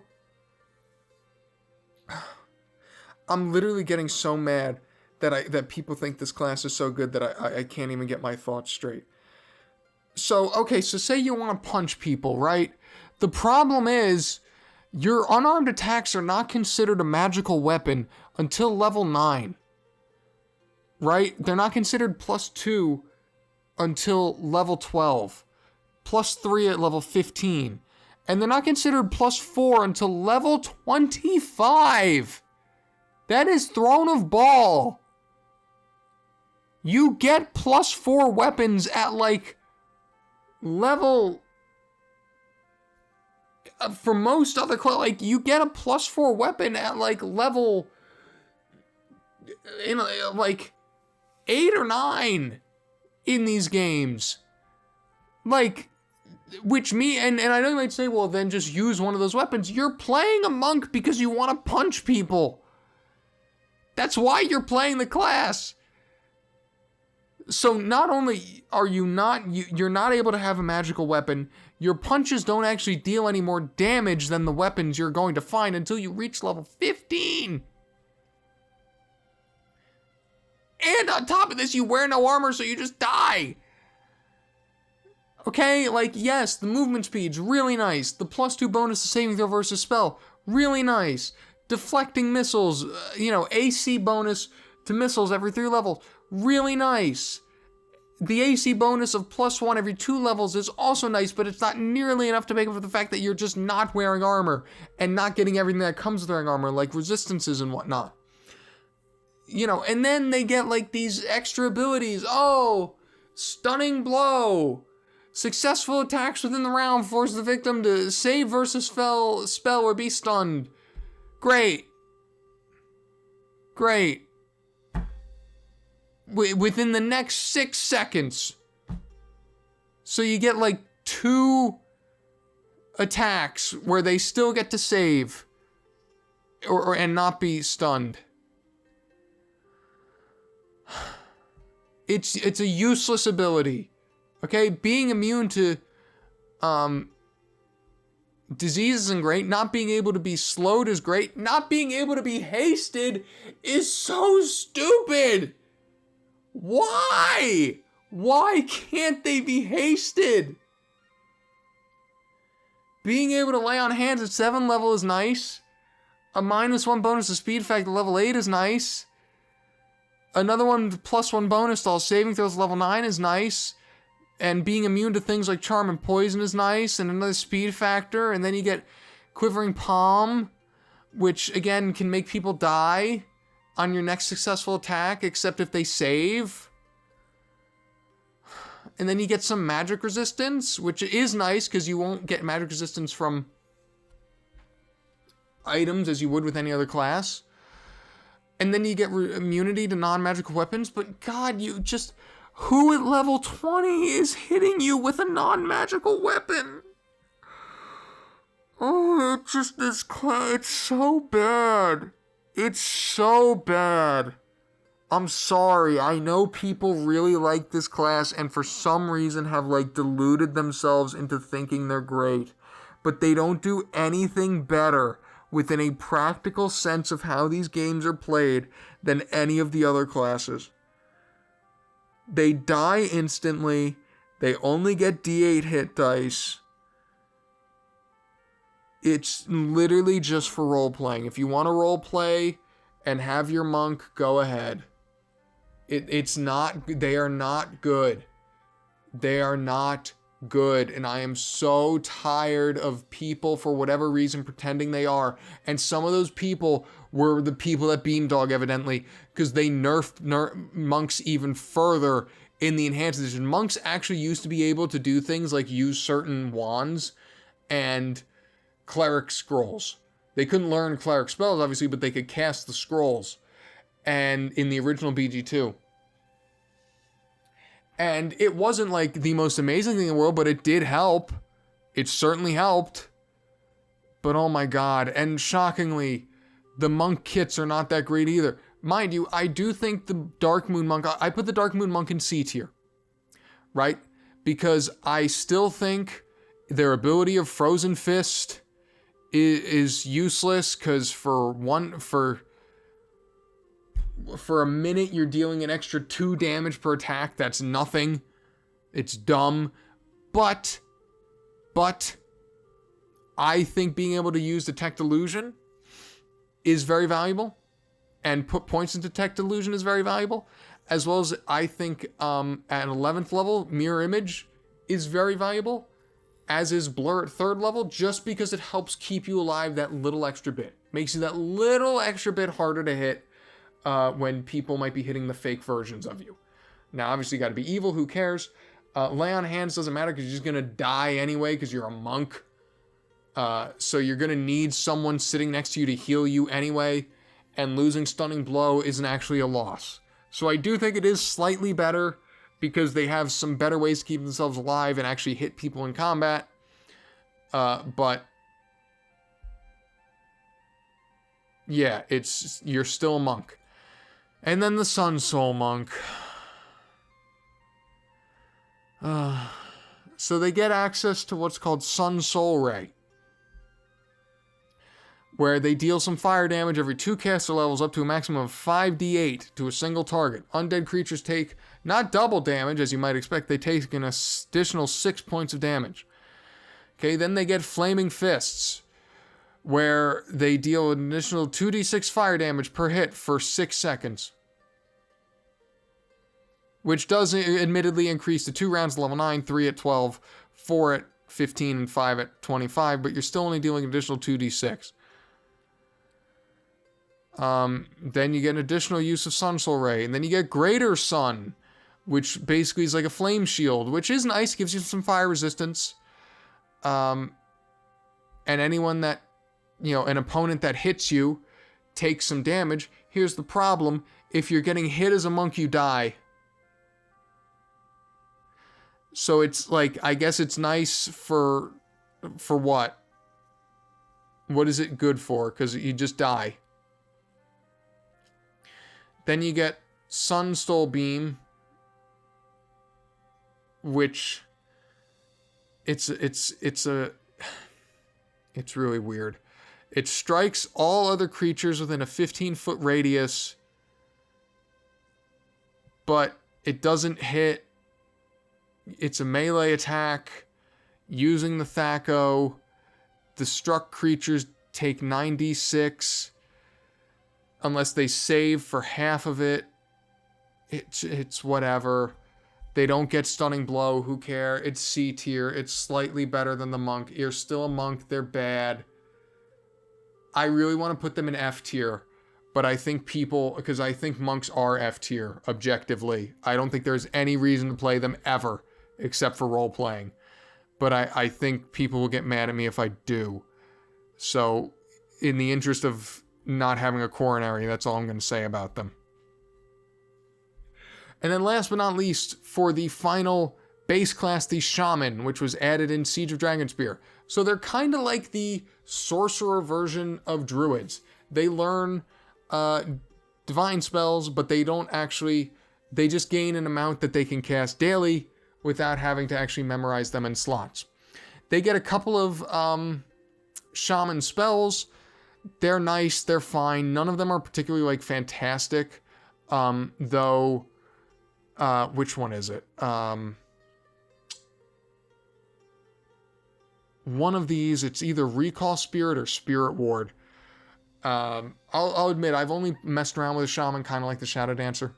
I'm literally getting so mad that people think this class is so good that I can't even get my thoughts straight. So, okay, so say you want to punch people, right? The problem is your unarmed attacks are not considered a magical weapon until level 9, right? They're not considered +2 until level 12, +3 at level 15, and they're not considered +4 until level 25. That is Throne of Ball. You get +4 weapons at like level, for most other classes, like you get a +4 weapon at like level, like 8 or 9 in these games. Like, And I know you might say, well, then just use one of those weapons. You're playing a monk because you want to punch people. That's why you're playing the class. So not only are you're not able to have a magical weapon, your punches don't actually deal any more damage than the weapons you're going to find until you reach level 15. And on top of this, you wear no armor, so you just die. Okay, like, yes, the movement speed's really nice. The +2 bonus to saving throw versus spell, really nice. Deflecting missiles, AC bonus to missiles every 3 levels, really nice. The AC bonus of +1 every 2 levels is also nice, but it's not nearly enough to make up for the fact that you're just not wearing armor and not getting everything that comes with wearing armor, like resistances and whatnot. And then they get like these extra abilities. Oh, stunning blow. Successful attacks within the round force the victim to save versus spell or be stunned. Great. Within the next 6 seconds. So you get like 2 attacks where they still get to save and not be stunned. It's a useless ability. Okay, being immune to disease isn't great. Not being able to be slowed is great. Not being able to be hasted is so stupid. Why? Why can't they be hasted? Being able to lay on hands at 7 level is nice. A -1 bonus to speed effect at level 8 is nice. Another one +1 bonus to all saving throws level 9 is nice. And being immune to things like charm and poison is nice. And another speed factor. And then you get Quivering Palm, which again can make people die on your next successful attack, except if they save. And then you get some magic resistance, which is nice because you won't get magic resistance from items as you would with any other class. And then you get immunity to non-magical weapons, but God, who at level 20 is hitting you with a non-magical weapon? Oh, it's so bad. It's so bad. I'm sorry, I know people really like this class and for some reason have deluded themselves into thinking they're great, but they don't do anything better within a practical sense of how these games are played than any of the other classes. They die instantly. They only get D8 hit dice. It's literally just for role-playing. If you want to role-play and have your monk, go ahead. They are not good. They are not good, and I am so tired of people for whatever reason pretending they are. And some of those people were the people at Beamdog, evidently, because they nerfed monks even further in the enhanced edition. Monks actually used to be able to do things like use certain wands and cleric scrolls. They couldn't learn cleric spells, obviously, but they could cast the scrolls. And in the original BG2. And it wasn't the most amazing thing in the world, but it did help. It certainly helped. But oh my God. And shockingly, the monk kits are not that great either. Mind you, I do think the Dark Moon Monk, I put the Dark Moon Monk in C tier. Right? Because I still think their ability of Frozen Fist is useless, because for a minute, you're dealing an extra 2 damage per attack. That's nothing. It's dumb. But I think being able to use Detect Illusion is very valuable. And put points into Detect Illusion is very valuable. As well as I think at 11th level, Mirror Image is very valuable. As is Blur at 3rd level, just because it helps keep you alive that little extra bit. Makes you that little extra bit harder to hit. When people might be hitting the fake versions of you. Now, obviously, you got to be evil. Who cares? Lay on hands doesn't matter because you're just going to die anyway because you're a monk. So you're going to need someone sitting next to you to heal you anyway. And losing Stunning Blow isn't actually a loss. So I do think it is slightly better because they have some better ways to keep themselves alive and actually hit people in combat. But yeah, you're still a monk. And then the Sun Soul Monk. So they get access to what's called Sun Soul Ray, where they deal some fire damage every 2 caster levels up to a maximum of 5d8 to a single target. Undead creatures take not double damage, as you might expect, they take an additional 6 points of damage. Okay, then they get Flaming Fists, where they deal an additional 2d6 fire damage per hit for 6 seconds. Which does admittedly increase to 2 rounds at level 9, 3 at 12, 4 at 15, and 5 at 25, but you're still only dealing an additional 2d6. Then you get an additional use of Sun Soul Ray, and then you get Greater Sun, which basically is like a flame shield, which is nice, gives you some fire resistance. And anyone that, an opponent that hits you takes some damage. Here's the problem: if you're getting hit as a monk, you die. So it's like, I guess it's nice for what? What is it good for? Because you just die. Then you get Sunstole Beam, which it's really weird. It strikes all other creatures within a 15-foot radius, but it doesn't hit. It's a melee attack using the Thaco. The struck creatures take 9d6 unless they save for half of it. It's whatever. They don't get Stunning Blow. Who cares? It's C tier. It's slightly better than the monk. You're still a monk. They're bad. I really want to put them in F tier, but I think because I think monks are F tier objectively. I don't think there's any reason to play them ever, except for role playing. But I think people will get mad at me if I do. So, in the interest of not having a coronary, that's all I'm going to say about them. And then last but not least, for the final base class, the Shaman, which was added in Siege of Dragonspear. So they're kind of like the sorcerer version of Druids. They learn divine spells, but they just gain an amount that they can cast daily without having to actually memorize them in slots. They get a couple of shaman spells. They're nice, they're fine. None of them are particularly fantastic. Though, which one is it? One of these, it's either Recall Spirit or Spirit Ward. I'll admit, I've only messed around with a shaman kind of like the Shadow Dancer.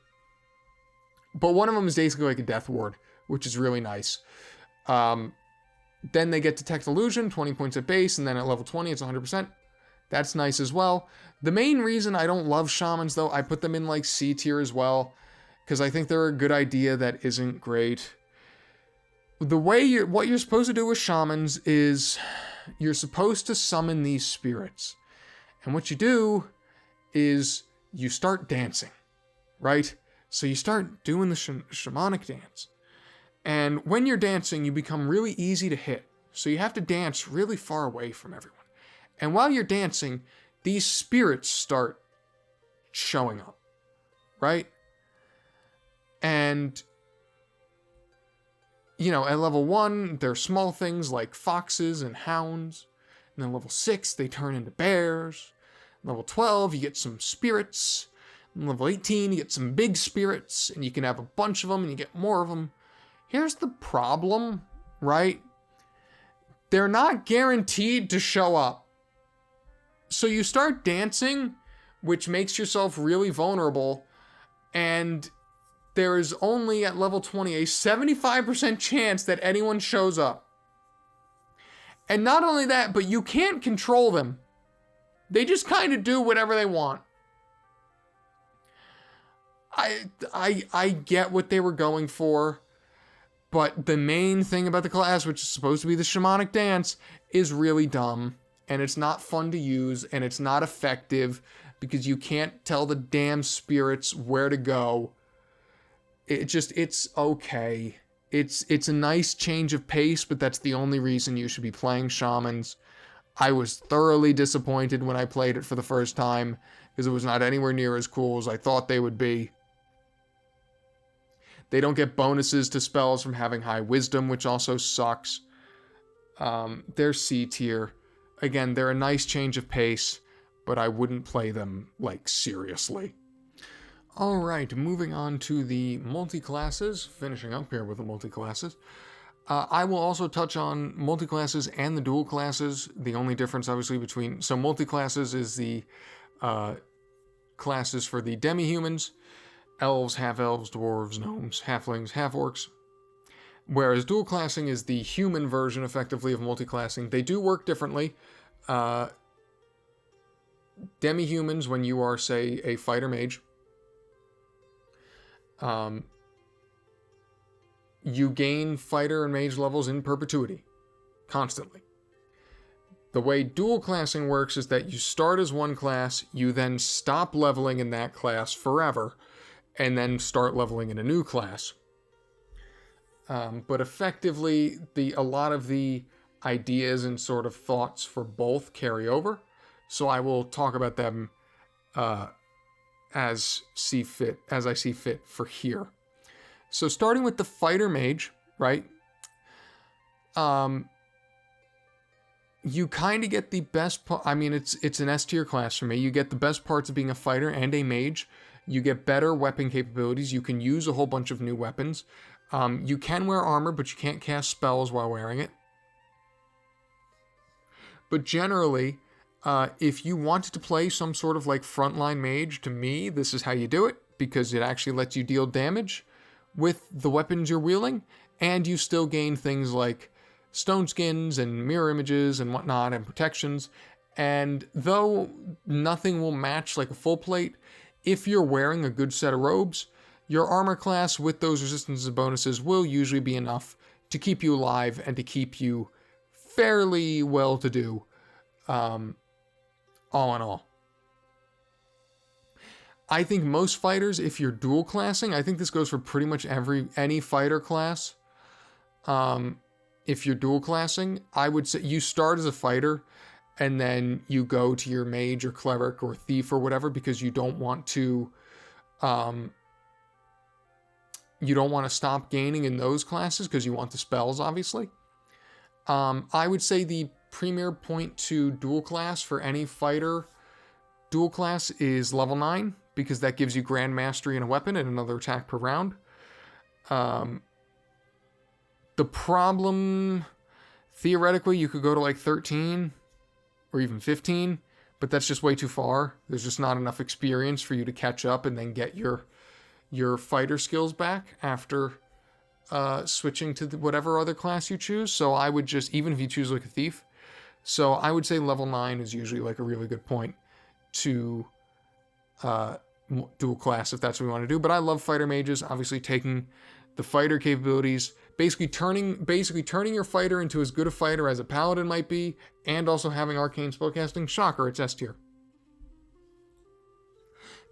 But one of them is basically like a Death Ward, which is really nice. Then they get Detect Illusion, 20 points at base, and then at level 20, it's 100%. That's nice as well. The main reason I don't love shamans, though, I put them in C tier as well, because I think they're a good idea that isn't great. What you're supposed to do with shamans is you're supposed to summon these spirits. And what you do is you start dancing, right? So you start doing the shamanic dance. And when you're dancing, you become really easy to hit. So you have to dance really far away from everyone. And while you're dancing, these spirits start showing up, right? And, at level 1, they're small things like foxes and hounds. And then level 6, they turn into bears. Level 12, you get some spirits. And level 18, you get some big spirits. And you can have a bunch of them, and you get more of them. Here's the problem, right? They're not guaranteed to show up. So you start dancing, which makes yourself really vulnerable, and there is only, at level 20, a 75% chance that anyone shows up. And not only that, but you can't control them. They just kind of do whatever they want. I get what they were going for, but the main thing about the class, which is supposed to be the shamanic dance, is really dumb. And it's not fun to use, and it's not effective, because you can't tell the damn spirits where to go. it's okay. It's a nice change of pace, but that's the only reason you should be playing shamans. I was thoroughly disappointed when I played it for the first time, because it was not anywhere near as cool as I thought they would be. They don't get bonuses to spells from having high wisdom, which also sucks. They're C tier. Again, they're a nice change of pace, but I wouldn't play them, like, seriously. Alright, moving on to the multi-classes, finishing up here with the multi-classes. I will also touch on multi-classes and the dual classes. The only difference, obviously, between... So multi-classes is the classes for the demi-humans, elves, half-elves, dwarves, gnomes, halflings, half-orcs. Whereas dual classing is the human version, effectively, of multi-classing. They do work differently. Demi-humans, when you are, say, a fighter mage, you gain fighter and mage levels in perpetuity, constantly. The way dual classing works is that you start as one class, you then stop leveling in that class forever, and then start leveling in a new class. But effectively, a lot of the ideas and sort of thoughts for both carry over, so I will talk about them as I see fit for here. So starting with the fighter mage, right? You kind of get the best part. I mean, it's an S tier class for me. You get the best parts of being a fighter and a mage. You get better weapon capabilities. You can use a whole bunch of new weapons. You can wear armor, but you can't cast spells while wearing it. But generally, if you wanted to play some sort of like frontline mage, to me, this is how you do it, because it actually lets you deal damage with the weapons you're wielding, and you still gain things like stone skins and mirror images and whatnot and protections. And though nothing will match like a full plate, if you're wearing a good set of robes, your armor class with those resistances and bonuses will usually be enough to keep you alive and to keep you fairly well-to-do, all in all. I think most fighters, if you're dual classing, I think this goes for pretty much any fighter class. If you're dual classing, I would say you start as a fighter and then you go to your mage or cleric or thief or whatever, because you don't want to stop gaining in those classes because you want the spells, obviously. I would say the premier point to dual class for any fighter dual class is level 9, because that gives you Grand Mastery in a weapon and another attack per round. The problem, theoretically, you could go to like 13 or even 15, but that's just way too far. There's just not enough experience for you to catch up and then get your fighter skills back after switching to whatever other class you choose. So I would just, even if you choose like a thief, so I would say level 9 is usually like a really good point to dual class if that's what we want to do. But I love fighter mages, obviously taking the fighter capabilities, basically turning your fighter into as good a fighter as a paladin might be, and also having arcane spellcasting. Shocker, it's S tier.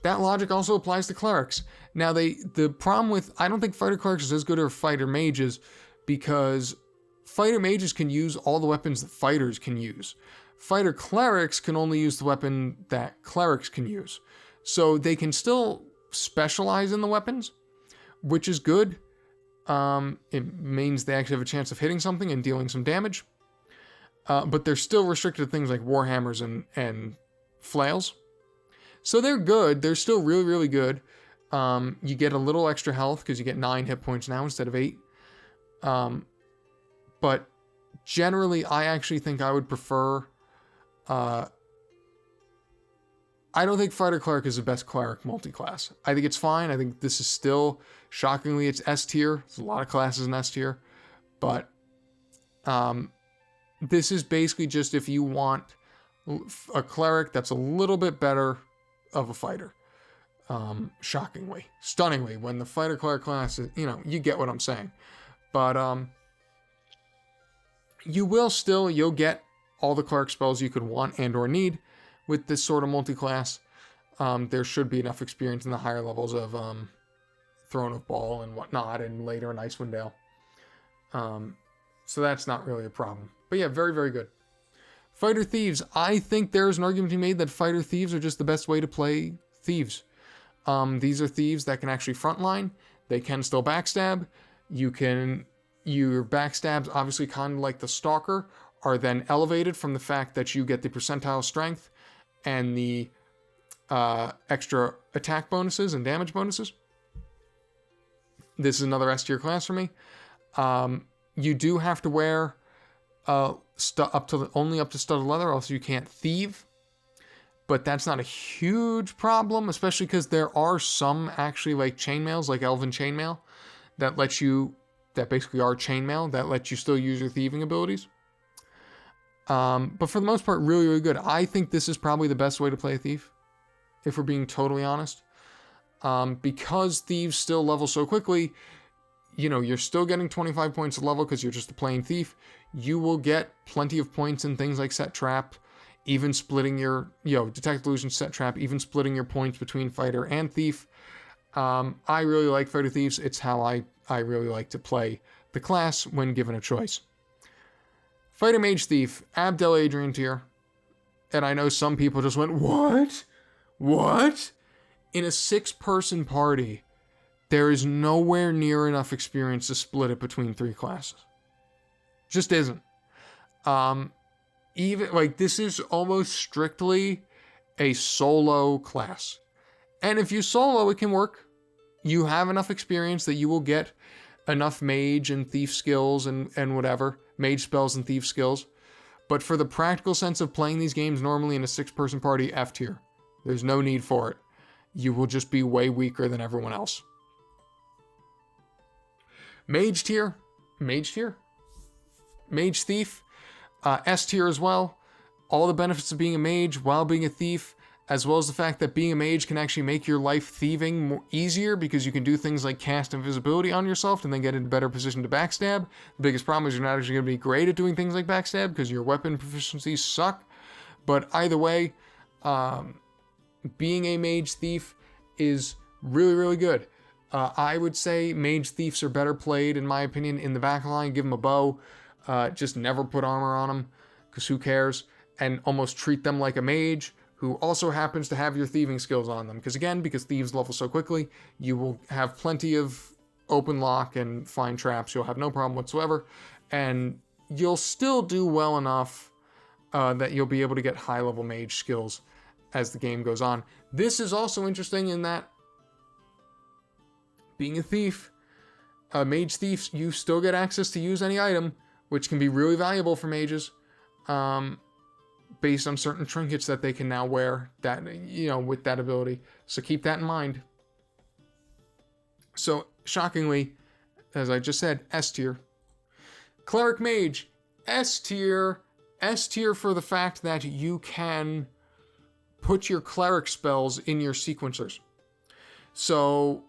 That logic also applies to clerics. Now, the problem with, I don't think fighter clerics is as good as fighter mages, because fighter mages can use all the weapons that fighters can use. Fighter clerics can only use the weapon that clerics can use. So they can still specialize in the weapons, which is good. It means they actually have a chance of hitting something and dealing some damage. But they're still restricted to things like warhammers and flails. So they're good. They're still really, really good. You get a little extra health because you get 9 hit points now instead of 8. But generally, I actually think I would prefer... I don't think Fighter Cleric is the best cleric multi-class. I think it's fine. I think this is still, shockingly, it's S tier. There's a lot of classes in S tier. But this is basically just if you want a cleric that's a little bit better of a fighter. Shockingly. Stunningly. When the Fighter Cleric class is, you get what I'm saying. But you'll get all the cleric spells you could want and or need with this sort of multi-class. There should be enough experience in the higher levels of Throne of Ball and whatnot, and later in Icewind Dale. So that's not really a problem. But yeah, very, very good. Fighter Thieves. I think there's an argument to be made that Fighter Thieves are just the best way to play Thieves. These are Thieves that can actually frontline. They can still backstab. Your backstabs, obviously kind of like the Stalker, are then elevated from the fact that you get the percentile strength and the extra attack bonuses and damage bonuses. This is another S tier class for me. You do have to wear only up to studded leather, else you can't thieve. But that's not a huge problem, especially because there are some actually like chainmails, like Elven Chainmail, that basically are chainmail, that let you still use your thieving abilities. But for the most part, really, really good. I think this is probably the best way to play a thief, if we're being totally honest. Because thieves still level so quickly, you're still getting 25 points of level because you're just a plain thief. You will get plenty of points in things like Set Trap, even splitting your, Detect Illusion, Set Trap, even splitting your points between Fighter and Thief. I really like Fighter Thieves. It's how I really like to play the class when given a choice. Fighter Mage Thief, Abdel Adrian tier. And I know some people just went, what? What? In a 6-person party, there is nowhere near enough experience to split it between 3 classes. Just isn't. This is almost strictly a solo class. And if you solo, it can work. You have enough experience that you will get enough mage and thief skills and whatever. Mage spells and thief skills. But for the practical sense of playing these games normally in a 6-person party, F tier. There's no need for it. You will just be way weaker than everyone else. Mage tier. Mage Thief. S tier as well. All the benefits of being a mage while being a thief, as well as the fact that being a mage can actually make your life thieving more easier because you can do things like cast invisibility on yourself and then get in a better position to backstab. The biggest problem is you're not actually going to be great at doing things like backstab because your weapon proficiencies suck. But either way, being a mage thief is really, really good. I would say mage thieves are better played, in my opinion, in the back line. Give them a bow. Just never put armor on them, because who cares? And almost treat them like a mage, who also happens to have your thieving skills on them. Because thieves level so quickly, you will have plenty of open lock and find traps. You'll have no problem whatsoever. And you'll still do well enough that you'll be able to get high-level mage skills as the game goes on. This is also interesting in that being a thief, mage thieves, you still get access to use any item, which can be really valuable for mages, based on certain trinkets that they can now wear that, with that ability. So keep that in mind. So shockingly, as I just said, S tier. Cleric Mage, S tier. S tier for the fact that you can put your cleric spells in your sequencers. So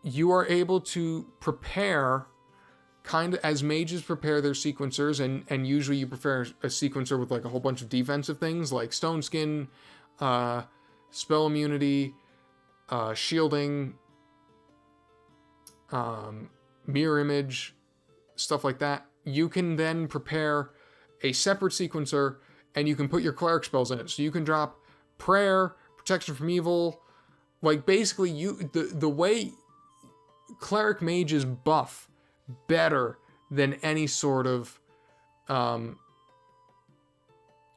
you are able to prepare, kind of as mages prepare their sequencers, and usually you prepare a sequencer with like a whole bunch of defensive things like Stone Skin, spell immunity, shielding, mirror image, stuff like that. You can then prepare a separate sequencer and you can put your cleric spells in it. So you can drop prayer, protection from evil, like basically the way cleric mages buff better than any sort of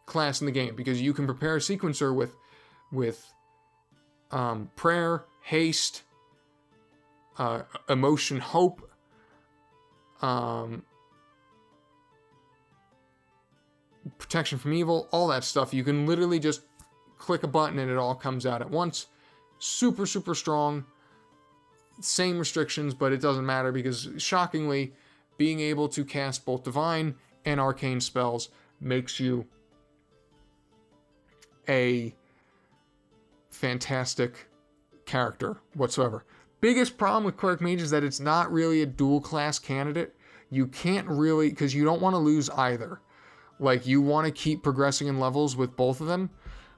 class in the game, because you can prepare a sequencer with prayer, haste, emotion, hope, protection from evil, all that stuff. You can literally just click a button and it all comes out at once. Super, super strong. Same restrictions, but it doesn't matter because, shockingly, being able to cast both divine and arcane spells makes you a fantastic character whatsoever. Biggest problem with Cleric Mage is that it's not really a dual class candidate. You can't really, because you don't want to lose either. Like, you want to keep progressing in levels with both of them.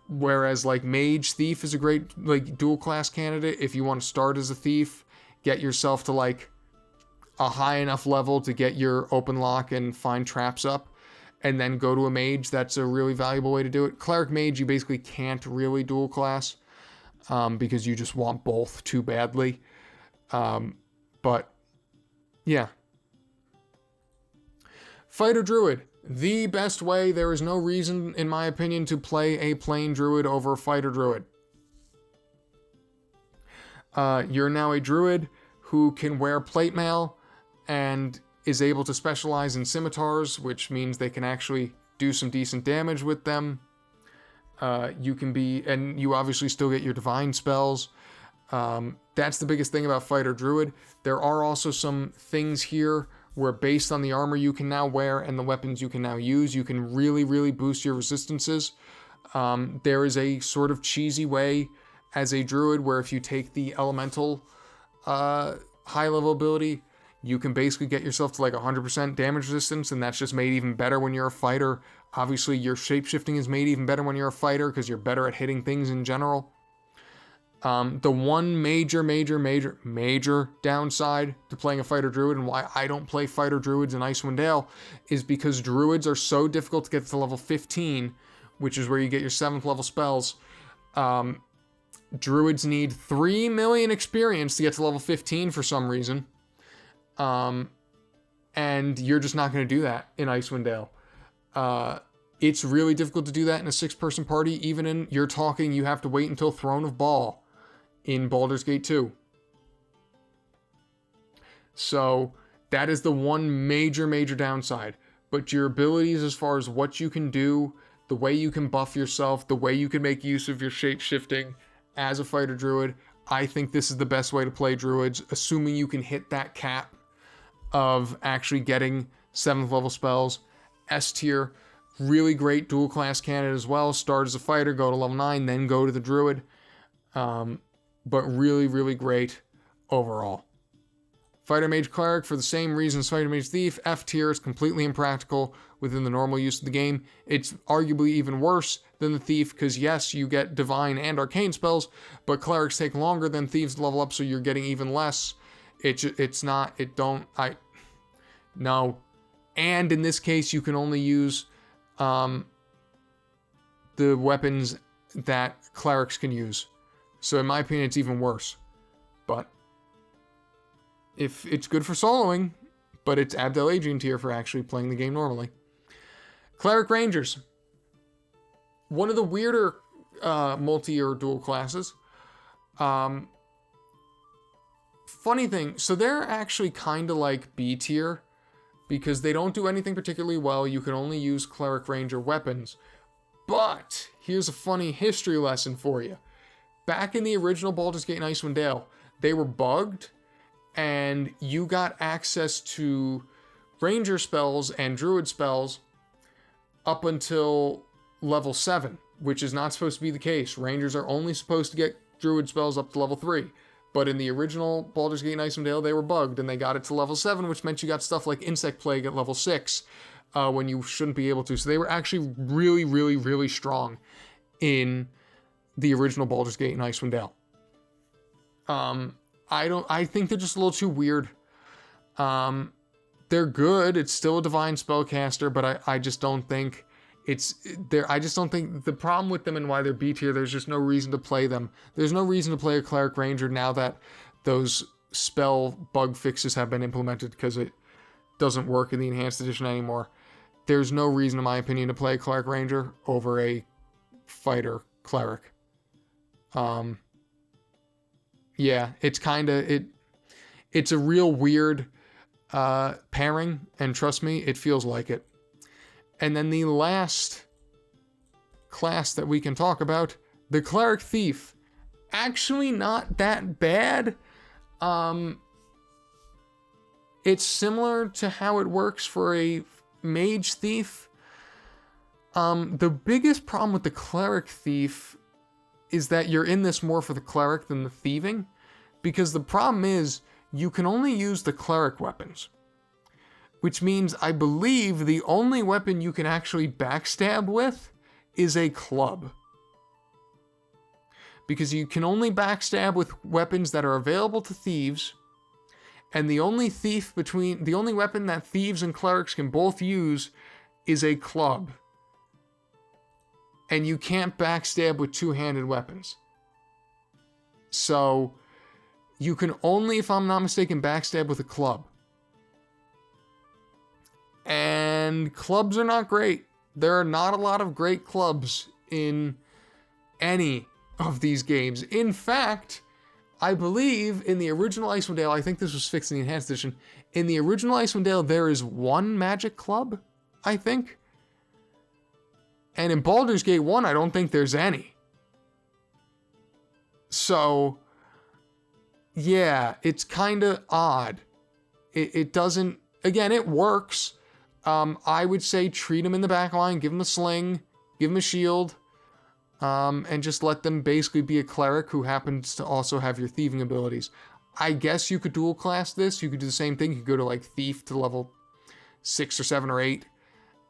Whereas, like, Mage Thief is a great, like, dual class candidate if you want to start as a thief get yourself to like a high enough level to get your open lock and find traps up, and then go to a mage. That's a really valuable way to do it. Cleric mage, you basically can't really dual class because you just want both too badly. But yeah. Fighter Druid. The best way. There is no reason, in my opinion, to play a plain Druid over a Fighter Druid. You're now a Druid who can wear plate mail and is able to specialize in scimitars, which means they can actually do some decent damage with them. You can be, and you obviously still get your divine spells. That's the biggest thing about Fighter Druid. There are also some things here where, based on the armor you can now wear and the weapons you can now use, you can really, really boost your resistances. There is a sort of cheesy way as a Druid where if you take the elemental high level ability, you can basically get yourself to like 100% damage resistance, and that's just made even better when you're a fighter. Obviously, your shapeshifting is made even better when you're a fighter because you're better at hitting things in general. The one major downside to playing a Fighter Druid, and why I don't play Fighter Druids in Icewind Dale, is because Druids are so difficult to get to level 15, which is where you get your 7th level spells. Druids need 3 million experience to get to level 15 for some reason. And you're just not going to do that in Icewind Dale. It's really difficult to do that in a 6-person party. Even in, you're talking, you have to wait until Throne of Baal in Baldur's Gate 2. So that is the one major downside. But your abilities as far as what you can do, the way you can buff yourself, the way you can make use of your shape-shifting as a Fighter Druid, I think this is the best way to play Druids, assuming you can hit that cap of actually getting 7th level spells. S tier, really great dual class candidate as well. Start as a fighter, go to level 9, then go to the Druid. But really great overall. Fighter Mage Cleric, for the same reasons Fighter Mage Thief, F tier is completely impractical within the normal use of the game. It's arguably even worse than the Thief, because yes, you get Divine and Arcane spells, but Clerics take longer than Thieves to level up, so you're getting even less. No. And in this case, you can only use the weapons that Clerics can use. So in my opinion, it's even worse. But if it's good for soloing, but it's Abdel Adrian tier for actually playing the game normally. Cleric Rangers. One of the weirder multi or dual classes. Funny thing, so they're actually kind of like B tier because they don't do anything particularly well. You can only use Cleric Ranger weapons. But here's a funny history lesson for you. Back in the original Baldur's Gate and Icewind Dale, they were bugged, and you got access to Ranger spells and Druid spells up until level 7, which is not supposed to be the case. Rangers are only supposed to get Druid spells up to level 3. But in the original Baldur's Gate and Icewind Dale, they were bugged, and they got it to level 7, which meant you got stuff like Insect Plague at level 6 when you shouldn't be able to. So they were actually really strong in the original Baldur's Gate and Icewind Dale. I think they're just a little too weird. They're good. It's still a divine spellcaster, but I just don't think it's there. I just don't think the problem with them and why they're B tier, there's just no reason to play them. There's no reason to play a Cleric Ranger now that those spell bug fixes have been implemented because it doesn't work in the Enhanced Edition anymore. There's no reason, in my opinion, to play a Cleric Ranger over a fighter Cleric. Yeah, it's kind of, it's a real weird pairing, and trust me, it feels like it. And then the last class that we can talk about, the Cleric Thief. Actually not that bad. It's similar to how it works for a Mage Thief. The biggest problem with the Cleric Thief is that you're in this more for the Cleric than the thieving, because the problem is you can only use the Cleric weapons, which means I believe the only weapon you can actually backstab with is a club, because you can only backstab with weapons that are available to thieves And the only weapon that thieves and clerics can both use is a club. And you can't backstab with two-handed weapons. So you can only, if I'm not mistaken, backstab with a club. And clubs are not great. There are not a lot of great clubs in any of these games. In fact, I believe in the original Icewind Dale, I think this was fixed in the Enhanced Edition, in the original Icewind Dale, there is one magic club, I think. And in Baldur's Gate 1, I don't think there's any. So, yeah, it's kind of odd. It doesn't, again, it works. I would say treat them in the back line, give them a sling, give them a shield, and just let them basically be a cleric who happens to also have your thieving abilities. I guess you could dual class this. You could do the same thing. You could go to like thief to level 6 or 7 or 8,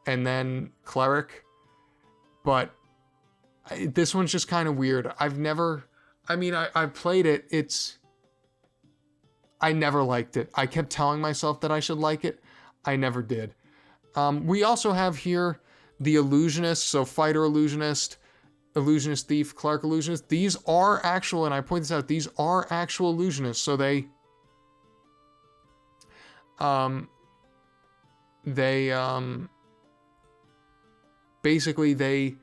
and then cleric. But this one's just kind of weird. I've played it. I never liked it. I kept telling myself that I should like it. I never did. We also have here the Illusionist, so Fighter Illusionist, Illusionist Thief, Cleric Illusionist. These are actual, and I point this out, these are actual Illusionists. So they basically they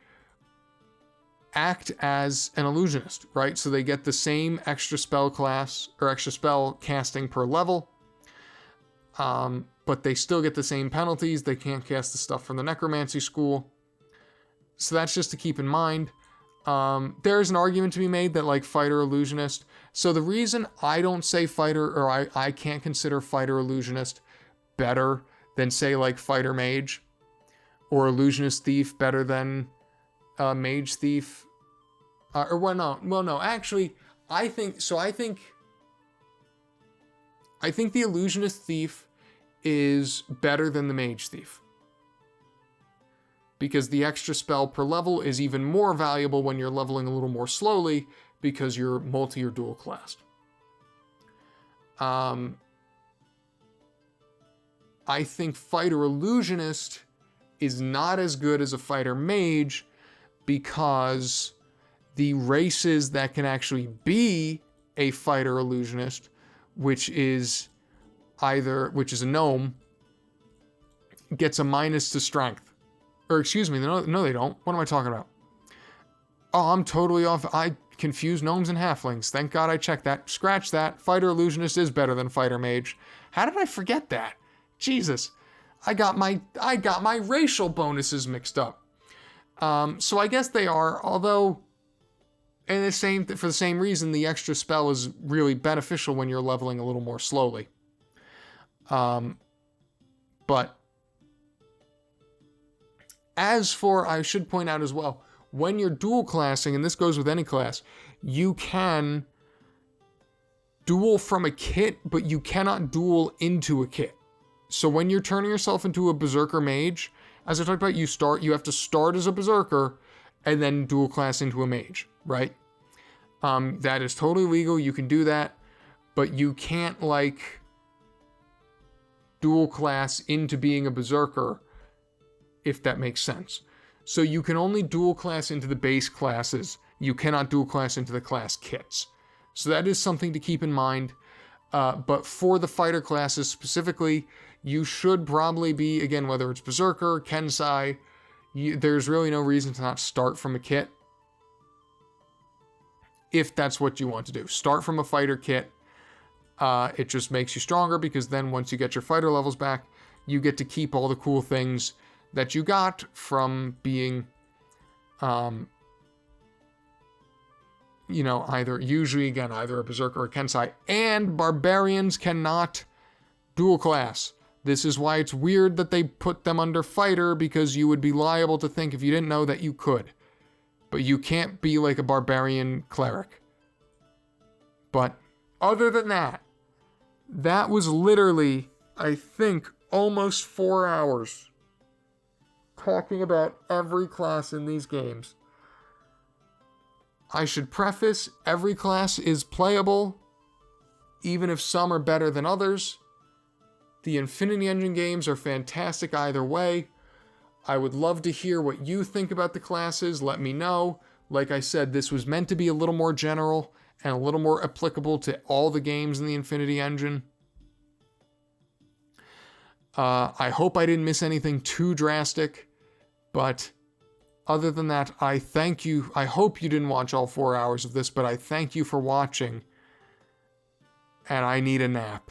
act as an illusionist, right? So they get the same extra spell class or extra spell casting per level, but they still get the same penalties. They can't cast the stuff from the necromancy school. So that's just to keep in mind. There's an argument to be made that like fighter illusionist. So the reason I don't say fighter, or I can't consider fighter illusionist better than say like fighter mage, or illusionist thief better than mage thief, actually, I think the illusionist thief is better than the mage thief, because the extra spell per level is even more valuable when you're leveling a little more slowly, because you're multi or dual classed. I think fighter illusionist is not as good as a fighter mage, because the races that can actually be a fighter illusionist, which is a gnome, gets a minus to strength. Or excuse me, no they don't. What am I talking about? Oh, I'm totally off. I confuse gnomes and halflings. Thank God I checked that. Scratch that. Fighter illusionist is better than fighter mage. How did I forget that? Jesus. I got my racial bonuses mixed up. So I guess they are, although, and for the same reason, the extra spell is really beneficial when you're leveling a little more slowly. But as for, I should point out as well, when you're dual classing, and this goes with any class, you can duel from a kit, but you cannot duel into a kit. So when you're turning yourself into a Berserker Mage, as I talked about, you have to start as a Berserker and then dual class into a Mage, right? That is totally legal. You can do that, but you can't like dual class into being a Berserker, if that makes sense. So you can only dual class into the base classes. You cannot dual class into the class kits. So that is something to keep in mind. But for the fighter classes specifically, you should probably be, again, whether it's Berserker, Kensai, there's really no reason to not start from a kit. If that's what you want to do. Start from a fighter kit. It just makes you stronger, because then once you get your fighter levels back, you get to keep all the cool things that you got from being, either a Berserker or a Kensai. And Barbarians cannot dual class. This is why it's weird that they put them under fighter, because you would be liable to think, if you didn't know, that you could. But you can't be like a Barbarian Cleric. But other than that, that was literally, I think, almost 4 hours talking about every class in these games. I should preface, every class is playable. even if some are better than others. The Infinity Engine games are fantastic either way. I would love to hear what you think about the classes. Let me know. Like I said, this was meant to be a little more general and a little more applicable to all the games in the Infinity Engine. I hope I didn't miss anything too drastic, but other than that, I thank you. I hope you didn't watch all 4 hours of this, but I thank you for watching, and I need a nap.